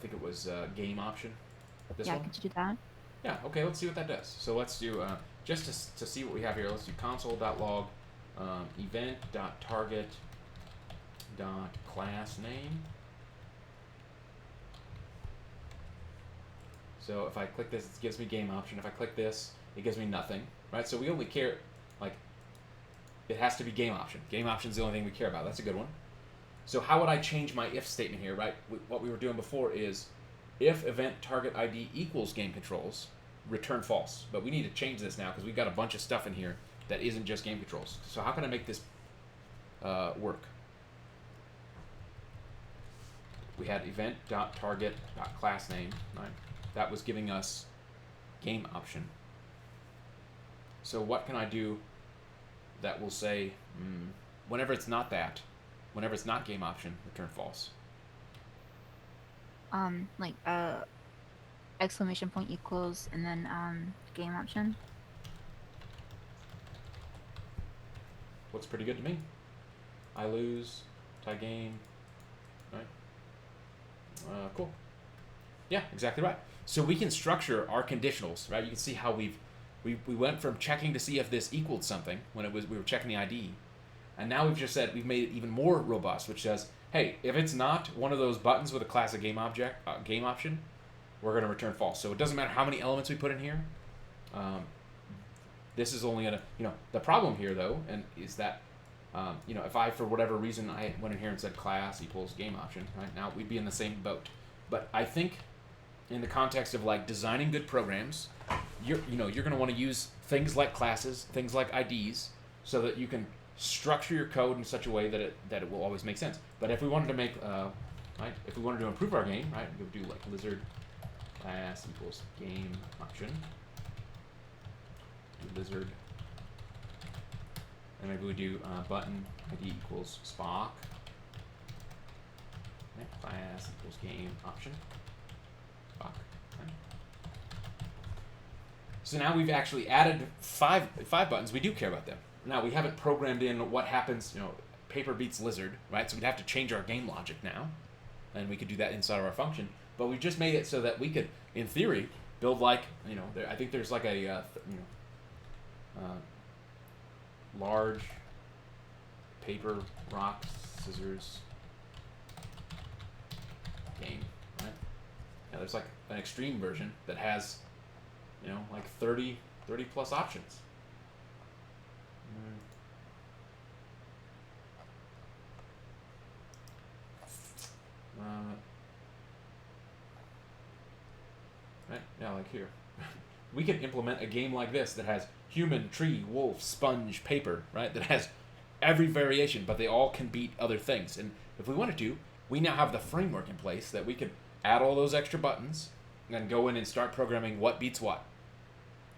think it was game option. This one? Could you do that? Yeah. Okay. Let's see what that does. So let's do just to see what we have here. Let's do console.log event.target.class name. So if I click this, it gives me game option. If I click this, it gives me nothing, right? So we only care, like, it has to be game option. Game option is the only thing we care about. That's a good one. So how would I change my if statement here, right? What we were doing before is if event target ID equals game controls, return false. But we need to change this now because we've got a bunch of stuff in here that isn't just game controls. So how can I make this work? We had event.target.className, right? That was giving us game option. So what can I do that will say, whenever it's not game option, return false? like exclamation point equals and then game option. Looks pretty good to me. I lose, tie game, right? Cool. Yeah, exactly right. So we can structure our conditionals, right? You can see how we went from checking to see if this equaled something when we were checking the ID, and now we've just said we've made it even more robust, which says, hey, if it's not one of those buttons with a class of game option, we're going to return false. So it doesn't matter how many elements we put in here. This is only gonna, the problem here though, and is that, if I for whatever reason I went in here and said class equals game option, right now we'd be in the same boat. But I think, in the context of like designing good programs, you're going to want to use things like classes, things like IDs, so that you can structure your code in such a way that it will always make sense. But if we wanted to make, if we wanted to improve our game, right, we would do like lizard class equals game option. Do lizard, and maybe we do button ID equals Spock. Okay, class equals game option. Spock. Okay. So now we've actually added five buttons. We do care about them. Now we haven't programmed in what happens. Paper beats lizard, right? So we'd have to change our game logic now, and we could do that inside of our function. But we just made it so that we could, in theory, build like I think there's like a large paper, rock, scissors game, right? Yeah, there's like an extreme version that has, like 30 plus options. Right? Yeah, like here. We can implement a game like this that has human, tree, wolf, sponge, paper, right? That has every variation, but they all can beat other things. And if we wanted to, we now have the framework in place that we could add all those extra buttons and then go in and start programming what beats what.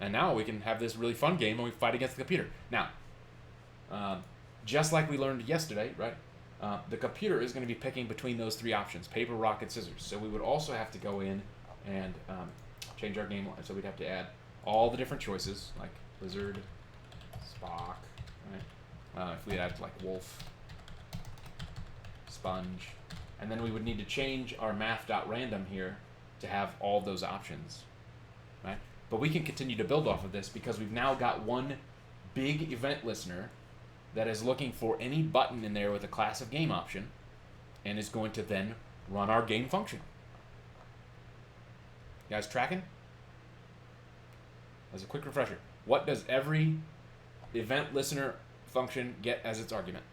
And now we can have this really fun game when we fight against the computer. Now, just like we learned yesterday, right? The computer is going to be picking between those three options, paper, rock, and scissors. So we would also have to go in and change our game line. So we'd have to add all the different choices, like lizard, Spock, right? If we had like wolf, sponge, and then we would need to change our math.random here to have all those options, right? But we can continue to build off of this because we've now got one big event listener that is looking for any button in there with a class of game option and is going to then run our game function. You guys tracking? As a quick refresher, what does every event listener function get as its argument?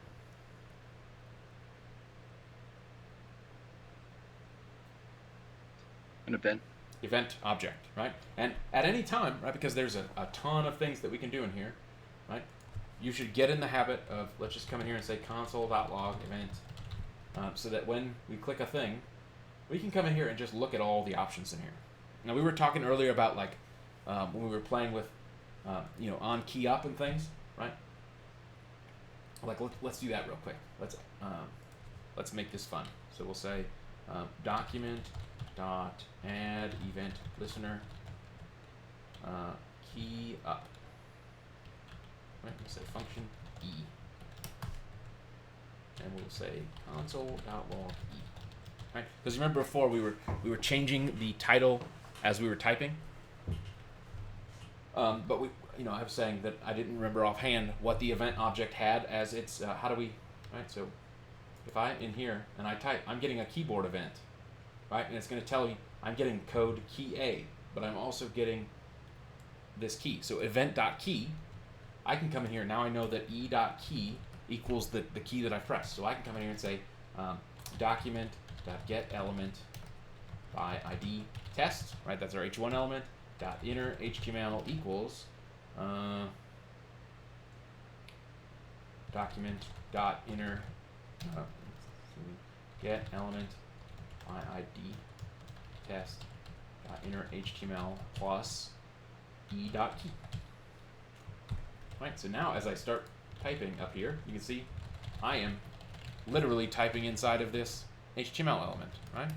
An event. Event object, right? And at any time, right, because there's a ton of things that we can do in here, right? You should get in the habit of, let's just come in here and say console.log event, so that when we click a thing, we can come in here and just look at all the options in here. Now, we were talking earlier about like when we were playing with, on key up and things, right? Like let's do that real quick. Let's make this fun. So we'll say document dot add event listener key up. Right, we'll say function E. And we'll say console.log E. Right? Because remember before we were changing the title as we were typing. But I was saying that I didn't remember offhand what the event object had as its how do we, right? So if I in here and I type, I'm getting a keyboard event, right? And it's going to tell me I'm getting code key A, but I'm also getting this key. So event.key, I can come in here, now I know that e.key equals the key that I pressed. So I can come in here and say document.getElement by ID test, right? That's our h1 element, .inner HTML equals document.inner get element by ID test .inner HTML plus e.key. Right, so now as I start typing up here, you can see I am literally typing inside of this HTML element, right?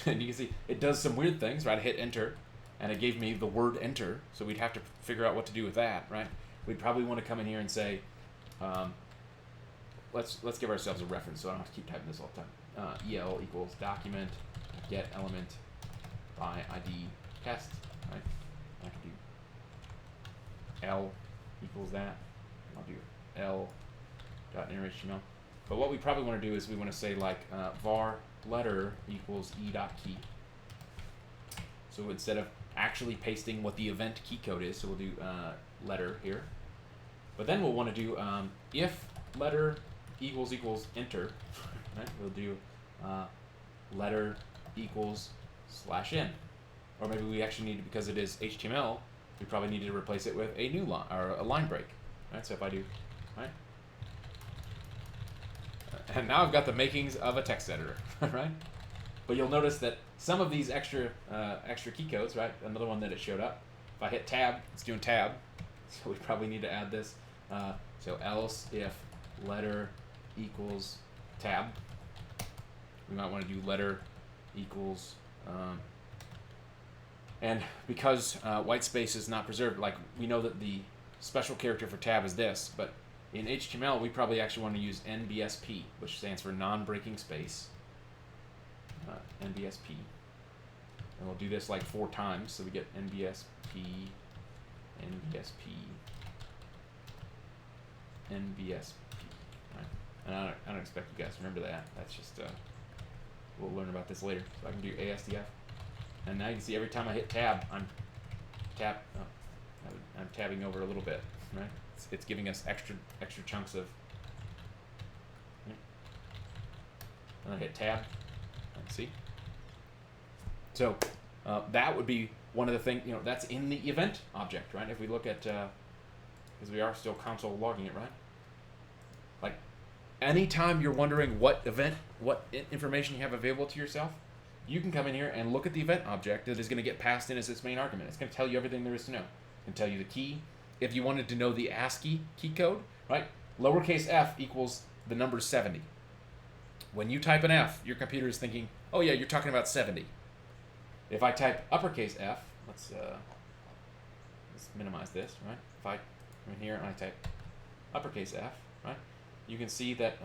And you can see it does some weird things, right? I hit enter, and it gave me the word enter, so we'd have to figure out what to do with that, right? We'd probably want to come in here and say, let's give ourselves a reference so I don't have to keep typing this all the time. EL equals document get element by ID test, right? I can do L equals that. I'll do L dot inner HTML. But what we probably want to do is we want to say like var letter equals e dot key. So instead of actually pasting what the event key code is, so we'll do letter here. But then we'll want to do if letter equals enter, right? We'll do letter equals /n. Or maybe we actually need to, because it is HTML, we probably need to replace it with a new line or a line break, right? So if I do, right? And now I've got the makings of a text editor, right? But you'll notice that some of these extra key codes, right? Another one that it showed up. If I hit tab, it's doing tab. So we probably need to add this. So else if letter equals tab. We might want to do letter equals, and because white space is not preserved, like we know that the special character for tab is this, but in HTML we probably actually want to use NBSP, which stands for non-breaking space. NBSP, and we'll do this like 4 times, so we get NBSP, NBSP, NBSP. Right? And I don't expect you guys to remember that. That's just we'll learn about this later. So I can do ASDF, and now you can see every time I hit tab, I'm tabbing over a little bit, right? It's giving us extra chunks of. And I hit tab. See? So that would be one of the things, that's in the event object, right? If we look at, because we are still console logging it, right? Like, anytime you're wondering what information you have available to yourself, you can come in here and look at the event object that is going to get passed in as its main argument. It's going to tell you everything there is to know. It can tell you the key. If you wanted to know the ASCII key code, right? Lowercase f equals the number 70. When you type an F, your computer is thinking, oh yeah, you're talking about 70. If I type uppercase F, let's minimize this, right? If I come in here and I type uppercase F, right? You can see that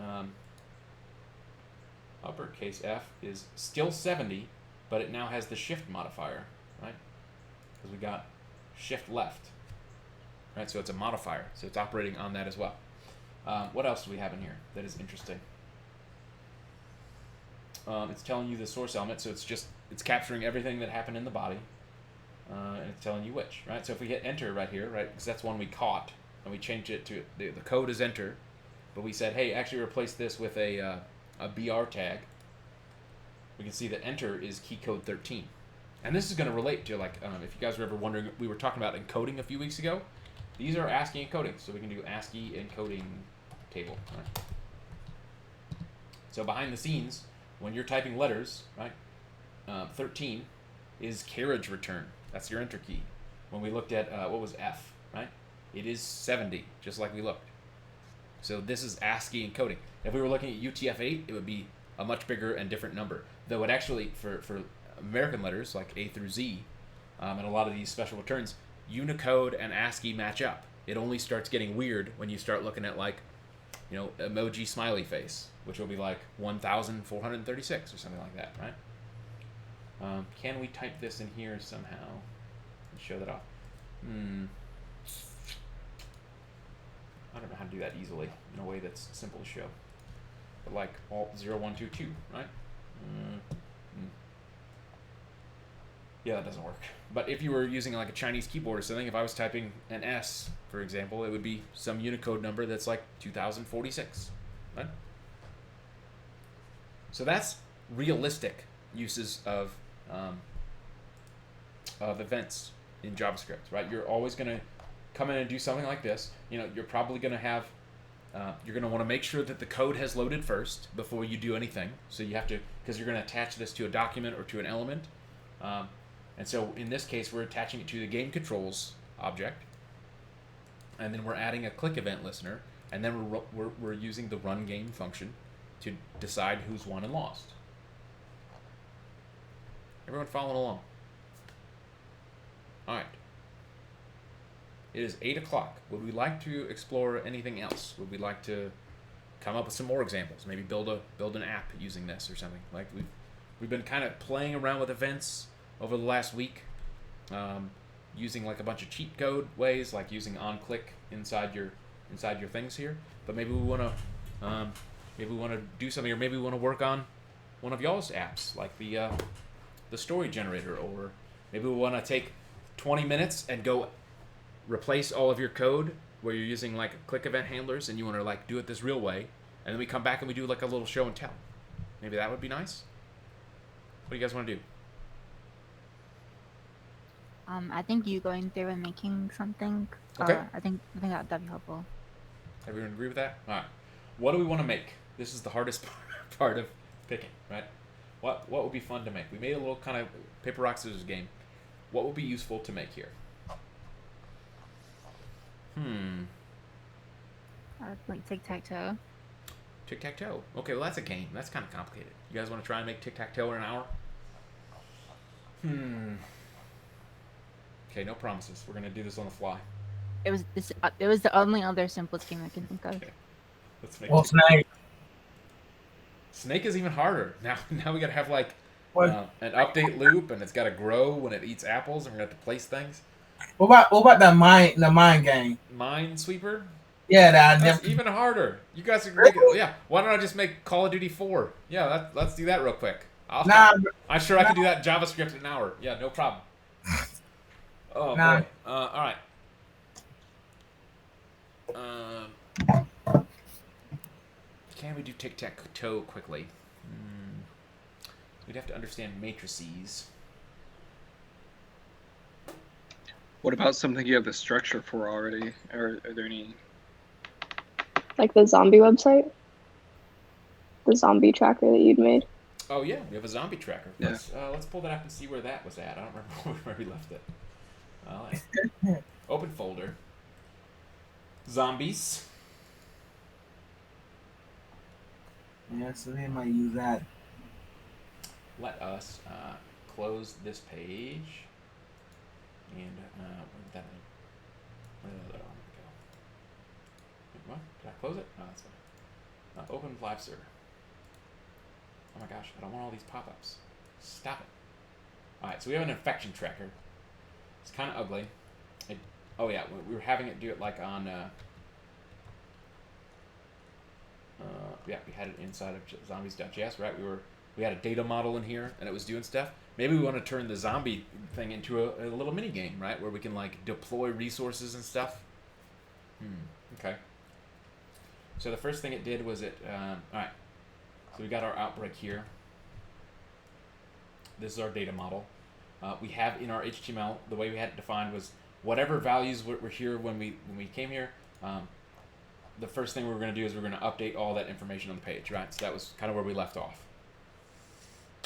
uppercase F is still 70, but it now has the shift modifier, right? Because we got shift left, right? So it's a modifier, so it's operating on that as well. What else do we have in here that is interesting? It's telling you the source element, so it's capturing everything that happened in the body, and it's telling you which, right? So if we hit enter right here, right, because that's one we caught, and we changed it to the code is enter, but we said, hey, actually replace this with a BR tag. We can see that enter is key code 13, and this is going to relate to like if you guys were ever wondering, we were talking about encoding a few weeks ago. These are ASCII encoding, so we can do ASCII encoding table. Right? So behind the scenes, when you're typing letters, right, 13 is carriage return. That's your enter key. When we looked at, what was F, right? It is 70, just like we looked. So this is ASCII encoding. If we were looking at UTF-8, it would be a much bigger and different number. Though it actually, for American letters, like A through Z, and a lot of these special returns, Unicode and ASCII match up. It only starts getting weird when you start looking at like, emoji smiley face, which will be like 1,436 or something like that, right? Can we type this in here somehow and show that off? I don't know how to do that easily in a way that's simple to show. But like Alt 0122, right? Yeah, that doesn't work. But if you were using like a Chinese keyboard or something, if I was typing an S, for example, it would be some Unicode number that's like 2046, right? So that's realistic uses of events in JavaScript, right? You're always going to come in and do something like this. You're probably going to have, you're going to want to make sure that the code has loaded first before you do anything. So you have to, because you're going to attach this to a document or to an element. And so in this case, we're attaching it to the game controls object, and then we're adding a click event listener, and then we're using the run game function to decide who's won and lost. Everyone following along? All right. It is 8 o'clock. Would we like to explore anything else? Would we like to come up with some more examples? Maybe build an app using this or something. Like we've been kind of playing around with events over the last week, using like a bunch of cheat code ways, like using on-click inside your things here. But maybe we want to do something, or maybe we want to work on one of y'all's apps, like the story generator, or maybe we want to take 20 minutes and go replace all of your code where you're using like click event handlers, and you want to like do it this real way, and then we come back and we do like a little show and tell. Maybe that would be nice. What do you guys want to do? I think you going through and making something. Okay. I think that'd be helpful. Everyone agree with that? All right. What do we want to make? This is the hardest part of picking, right? What would be fun to make? We made a little kind of paper rock scissors game. What would be useful to make here? Like tic-tac-toe. Tic-tac-toe. Okay, well that's a game. That's kind of complicated. You guys want to try and make tic-tac-toe in an hour? Okay, no promises. We're gonna do this on the fly. It was the only other simplest game I can think of. Okay. Let's make Well, Snake. Snake is even harder. Now we gotta have like What? an update loop, and it's gotta grow when it eats apples, and we're gonna have to place things. What about the mine game? Minesweeper? Yeah, that I That's never. even harder. You guys are Really? yeah. Why don't I just make Call of Duty 4? Yeah, let's do that real quick. Nah, I'm sure I can do that in JavaScript in an hour. Yeah, no problem. Oh Nah. boy. All right. Can we do tic-tac-toe quickly? We'd have to understand matrices. What about something you have a structure for already? Are there any? Like the zombie website, the zombie tracker that you'd made. Oh yeah, we have a zombie tracker. Yeah. Let's pull that up and see where that was at. I don't remember where we left it. Open folder. Zombies. Yeah, so they might use that. Let us close this page. And where did that one go? Wait, what? Did I close it? No, that's fine. Open live server. Oh my gosh, I don't want all these pop-ups. Stop it. Alright, so we have an infection tracker. It's kind of ugly. Oh yeah, we were having it do it like on... yeah, we had it inside of zombies.js, right? We had a data model in here, and it was doing stuff. Maybe we want to turn the zombie thing into a little mini game, right? Where we can like deploy resources and stuff. Okay. So the first thing it did was it. All right. So we got our outbreak here. This is our data model. We have in our HTML, the way we had it defined was whatever values were here when we came here. The first thing we were going to do is we're going to update all that information on the page, right? So that was kind of where we left off.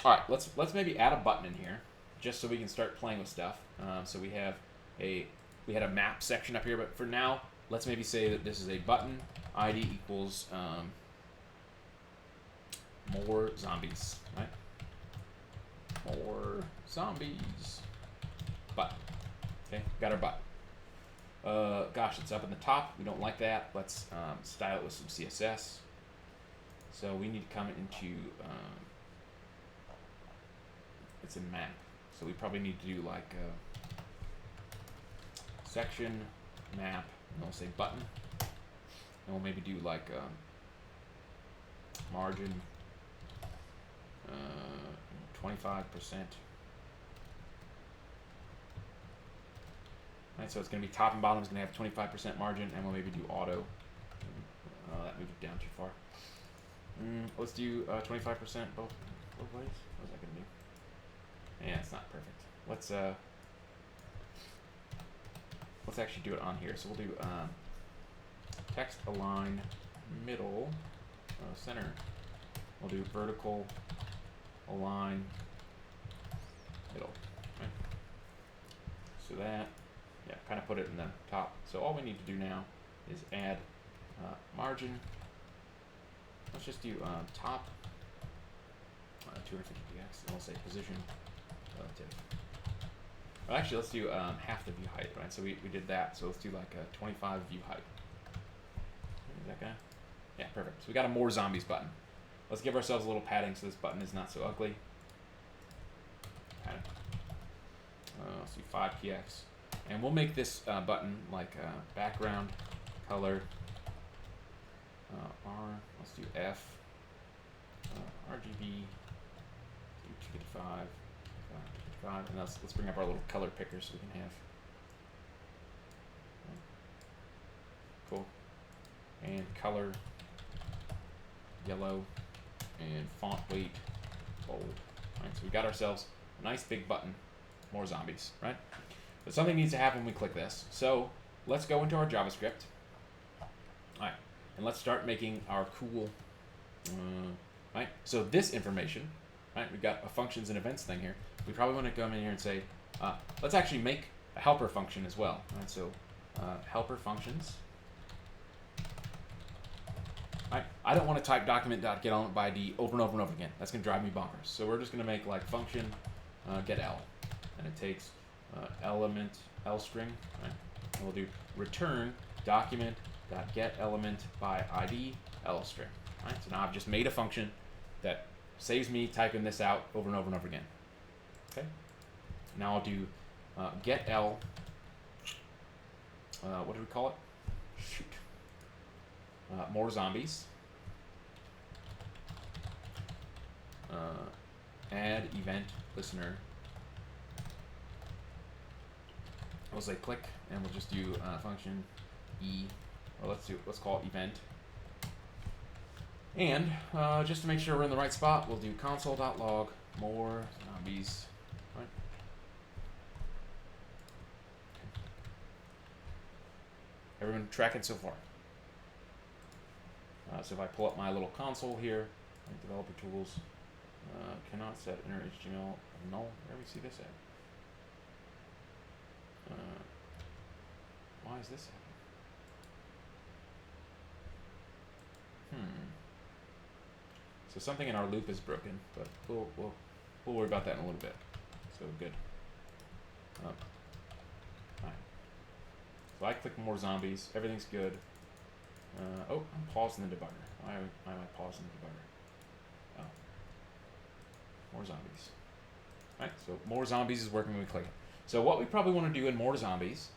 All right, let's maybe add a button in here, just so we can start playing with stuff. So we had a map section up here, but for now, let's maybe say that this is a button. ID equals more zombies, right? More zombies. Button. Okay, got our button. Gosh, it's up in the top. We don't like that. Let's style it with some CSS. So we need to come into it's a map. So we probably need to do like section map, and we'll say button, and we'll maybe do like margin 25%. Right, so it's going to be top and bottom is going to have 25% margin, and we'll maybe do auto. That moved it down too far. Let's do 25% both ways. What's that going to do? Yeah, it's not perfect. Let's actually do it on here. So we'll do text align middle center. We'll do vertical align middle. Right? So that. Yeah, kind of put it in the top. So all we need to do now is add margin. Let's just do top 250 px, and we'll say position relative. Well, actually, let's do half the view height, right? So we did that. So let's do like a 25 view height. Is that gonna? Yeah, perfect. So we got a more zombies button. Let's give ourselves a little padding so this button is not so ugly. Padding. Let's do 5px. And we'll make this button like background color R. Let's do F. RGB. Do 255. And let's bring up our little color picker so we can have. Cool. And color yellow and font weight bold. All right, so we got ourselves a nice big button. More zombies, right? But something needs to happen when we click this. So let's go into our JavaScript. All right, and let's start making our cool. Right. So this information, right? We've got a functions and events thing here. We probably want to come in here and say, let's actually make a helper function as well. Right. So helper functions. Right. I don't want to type document.getElementById over and over and over again. That's going to drive me bonkers. So we're just going to make like function getEl, and it takes element L string. Right. And we'll do return document.getElementById L string. Right. So now I've just made a function that saves me typing this out over and over and over again. Okay. Now I'll do getEl. What do we call it? Shoot. More zombies. Add event listener. We'll say click, and we'll just do function e, or let's call it event. And just to make sure we're in the right spot, we'll do console.log more zombies. Right. Everyone tracking so far? So if I pull up my little console here, like developer tools, cannot set inner HTML null. Where do we see this at? Why is this happening? So something in our loop is broken, but we'll worry about that in a little bit. So good. Right. So I click more zombies. Everything's good. Oh, I'm pausing the debugger. Why am I pausing the debugger? Oh. More zombies. Right, so more zombies is working when we click it. So what we probably want to do in more zombies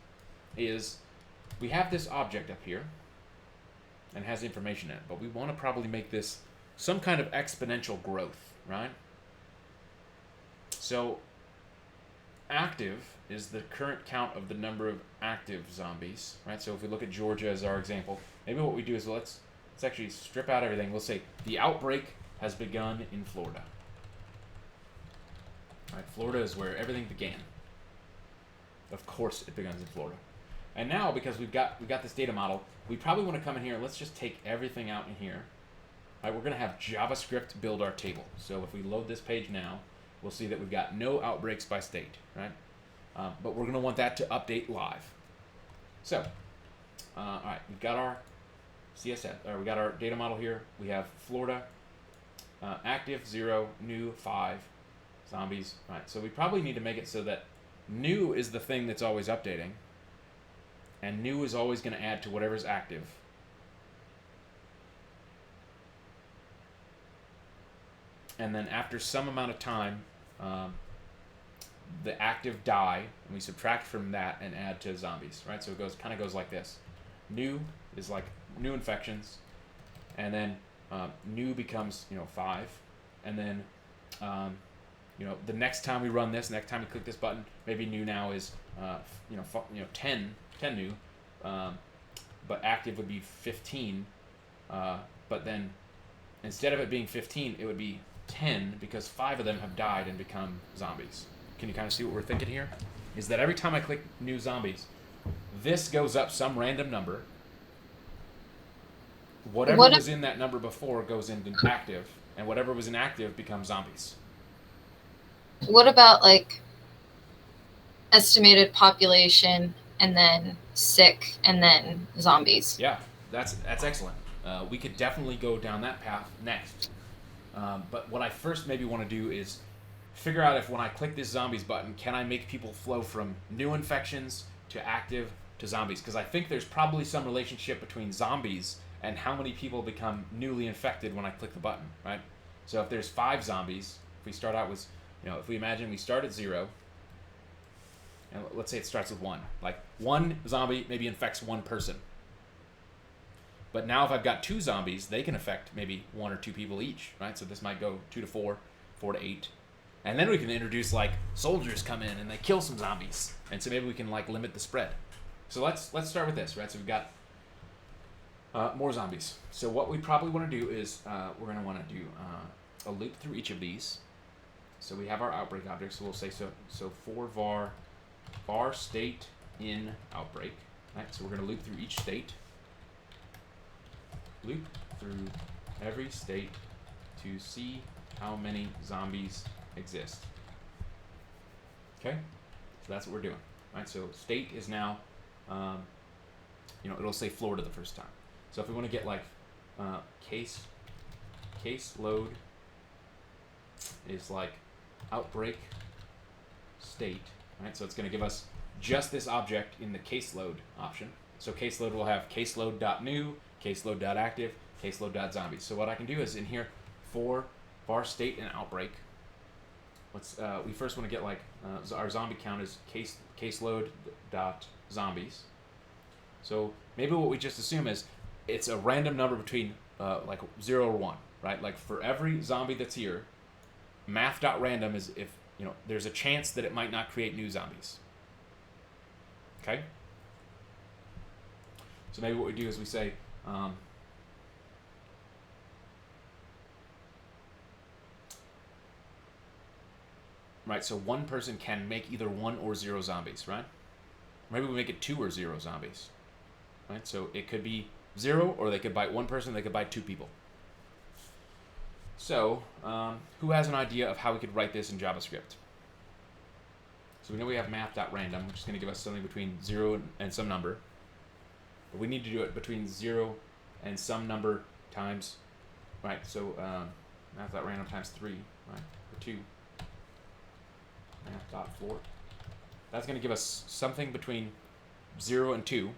is we have this object up here and has information in it, but we want to probably make this some kind of exponential growth, right? So active is the current count of the number of active zombies, right? So if we look at Georgia as our example, maybe what we do is let's actually strip out everything. We'll say the outbreak has begun in Florida. Right, Florida is where everything began. Of course it begins in Florida. And now, because we've got this data model, we probably want to come in here and let's just take everything out in here. All right, we're going to have JavaScript build our table. So if we load this page now, we'll see that we've got no outbreaks by state, right? But we're going to want that to update live. So, all right, we've got our CSS, or we got our data model here. We have Florida, active 0, new 5, zombies. All right, so we probably need to make it so that new is the thing that's always updating, and new is always going to add to whatever's active. And then after some amount of time, the active die, and we subtract from that and add to zombies, right? So it kind of goes like this. New is like new infections, and then new becomes 5, and then the next time we run this, next time we click this button, maybe new now is 10 new, but active would be 15, but then instead of it being 15, it would be 10 because 5 of them have died and become zombies. Can you kind of see what we're thinking here? Is that every time I click new zombies, this goes up some random number. Whatever was in that number before goes into active, and whatever was inactive becomes zombies. What about like estimated population and then sick and then zombies? Yeah, that's excellent. We could definitely go down that path next. But what I first maybe want to do is figure out if when I click this zombies button, can I make people flow from new infections to active to zombies? Because I think there's probably some relationship between zombies and how many people become newly infected when I click the button, right? So if there's 5 zombies, if we start out with, if we imagine we start at 0, and let's say it starts with 1. Like, 1 zombie maybe infects 1 person. But now if I've got 2 zombies, they can affect maybe 1 or 2 people each, right? So this might go 2 to 4, 4 to 8. And then we can introduce, like, soldiers come in and they kill some zombies. And so maybe we can, like, limit the spread. So let's start with this, right? So we've got more zombies. So what we probably want to do is we're going to want to do a loop through each of these. So we have our outbreak object. So we'll say so for var state in outbreak. Right? So we're going to loop through each state. Loop through every state to see how many zombies exist. Okay? So that's what we're doing. Right? So state is now, it'll say Florida the first time. So if we want to get like case load is like outbreak state, right? So it's going to give us just this object in the caseload option. So caseload will have caseload.new, caseload.active, caseload.zombies. So what I can do is in here for var state and outbreak, we first want to get like our zombie count is caseload.zombies. So maybe what we just assume is it's a random number between like 0 or 1, right? Like for every zombie that's here, math.random is if there's a chance that it might not create new zombies. Okay? So maybe what we do is we say right, so 1 person can make either 1 or 0 zombies, right? Maybe we make it 2 or 0 zombies. Right? So it could be 0, or they could bite 1 person, they could bite 2 people. So, who has an idea of how we could write this in JavaScript? So we know we have math.random, which is going to give us something between 0 and some number. But we need to do it between 0 and some number times, right? So math.random times 3, right? Or 2. Math.floor. That's going to give us something between 0 and 2,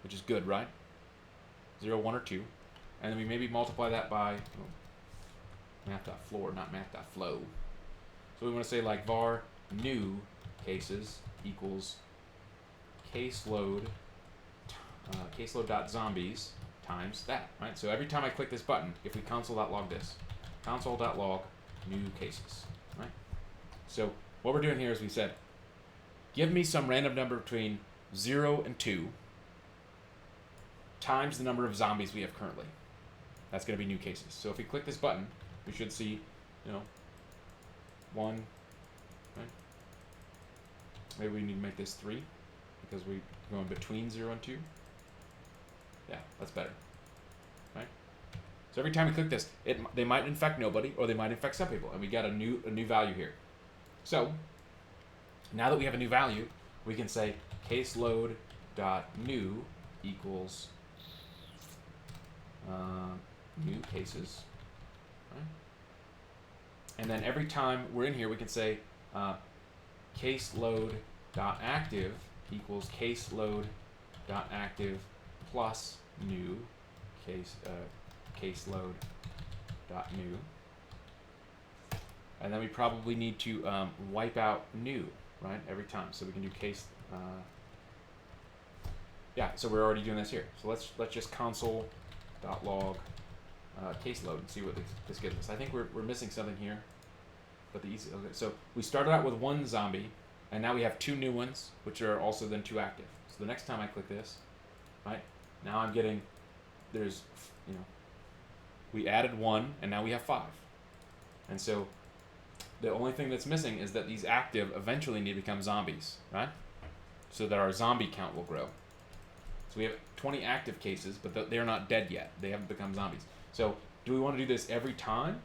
which is good, right? 0, 1, or 2. And then we maybe multiply that by math.floor, not math.flow. So we want to say like var new cases equals caseload.zombies times that, right? So every time I click this button, if we console.log this, console.log new cases, right? So what we're doing here is we said, give me some random number between 0 and 2 times the number of zombies we have currently. That's going to be new cases. So if we click this button, we should see, 1, right? Maybe we need to make this 3 because we're going between 0 and 2. Yeah, that's better, right? So every time we click this, they might infect nobody or they might infect some people, and we got a new value here. So now that we have a new value, we can say caseload.new equals new cases, right? And then every time we're in here, we can say caseload.active equals caseload.active plus new caseload.new. And then we probably need to wipe out new, right, every time. So we can do yeah, so we're already doing this here. So let's just console.log caseload and see what this gives us. I think we're missing something here. But okay, so we started out with 1 zombie, and now we have 2 new ones, which are also then 2 active. So the next time I click this, right, now I'm getting, we added 1, and now we have 5. And so the only thing that's missing is that these active eventually need to become zombies, right? So that our zombie count will grow. So we have 20 active cases, but they're not dead yet. They haven't become zombies. So do we want to do this every time?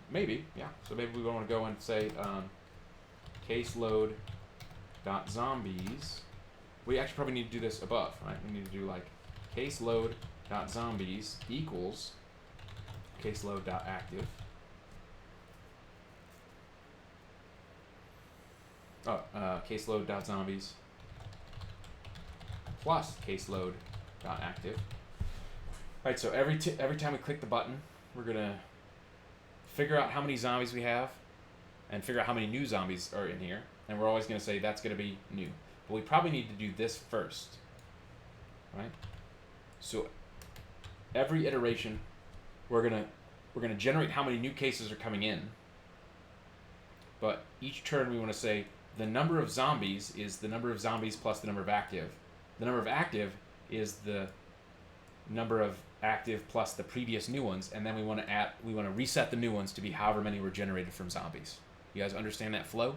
Maybe, yeah. So maybe we want to go and say caseload.zombies. We actually probably need to do this above, right? We need to do like caseload.zombies equals caseload.active. caseload.zombies plus caseload.active. All right, so every time we click the button, we're gonna figure out how many zombies we have, and figure out how many new zombies are in here, and we're always gonna say that's gonna be new. But we probably need to do this first, right? So every iteration, we're gonna generate how many new cases are coming in. But each turn we want to say the number of zombies is the number of zombies plus the number of active. The number of active is the number of active plus the previous new ones, and then we want to reset the new ones to be however many were generated from zombies. You guys understand that flow?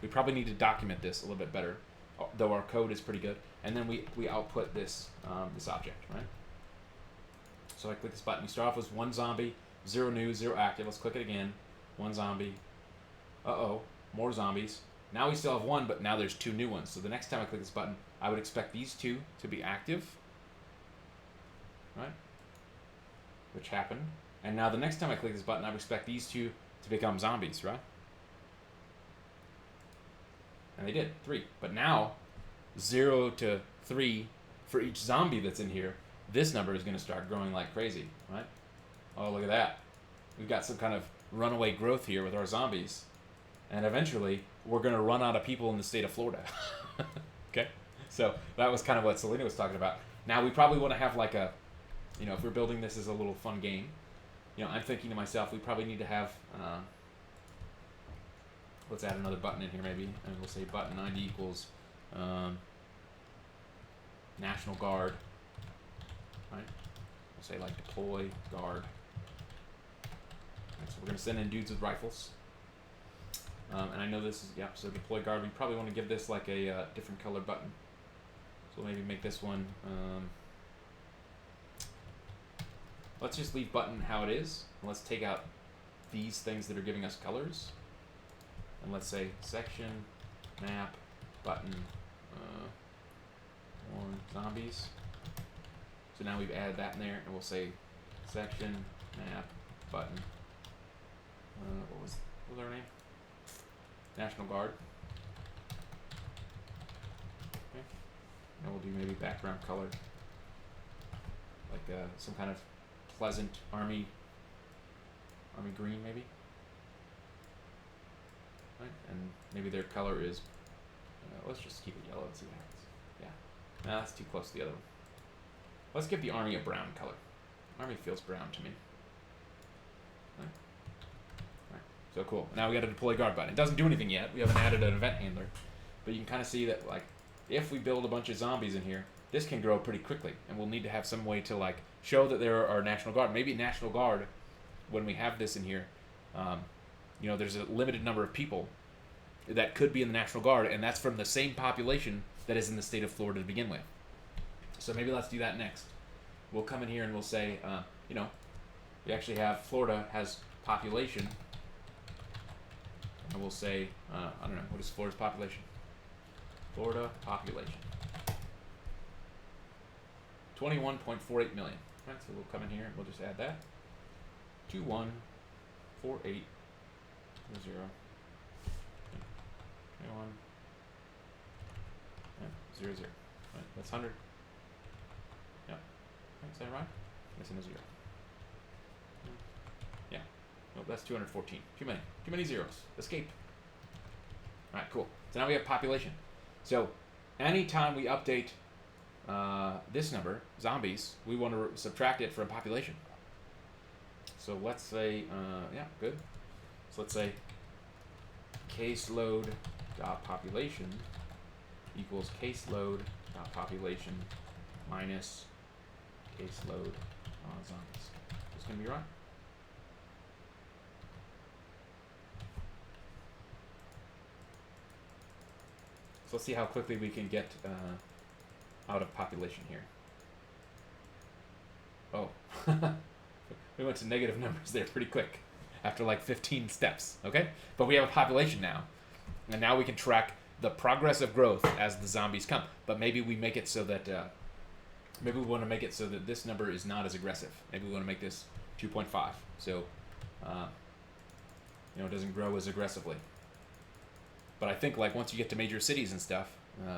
We probably need to document this a little bit better, though our code is pretty good. And then we output this this object, right? So I click this button. We start off with 1 zombie, 0 new, 0 active. Let's click it again. 1 zombie. Uh-oh, more zombies. Now we still have 1, but now there's 2 new ones. So the next time I click this button, I would expect these 2 to be active, right? Which happened. And now the next time I click this button, I would expect these 2 to become zombies, right? And they did, 3. But now, 0 to 3 for each zombie that's in here, this number is going to start growing like crazy, right? Oh, look at that. We've got some kind of runaway growth here with our zombies. And eventually, we're going to run out of people in the state of Florida. Okay? So that was kind of what Selena was talking about. Now, we probably want to have like a, if we're building this as a little fun game, I'm thinking to myself, we probably need to have, let's add another button in here maybe, and we'll say button ID equals National Guard, right? We'll say like deploy guard. Right, so we're going to send in dudes with rifles. And I know this is, so deploy guard, we probably want to give this like a different color button. So maybe make this one, let's just leave button how it is. And let's take out these things that are giving us colors. And let's say section, map, button, zombies. So now we've added that in there, and we'll say section, map, button. What was our name? National Guard. Okay. And we'll do maybe background color, like some kind of pleasant army green maybe. Right? And maybe their color is, let's just keep it yellow and see what happens. Yeah, no, that's too close to the other one. Let's give the army a brown color. Army feels brown to me. Right. So cool. Now we got a deploy guard button. It doesn't do anything yet. We haven't added an event handler. But you can kind of see that, like, if we build a bunch of zombies in here, this can grow pretty quickly. And we'll need to have some way to, like, show that there are National Guard. Maybe National Guard, when we have this in here, there's a limited number of people that could be in the National Guard, and that's from the same population that is in the state of Florida to begin with. So maybe let's do that next. We'll come in here and we'll say, we actually have Florida has population. And we'll say, I don't know, what is Florida's population? Florida population. 21.48 million. Right, so we'll come in here and we'll just add that. 2148 0. 21 0 0. Right, that's 100. Yeah. Right, is that right? Missing a 0. Yeah. Nope, that's 214. Too many. Too many zeros. Escape. Alright, cool. So now we have population. So anytime we update this number, zombies, we want to subtract it from population. So let's say, good. So let's say caseload.population equals caseload.population minus caseload zombies. Is this going to be right? So let's see how quickly we can get out of population here. Oh, we went to negative numbers there pretty quick after like 15 steps, okay? But we have a population now, and now we can track the progress of growth as the zombies come. But maybe we make it so that, maybe we want to make it so that this number is not as aggressive. Maybe we want to make this 2.5, so it doesn't grow as aggressively. But I think like once you get to major cities and stuff,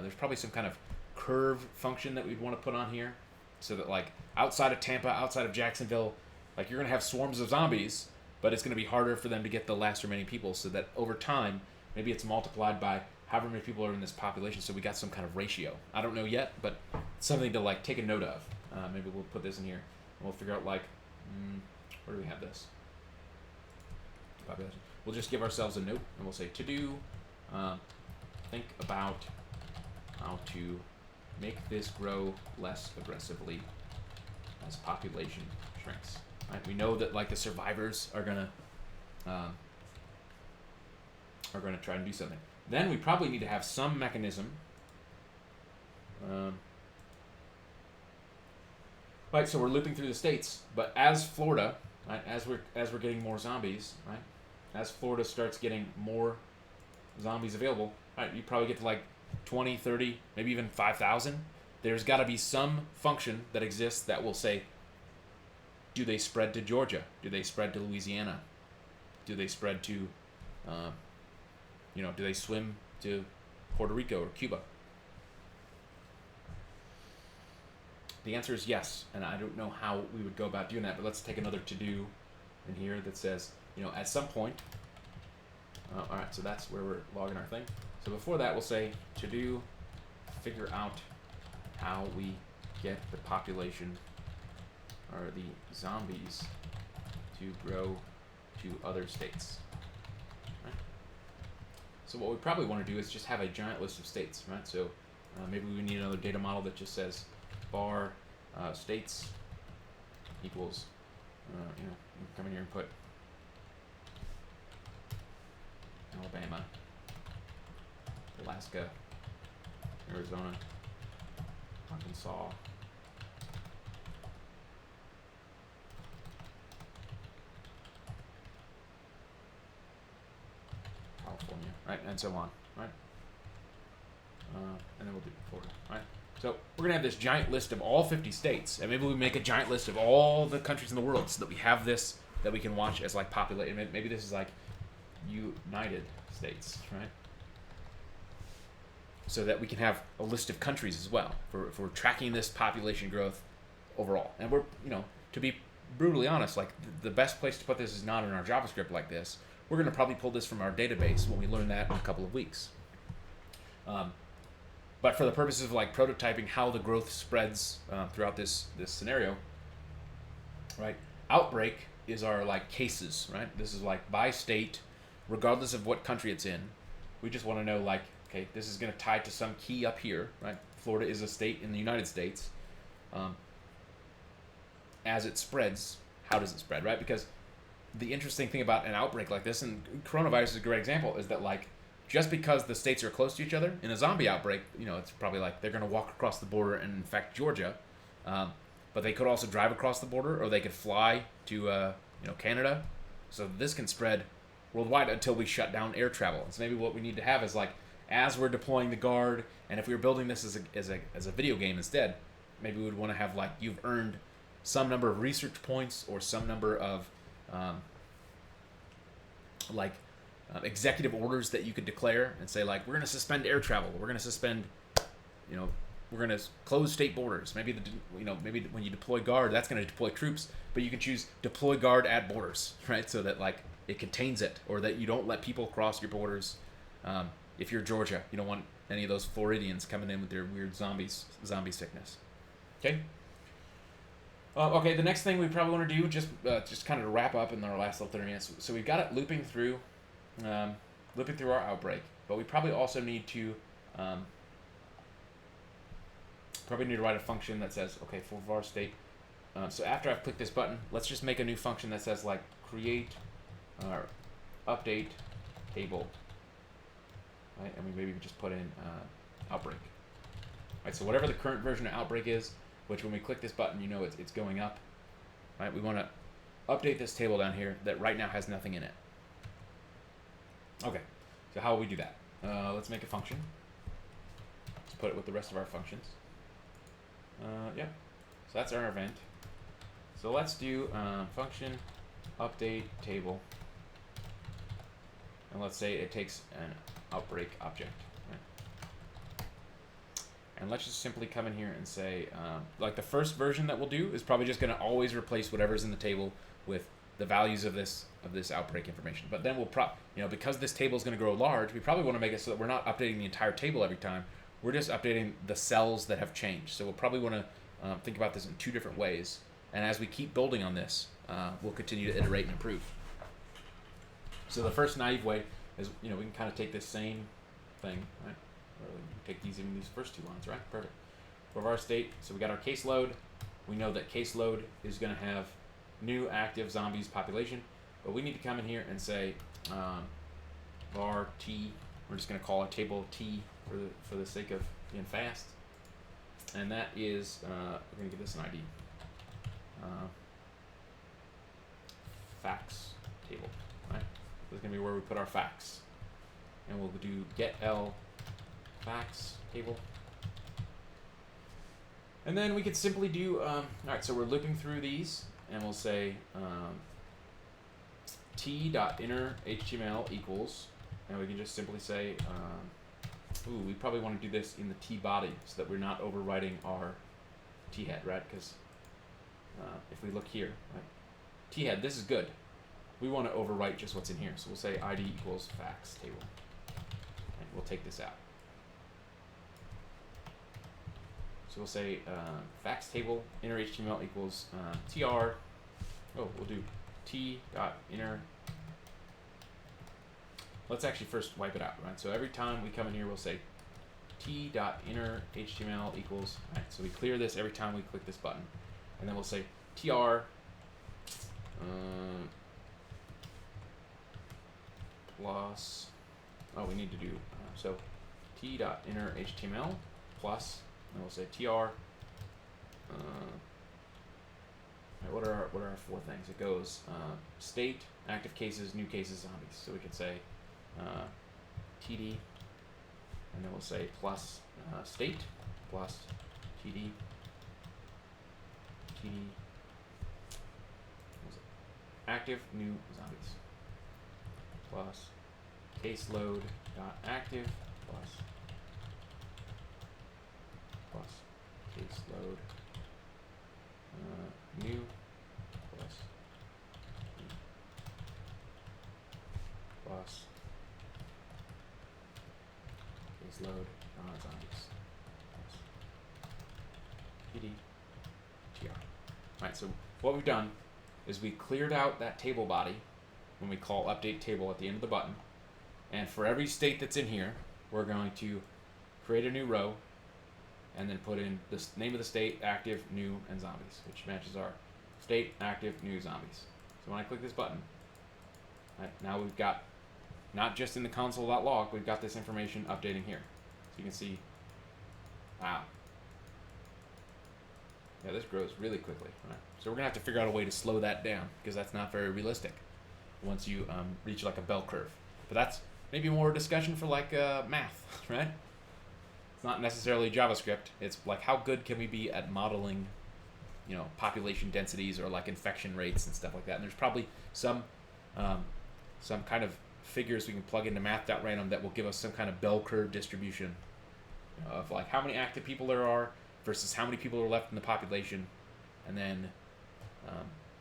there's probably some kind of curve function that we'd want to put on here, so that like outside of Tampa, outside of Jacksonville, like you're gonna have swarms of zombies, but it's gonna be harder for them to get the last remaining people. So that over time, maybe it's multiplied by however many people are in this population. So we got some kind of ratio. I don't know yet, but something to like take a note of. Maybe we'll put this in here, and we'll figure out like where do we have this population. We'll just give ourselves a note, and we'll say to do. Think about how to make this grow less aggressively as population shrinks. Right? We know that like the survivors are gonna try and do something. Then we probably need to have some mechanism. Right, so we're looping through the states, but as Florida, right, as we're getting more zombies, right, as Florida starts getting more zombies available, right, you probably get to like 20, 30, maybe even 5,000. There's got to be some function that exists that will say, do they spread to Georgia? Do they spread to Louisiana? Do they spread to, do they swim to Puerto Rico or Cuba? The answer is yes, and I don't know how we would go about doing that, but let's take another to-do in here that says, at some point, all right, so that's where we're logging our thing. So before that, we'll say to-do, figure out how we get the population, or the zombies, to grow to other states. Right? So what we probably want to do is just have a giant list of states, right? So maybe we need another data model that just says bar states equals, come in here and put Alabama, Alaska, Arizona, Arkansas, California, right, and so on, right? And then we'll do Florida, right? So we're gonna have this giant list of all 50 states, and maybe we make a giant list of all the countries in the world, so that we have this that we can watch as like populated. Maybe this is like United States, right? So that we can have a list of countries as well for tracking this population growth overall. And we're, to be brutally honest, like the best place to put this is not in our JavaScript like this. We're going to probably pull this from our database when we learn that in a couple of weeks. But for the purposes of like prototyping how the growth spreads throughout this scenario, right? Outbreak is our like cases, right? This is like by state, regardless of what country it's in. We just want to know like, okay, this is going to tie to some key up here, right? Florida is a state in the United States. As it spreads, how does it spread, right? Because the interesting thing about an outbreak like this, and coronavirus is a great example, is that like just because the states are close to each other, in a zombie outbreak, it's probably like they're going to walk across the border and infect Georgia, but they could also drive across the border, or they could fly to Canada. So this can spread worldwide until we shut down air travel. And so maybe what we need to have is like, as we're deploying the guard, and if we were building this as a video game instead, maybe we would want to have like you've earned some number of research points or some number of executive orders that you could declare and say like, we're going to suspend air travel, we're going to suspend, we're going to close state borders. Maybe maybe when you deploy guard, that's going to deploy troops, but you can choose deploy guard at borders, right? So that like it contains it, or that you don't let people cross your borders. If you're Georgia, you don't want any of those Floridians coming in with their weird zombie sickness. Okay. Okay. The next thing we probably want to do, just kind of to wrap up in our last little 30 minutes. So we've got it looping through our outbreak, but we probably also need to write a function that says, okay, for var state. So after I've clicked this button, let's just make a new function that says like create or update table. Right, and we maybe just put in outbreak. Right, so whatever the current version of outbreak is, which when we click this button, it's going up. Right, we want to update this table down here that right now has nothing in it. Okay, so how will we do that? Let's make a function. Let's put it with the rest of our functions. Yeah, so that's our event. So let's do function update table. and let's say it takes an outbreak object. Right? And let's just simply come in here and say, like the first version that we'll do is probably just going to always replace whatever's in the table with the values of this outbreak information. But then we'll because this table is going to grow large, we probably want to make it so that we're not updating the entire table every time. We're just updating the cells that have changed. So we'll probably want to think about this in two different ways. And as we keep building on this, we'll continue to iterate and improve. So the first naive way is, we can kind of take this same thing, right? Or we can take these first two lines, right? Perfect. For our state, so we got our caseload. We know that caseload is going to have new active zombies population, but we need to come in here and say var t. We're just going to call a table t for the sake of being fast, and that is we're going to give this an ID. Facts table, right? This is going to be where we put our facts, and we'll do get L facts table, and then we could simply do all right. So we're looping through these, and we'll say t.inner HTML equals, and we can just simply say we probably want to do this in the t body so that we're not overwriting our t head, right? Because if we look here, right, t head, this is good. We want to overwrite just what's in here. So we'll say ID equals facts table. And we'll take this out. So we'll say facts table inner HTML equals tr. Oh, we'll do t.inner. Let's actually first wipe it out, right? So every time we come in here, we'll say t.inner HTML equals. Right, so we clear this every time we click this button, and then we'll say tr. Plus, we need to do so t.inner HTML plus, and we'll say tr. What are our four things? It goes state, active cases, new cases, zombies. So we could say td, and then we'll say plus state plus td active new zombies plus caseload dot active plus caseload new plus caseload zombies plus td tr. Alright, so what we've done is we cleared out that table body when we call update table at the end of the button, and for every state that's in here, we're going to create a new row and then put in the name of the state, active, new, and zombies, which matches our state, active, new, zombies. So when I click this button, right, now we've got, not just in the console.log, we've got this information updating here. So you can see, wow. Yeah, this grows really quickly. Right? So we're going to have to figure out a way to slow that down, because that's not very realistic once you reach like a bell curve. But that's maybe more discussion for like math, right? It's not necessarily JavaScript. It's like how good can we be at modeling, population densities or like infection rates and stuff like that. And there's probably some kind of figures we can plug into math.random that will give us some kind of bell curve distribution of like how many active people there are versus how many people are left in the population, and then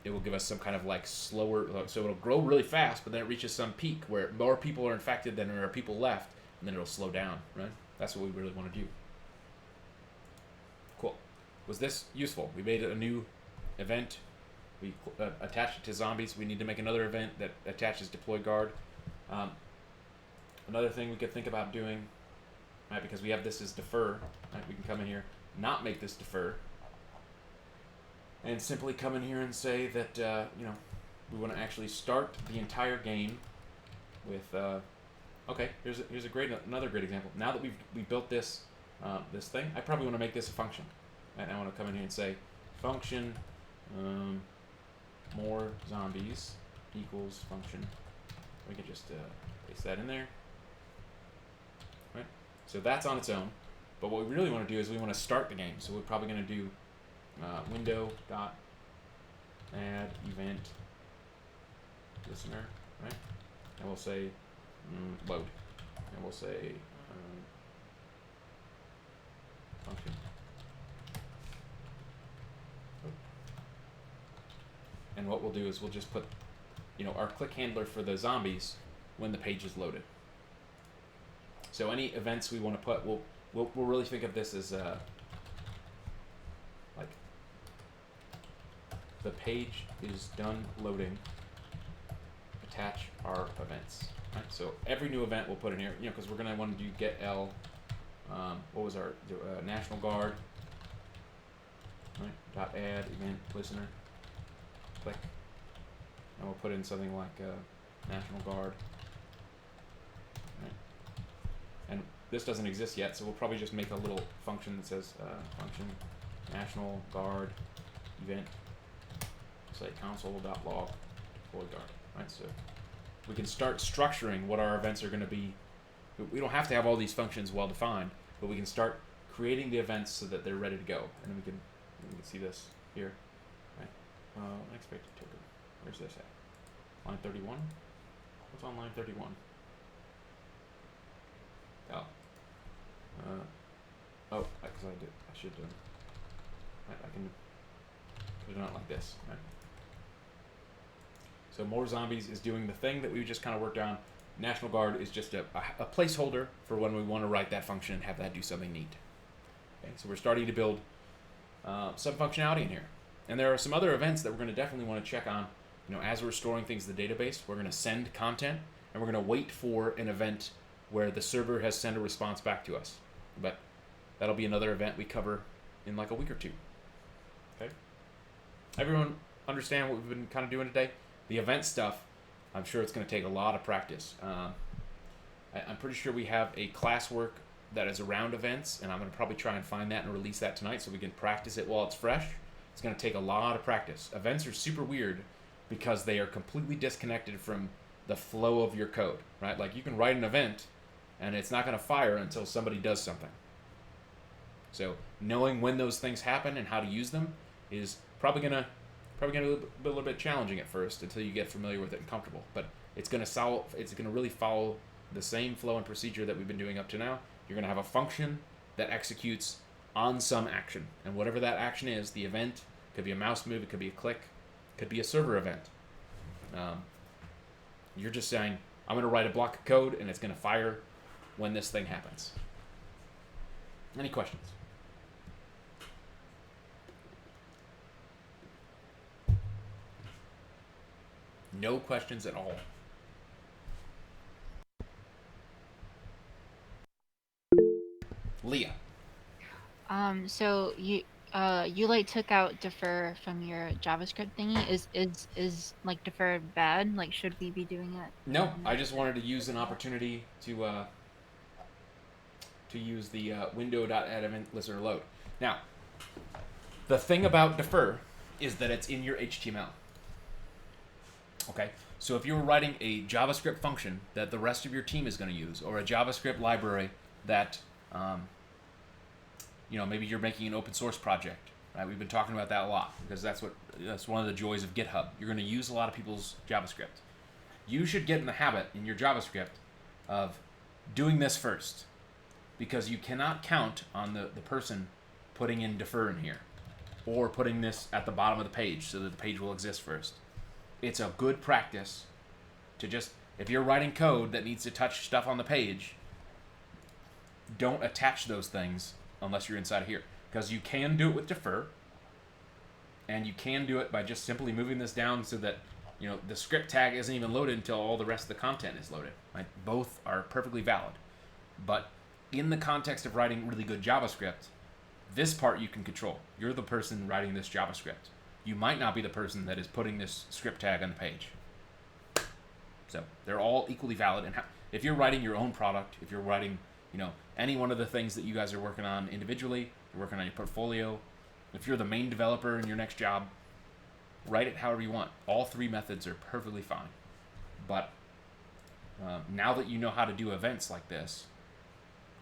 it will give us some kind of like slower, so it'll grow really fast, but then it reaches some peak where more people are infected than there are people left, and then it'll slow down, right? That's what we really want to do. Cool. Was this useful? We made a new event. We attached it to zombies. We need to make another event that attaches deploy guard. Another thing we could think about doing, right, because we have this as defer, right, we can come in here, not make this defer, and simply come in here and say that we want to actually start the entire game with okay, here's another great example. Now that we built this this thing, I probably want to make this a function, and I want to come in here and say function more zombies equals function. We can just paste that in there, right? So that's on its own. But what we really want to do is we want to start the game. So we're probably going to do window dot add event listener, right? And we'll say load, and we'll say function. And what we'll do is we'll just put, our click handler for the zombies when the page is loaded. So any events we want to put, we'll really think of this as like the page is done loading. Attach our events. Right? So every new event we'll put in here, because we're gonna want to do get L. What was our National Guard? Right. Dot add event listener. Click, and we'll put in something like National Guard. Right. And this doesn't exist yet, so we'll probably just make a little function that says function National Guard event. Say console.log deploy guard. Right. So we can start structuring what our events are going to be. We don't have to have all these functions well defined, but we can start creating the events so that they're ready to go. And then we can see this here. Right. Unexpected token. Where's this at? Line 31? What's on line 31? Oh. Because I should I can put it on like this. Right. So more zombies is doing the thing that we just kind of worked on. National Guard is just a placeholder for when we want to write that function and have that do something neat. Okay, so we're starting to build some functionality in here. And there are some other events that we're going to definitely want to check on. As we're storing things in the database, we're going to send content, and we're going to wait for an event where the server has sent a response back to us. But that'll be another event we cover in like a week or two. Okay? Everyone understand what we've been kind of doing today? The event stuff, I'm sure it's going to take a lot of practice. I'm pretty sure we have a classwork that is around events, and I'm going to probably try and find that and release that tonight so we can practice it while it's fresh. It's going to take a lot of practice. Events are super weird because they are completely disconnected from the flow of your code, right? Like you can write an event, and it's not going to fire until somebody does something. So knowing when those things happen and how to use them is probably going to be a little bit challenging at first until you get familiar with it and comfortable. But it's going to really follow the same flow and procedure that we've been doing up to now. You're going to have a function that executes on some action. And whatever that action is, the event, could be a mouse move, it could be a click, could be a server event. You're just saying, I'm going to write a block of code and it's going to fire when this thing happens. Any questions? No questions at all. Leah. So you like took out defer from your JavaScript thingy. Is like defer bad? Like should we be doing it? No, I just wanted to use an opportunity to use the window.add event listener load. Now, the thing about defer is that it's in your HTML. Okay, so if you were writing a JavaScript function that the rest of your team is going to use, or a JavaScript library that, maybe you're making an open source project, right? We've been talking about that a lot because that's one of the joys of GitHub. You're going to use a lot of people's JavaScript. You should get in the habit in your JavaScript of doing this first, because you cannot count on the person putting in defer in here, or putting this at the bottom of the page so that the page will exist first. It's a good practice to just, if you're writing code that needs to touch stuff on the page, don't attach those things unless you're inside of here. Because you can do it with defer, and you can do it by just simply moving this down so that the script tag isn't even loaded until all the rest of the content is loaded. Right? Both are perfectly valid. But in the context of writing really good JavaScript, this part you can control. You're the person writing this JavaScript. You might not be the person that is putting this script tag on the page. So they're all equally valid. And if you're writing your own product, if you're writing, any one of the things that you guys are working on individually, you're working on your portfolio, if you're the main developer in your next job, write it however you want. All three methods are perfectly fine. But now that you know how to do events like this,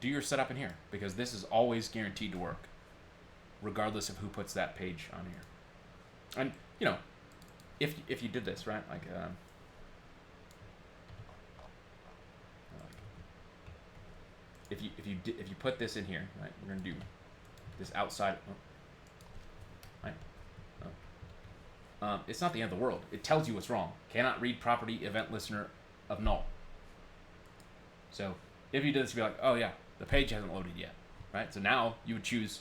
do your setup in here, because this is always guaranteed to work, regardless of who puts that page on here. And if you did this, right, like if you put this in here, right? We're gonna do this outside. Right. It's not the end of the world. It tells you what's wrong. Cannot read property event listener of null. So if you did this, you'd be like, oh yeah, the page hasn't loaded yet, right? So now you would choose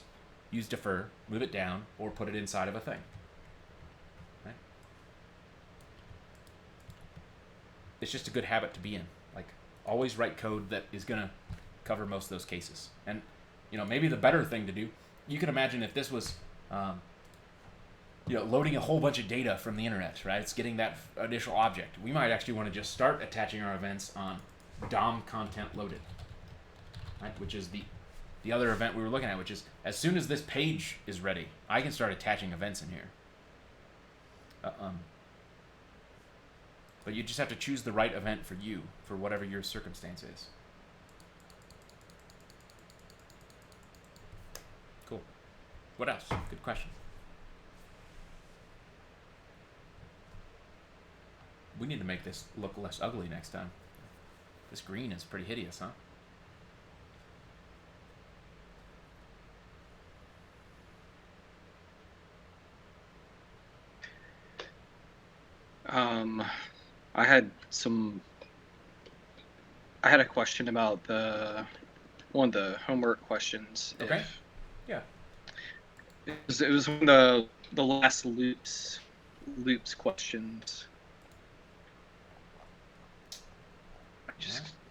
use defer, move it down, or put it inside of a thing. Right? It's just a good habit to be in. Like, always write code that is gonna cover most of those cases. And maybe the better thing to do, you can imagine if this was loading a whole bunch of data from the internet, right? It's getting that initial object. We might actually want to just start attaching our events on DOM content loaded, right? Which is the other event we were looking at, which is as soon as this page is ready, I can start attaching events in here. But you just have to choose the right event for you, for whatever your circumstance is. Cool. What else? Good question. We need to make this look less ugly next time. This green is pretty hideous, huh? I had a question about one of the homework questions. Okay. Yeah. It was one of the last loops questions.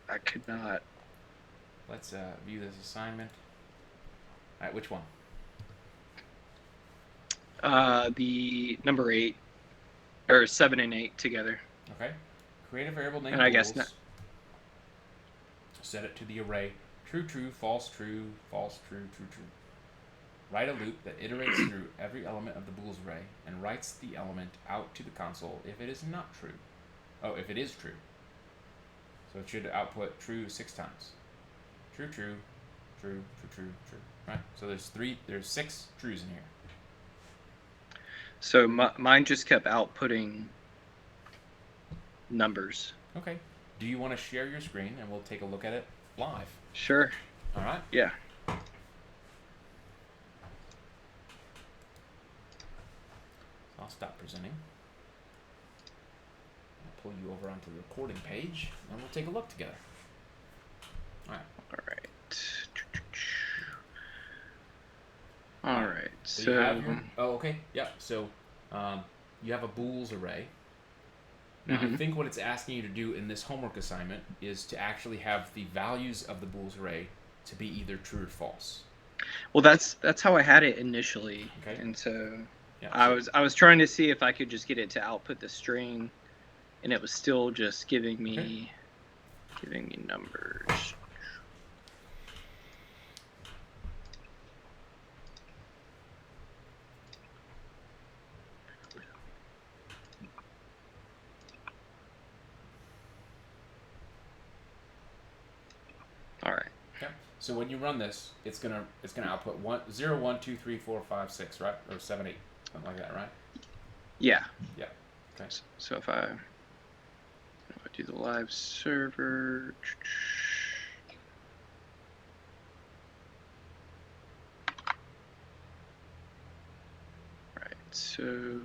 I could not. Let's view this assignment. All right, which one? The number 8, or 7 and 8 together. Okay. Create a variable named And I guess bools. Set it to the array true, true, false, true, false, true, true, true. Write a loop that iterates through every element of the boole's array and writes the element out to the console if it is not true. Oh, if it is true. So it should output true 6 times. True, true, true, true, true, true. Right. So there's 6 trues in here. So mine just kept outputting numbers. Okay. Do you want to share your screen and we'll take a look at it live? Sure. All right. Yeah. I'll stop presenting. I'll pull you over onto the recording page and we'll take a look together. All right. All right. So you have your, okay. Yeah. So you have a boole's array. Now, I think what it's asking you to do in this homework assignment is to actually have the values of the boole's array to be either true or false. Well, that's how I had it initially, Okay. and so Yeah, I was trying to see if I could just get it to output the string, and it was still just giving me numbers. All right. Okay. So when you run this, it's gonna output 0, 1, 2, 3, 4, 5, 6, right? Or 7, 8, something like that, right? Yeah. Yeah. Okay. So if I do the live server. Right. So.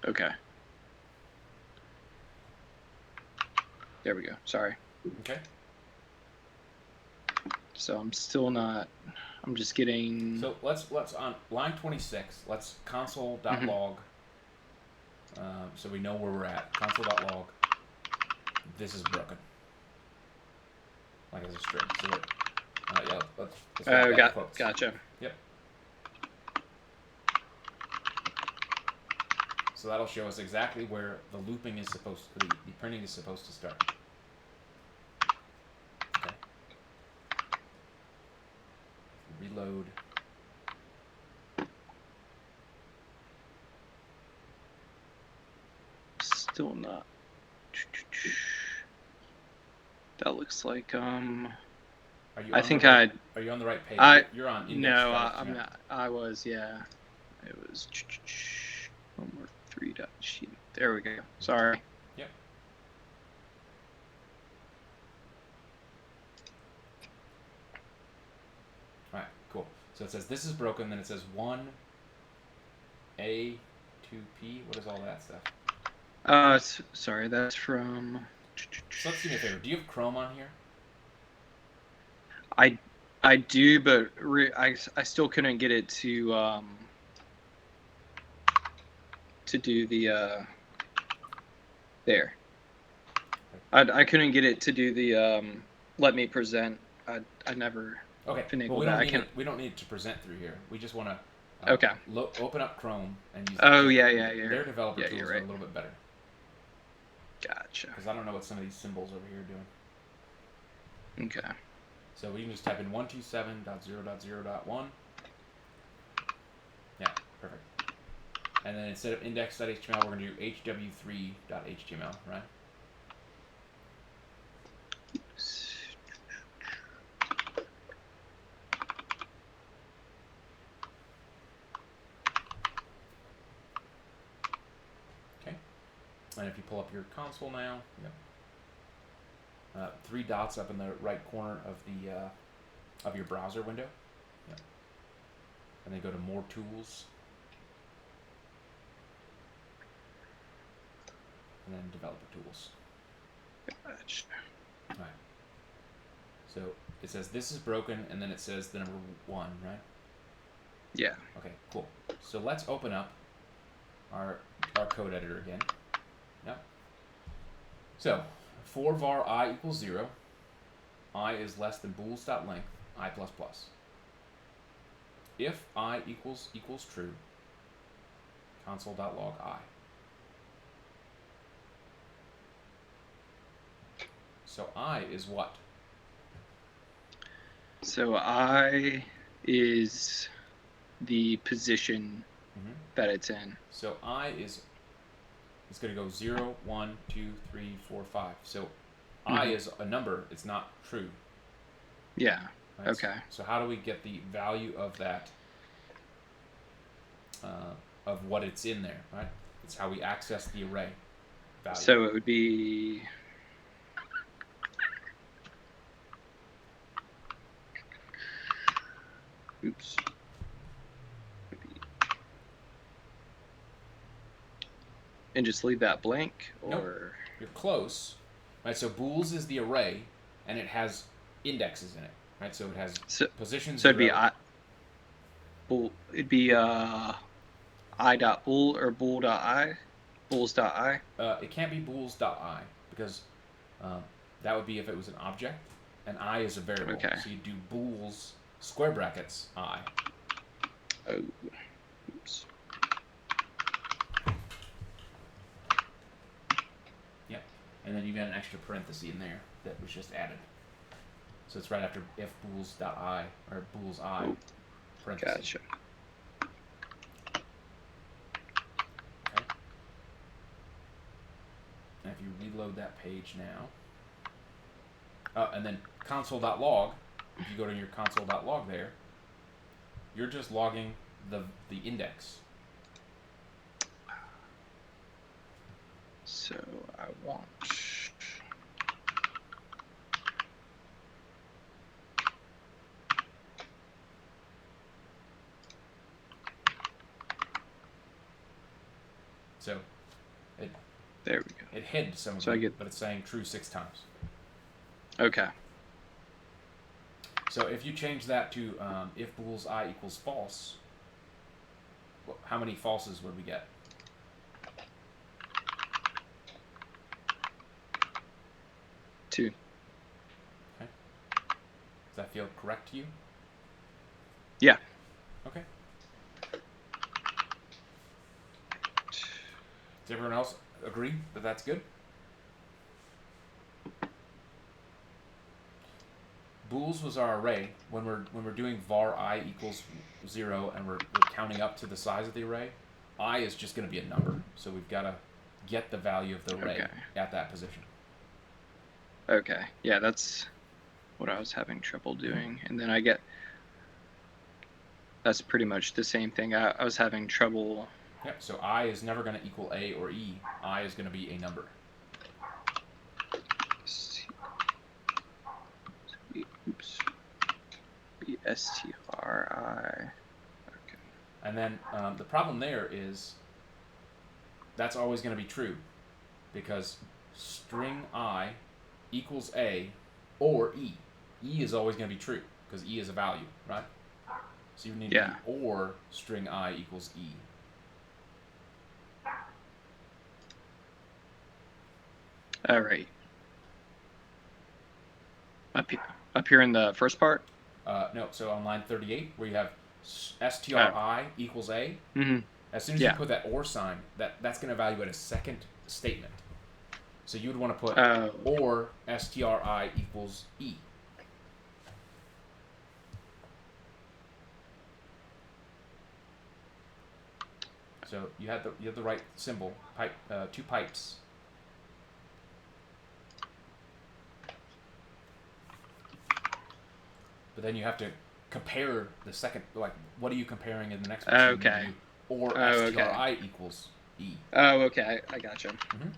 Okay. There we go. Sorry. Okay. So I'm still not. I'm just getting. So let's on line 26. Let's console.log. So we know where we're at. Console.log. This is broken. Like as a string. So yeah. Let's write that in quotes. Gotcha. Yep. So that'll show us exactly where the looping is supposed to, the printing is supposed to start. Okay. Reload. Still not. That looks like Are you I on think the right, Are you on the right page? You're on index. No, I'm not. I was, yeah. It was homework 3.sheet. There we go. Sorry. Yep. All right, cool. So it says this is broken, then it says 1A, 2P. What is all that stuff? Sorry, that's from. So let's do me a favor. Do you have Chrome on here? I do, but I still couldn't get it to do the there. I couldn't get it to do the let me present. I never finagled that. We don't need it to present through here. We just want to okay. Open up Chrome and use. Oh yeah. Their developer tools you're are right. a little bit better. Gotcha. Because I don't know what some of these symbols over here are doing. Okay. So we can just type in 127.0.0.1. Yeah, perfect. And then instead of index.html, we're going to do hw3.html, right? Okay. And if you pull up your console now, yep. 3 dots up in the right corner of your browser window. Yep. And then go to More Tools. And then Developer Tools. Gotcha. All right. So it says this is broken, and then it says the number 1, right? Yeah. Okay, cool. So let's open up our code editor again. Yep. So for var I equals 0, I is less than bools.length, I++. If I equals true, console.log I. So I is what? So I is the position that it's in. So I is it's going to go 0, 1, 2, 3, 4, 5. So I is a number. It's not true. Yeah. Right? Okay. So how do we get the value of that, of what it's in there, right? It's how we access the array value. So it would be... Oops. And just leave that blank, or nope. You're close, right? So bools is the array, and it has indexes in it, right? So it has positions. So it'd be bool. It'd be I.bool or bool.I, bools.I. It can't be bools.I because that would be if it was an object, and I is a variable. Okay. So you do bools square brackets I. Oh, oops. Yeah, and then you got an extra parenthesis in there that was just added. So it's right after if bools.I or bools I. Parenthesis. Gotcha. Okay. And if you reload that page now, and then console.log, if you go to your console.log there, you're just logging the index. So I want... So there we go. It hid some of it, but it's saying true 6 times. Okay. So if you change that to if bools I equals false, how many falses would we get? Two. Okay. Does that feel correct to you? Yeah. Okay. Does everyone else agree that that's good? Bools was our array. When we're doing var I equals 0 and we're counting up to the size of the array, I is just going to be a number. So we've got to get the value of the array Okay. at that position. Okay. Yeah, that's what I was having trouble doing. And then that's pretty much the same thing. I was having trouble. Yep, so I is never going to equal A or E. I is going to be a number. Oops. Be STRI. Okay. And then the problem there is that's always going to be true because string I equals A or E. E is always going to be true because E is a value, right? So you need to be or string I equals E. All right. Up here in the first part? No, so on line 38 where you have STRI equals A, as soon as you put that or sign, that's going to evaluate a second statement. So you would want to put or STRI equals E. So you have the right symbol, pipe, 2 pipes. But then you have to compare the second, like, what are you comparing in the next one? Okay. Or STRI equals E. Oh, okay. I gotcha. Mm-hmm.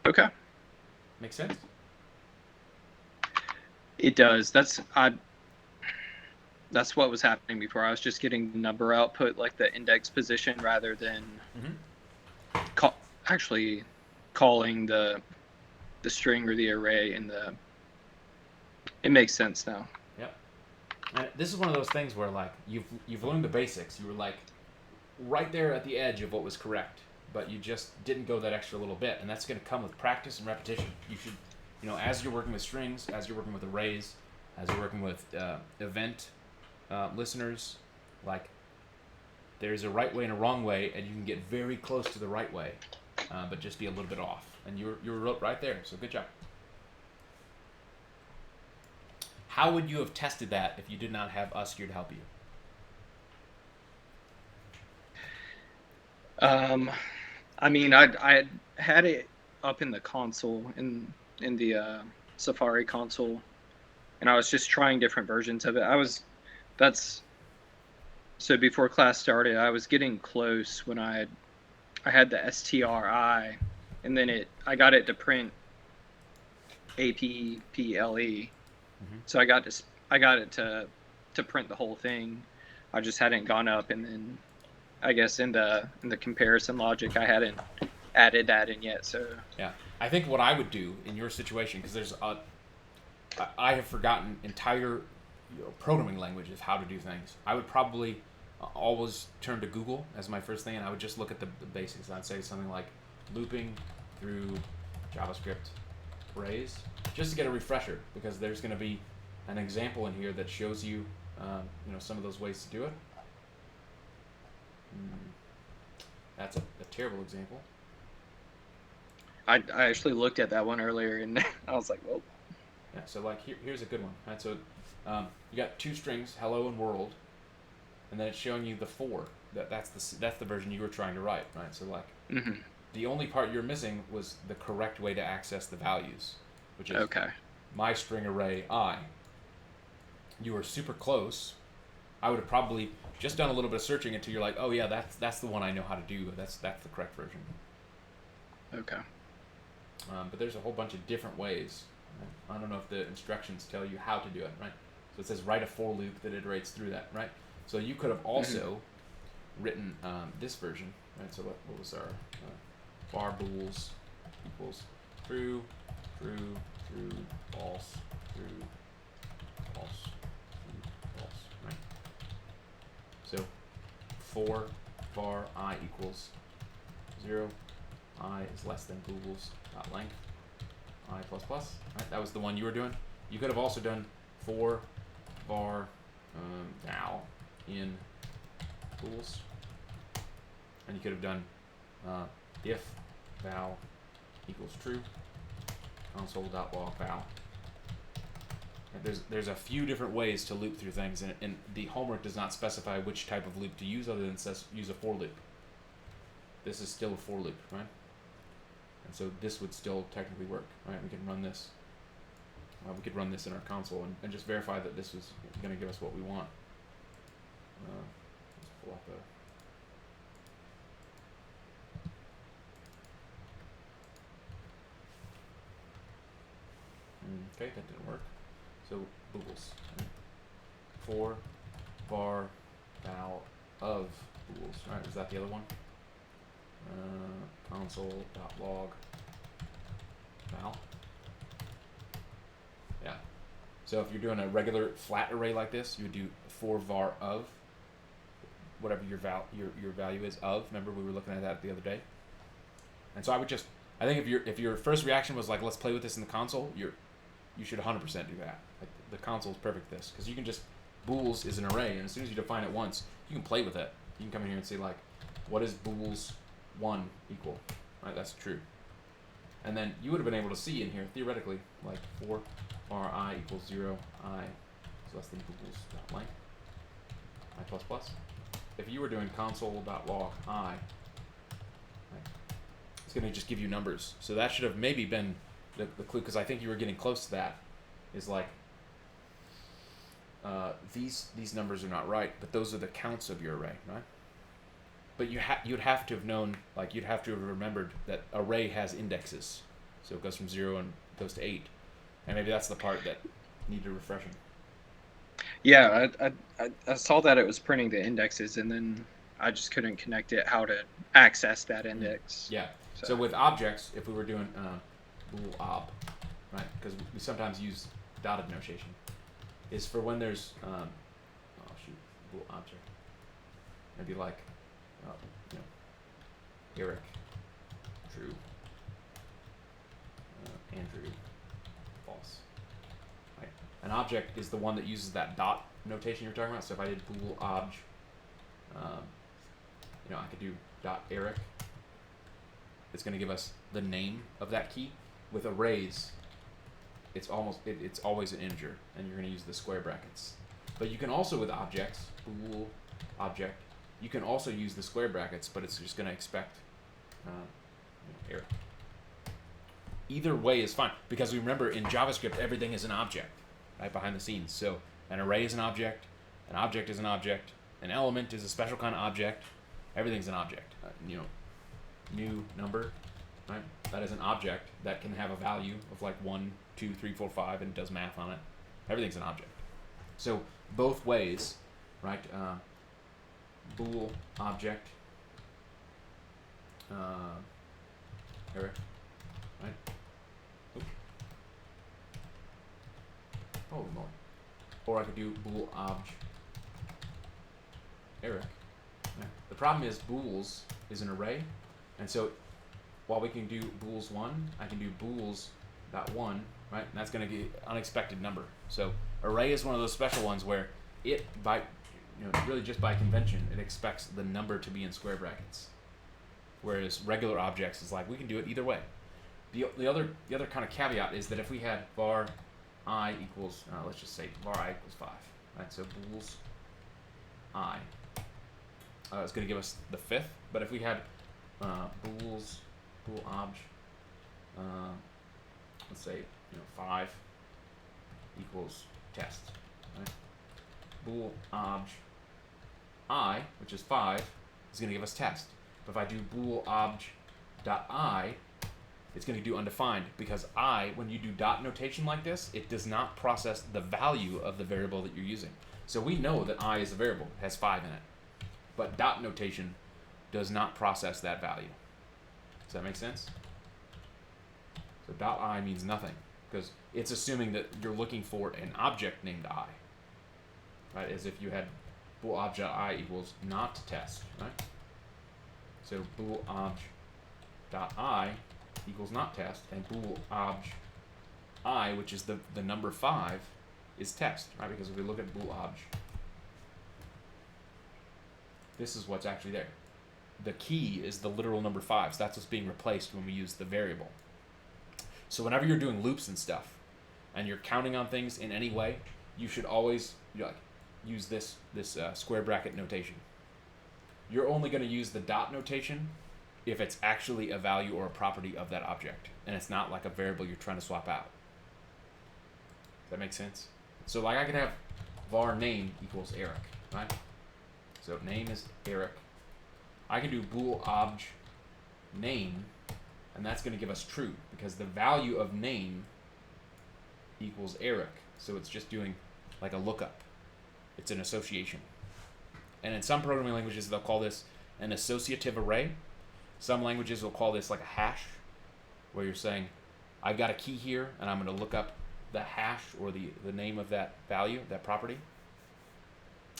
Okay. Make sense? It does. That's what was happening before. I was just getting the number output, like the index position, rather than actually calling the string or the array in the. It makes sense now. Yep. And this is one of those things where, like, you've learned the basics. You were like right there at the edge of what was correct, but you just didn't go that extra little bit, and that's going to come with practice and repetition. You should, as you're working with strings, as you're working with arrays, as you're working with event listeners, like, there's a right way and a wrong way, and you can get very close to the right way, but just be a little bit off. And you were right there, so good job. How would you have tested that if you did not have us here to help you? I mean, I had it up in the console, in the Safari console, and I was just trying different versions of it. So before class started, I was getting close when I had the STRI, and then I got it to print APPLE. So I got it to print the whole thing. I just hadn't gone up, and then I guess in the comparison logic, I hadn't added that in yet. So yeah, I think what I would do in your situation, because I have forgotten entire programming languages how to do things. I would probably always turn to Google as my first thing, and I would just look at the basics. I'd say something like looping through JavaScript arrays, just to get a refresher, because there's going to be an example in here that shows you, some of those ways to do it. That's a terrible example. I actually looked at that one earlier, and I was like, whoa. Yeah, so like here's a good one. Right, so you got 2 strings, hello and world, and then it's showing you the for. That's the version you were trying to write, right? So like the only part you're missing was the correct way to access the values, which is my string array I. You were super close. I would have probably just done a little bit of searching until you're like, oh yeah, that's the one I know how to do. That's the correct version. Okay. But there's a whole bunch of different ways. Right? I don't know if the instructions tell you how to do it, right? So it says write a for loop that iterates through that, right? So you could have also written this version, right? So what was our var bools equals true, true, true, false, true, false, true, false, right? So for var I equals 0, I is less than bool's dot length, I plus plus. Right? That was the one you were doing. You could have also done for var val in bool's, and you could have done if val equals true, console.log val. There's a few different ways to loop through things, and the homework does not specify which type of loop to use other than says use a for loop. This is still a for loop, right? And so this would still technically work, right? We can run this. We could run this in our console and just verify that this is going to give us what we want. Let's pull up a... Okay, that didn't work. So boogles. Right? For var val of boogles. Right? Is that the other one? Console.log val. Yeah. So if you're doing a regular flat array like this, you would do for var of whatever your value is of. Remember we were looking at that the other day. And so I think if your first reaction was like, let's play with this in the console, you should 100% do that. Like the console is perfect for this because you can just bools is an array, and as soon as you define it once, you can play with it. You can come in here and say like, what is bools 1 equal? Right, that's true. And then you would have been able to see in here theoretically like for var I equals 0, I is less than bools dot length I plus plus. If you were doing console.log I, right, it's going to just give you numbers. So that should have maybe been the clue, because I think you were getting close to that. Is like these numbers are not right, but those are the counts of your array, right? But you'd have to have known, like you'd have to have remembered that array has indexes, so it goes from 0 and goes to 8, and maybe that's the part that needed refreshing. Yeah, I saw that it was printing the indexes, and then I just couldn't connect it how to access that index. Yeah. So with objects, if we were doing bool ob, right? Because we sometimes use dotted notation, is for when there's bool object. Maybe like Eric, true, Andrew, false. Right. An object is the one that uses that dot notation you're talking about. So if I did bool obj, I could do dot Eric. It's going to give us the name of that key. With arrays, it's always an integer, and you're going to use the square brackets. But you can also, with objects, bool object, you can also use the square brackets, but it's just going to expect error. Either way is fine, because remember in JavaScript everything is an object, right, behind the scenes. So an array is an object is an object, an element is a special kind of object. Everything's an object. New number, right? That is an object that can have a value of like 1, 2, 3, 4, 5, and does math on it. Everything's an object. So both ways, right? Bool object, Eric, right? Oops. Holy moly. Or I could do bool obj, Eric. Yeah. The problem is bools is an array, and so while we can do bools 1, I can do bools.1, right? And that's going to be an unexpected number. So array is one of those special ones where it, really just by convention, it expects the number to be in square brackets. Whereas regular objects is like, we can do it either way. The other kind of caveat is that if we had var I equals, let's just say var I equals 5, right? So bools I, it's going to give us the 5th. But if we had bool obj, let's say 5 equals test, right? Bool obj I, which is 5, is going to give us test. But if I do bool obj dot I, it's going to do undefined, because I, when you do dot notation like this, it does not process the value of the variable that you're using. So we know that I is a variable, it has 5 in it. But dot notation does not process that value. Does that make sense? So dot I means nothing, because it's assuming that you're looking for an object named I. Right, as if you had bool obj I equals not test, right? So bool obj dot I equals not test, and bool obj I, which is the number 5, is test, right? Because if we look at bool obj, this is what's actually there. The key is the literal number 5, so that's what's being replaced when we use the variable. So whenever you're doing loops and stuff, and you're counting on things in any way, you should always use this square bracket notation. You're only going to use the dot notation if it's actually a value or a property of that object, and it's not like a variable you're trying to swap out. Does that make sense? So like I could have var name equals Eric, right? So name is Eric. I can do bool obj name, and that's going to give us true because the value of name equals Eric. So it's just doing like a lookup. It's an association. And in some programming languages, they'll call this an associative array. Some languages will call this like a hash, where you're saying, I've got a key here, and I'm going to look up the hash or the name of that value, that property.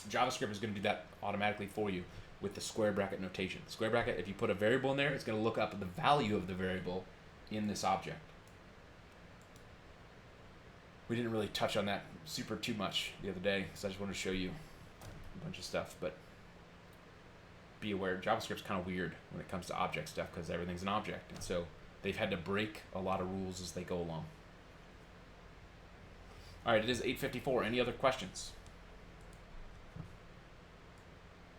JavaScript is going to do that automatically for you with the square bracket notation. Square bracket, if you put a variable in there, it's going to look up the value of the variable in this object. We didn't really touch on that too much the other day, because I just wanted to show you a bunch of stuff, but be aware, JavaScript's kind of weird when it comes to object stuff, because everything's an object, and so they've had to break a lot of rules as they go along. All right, it is 8:54. Any other questions?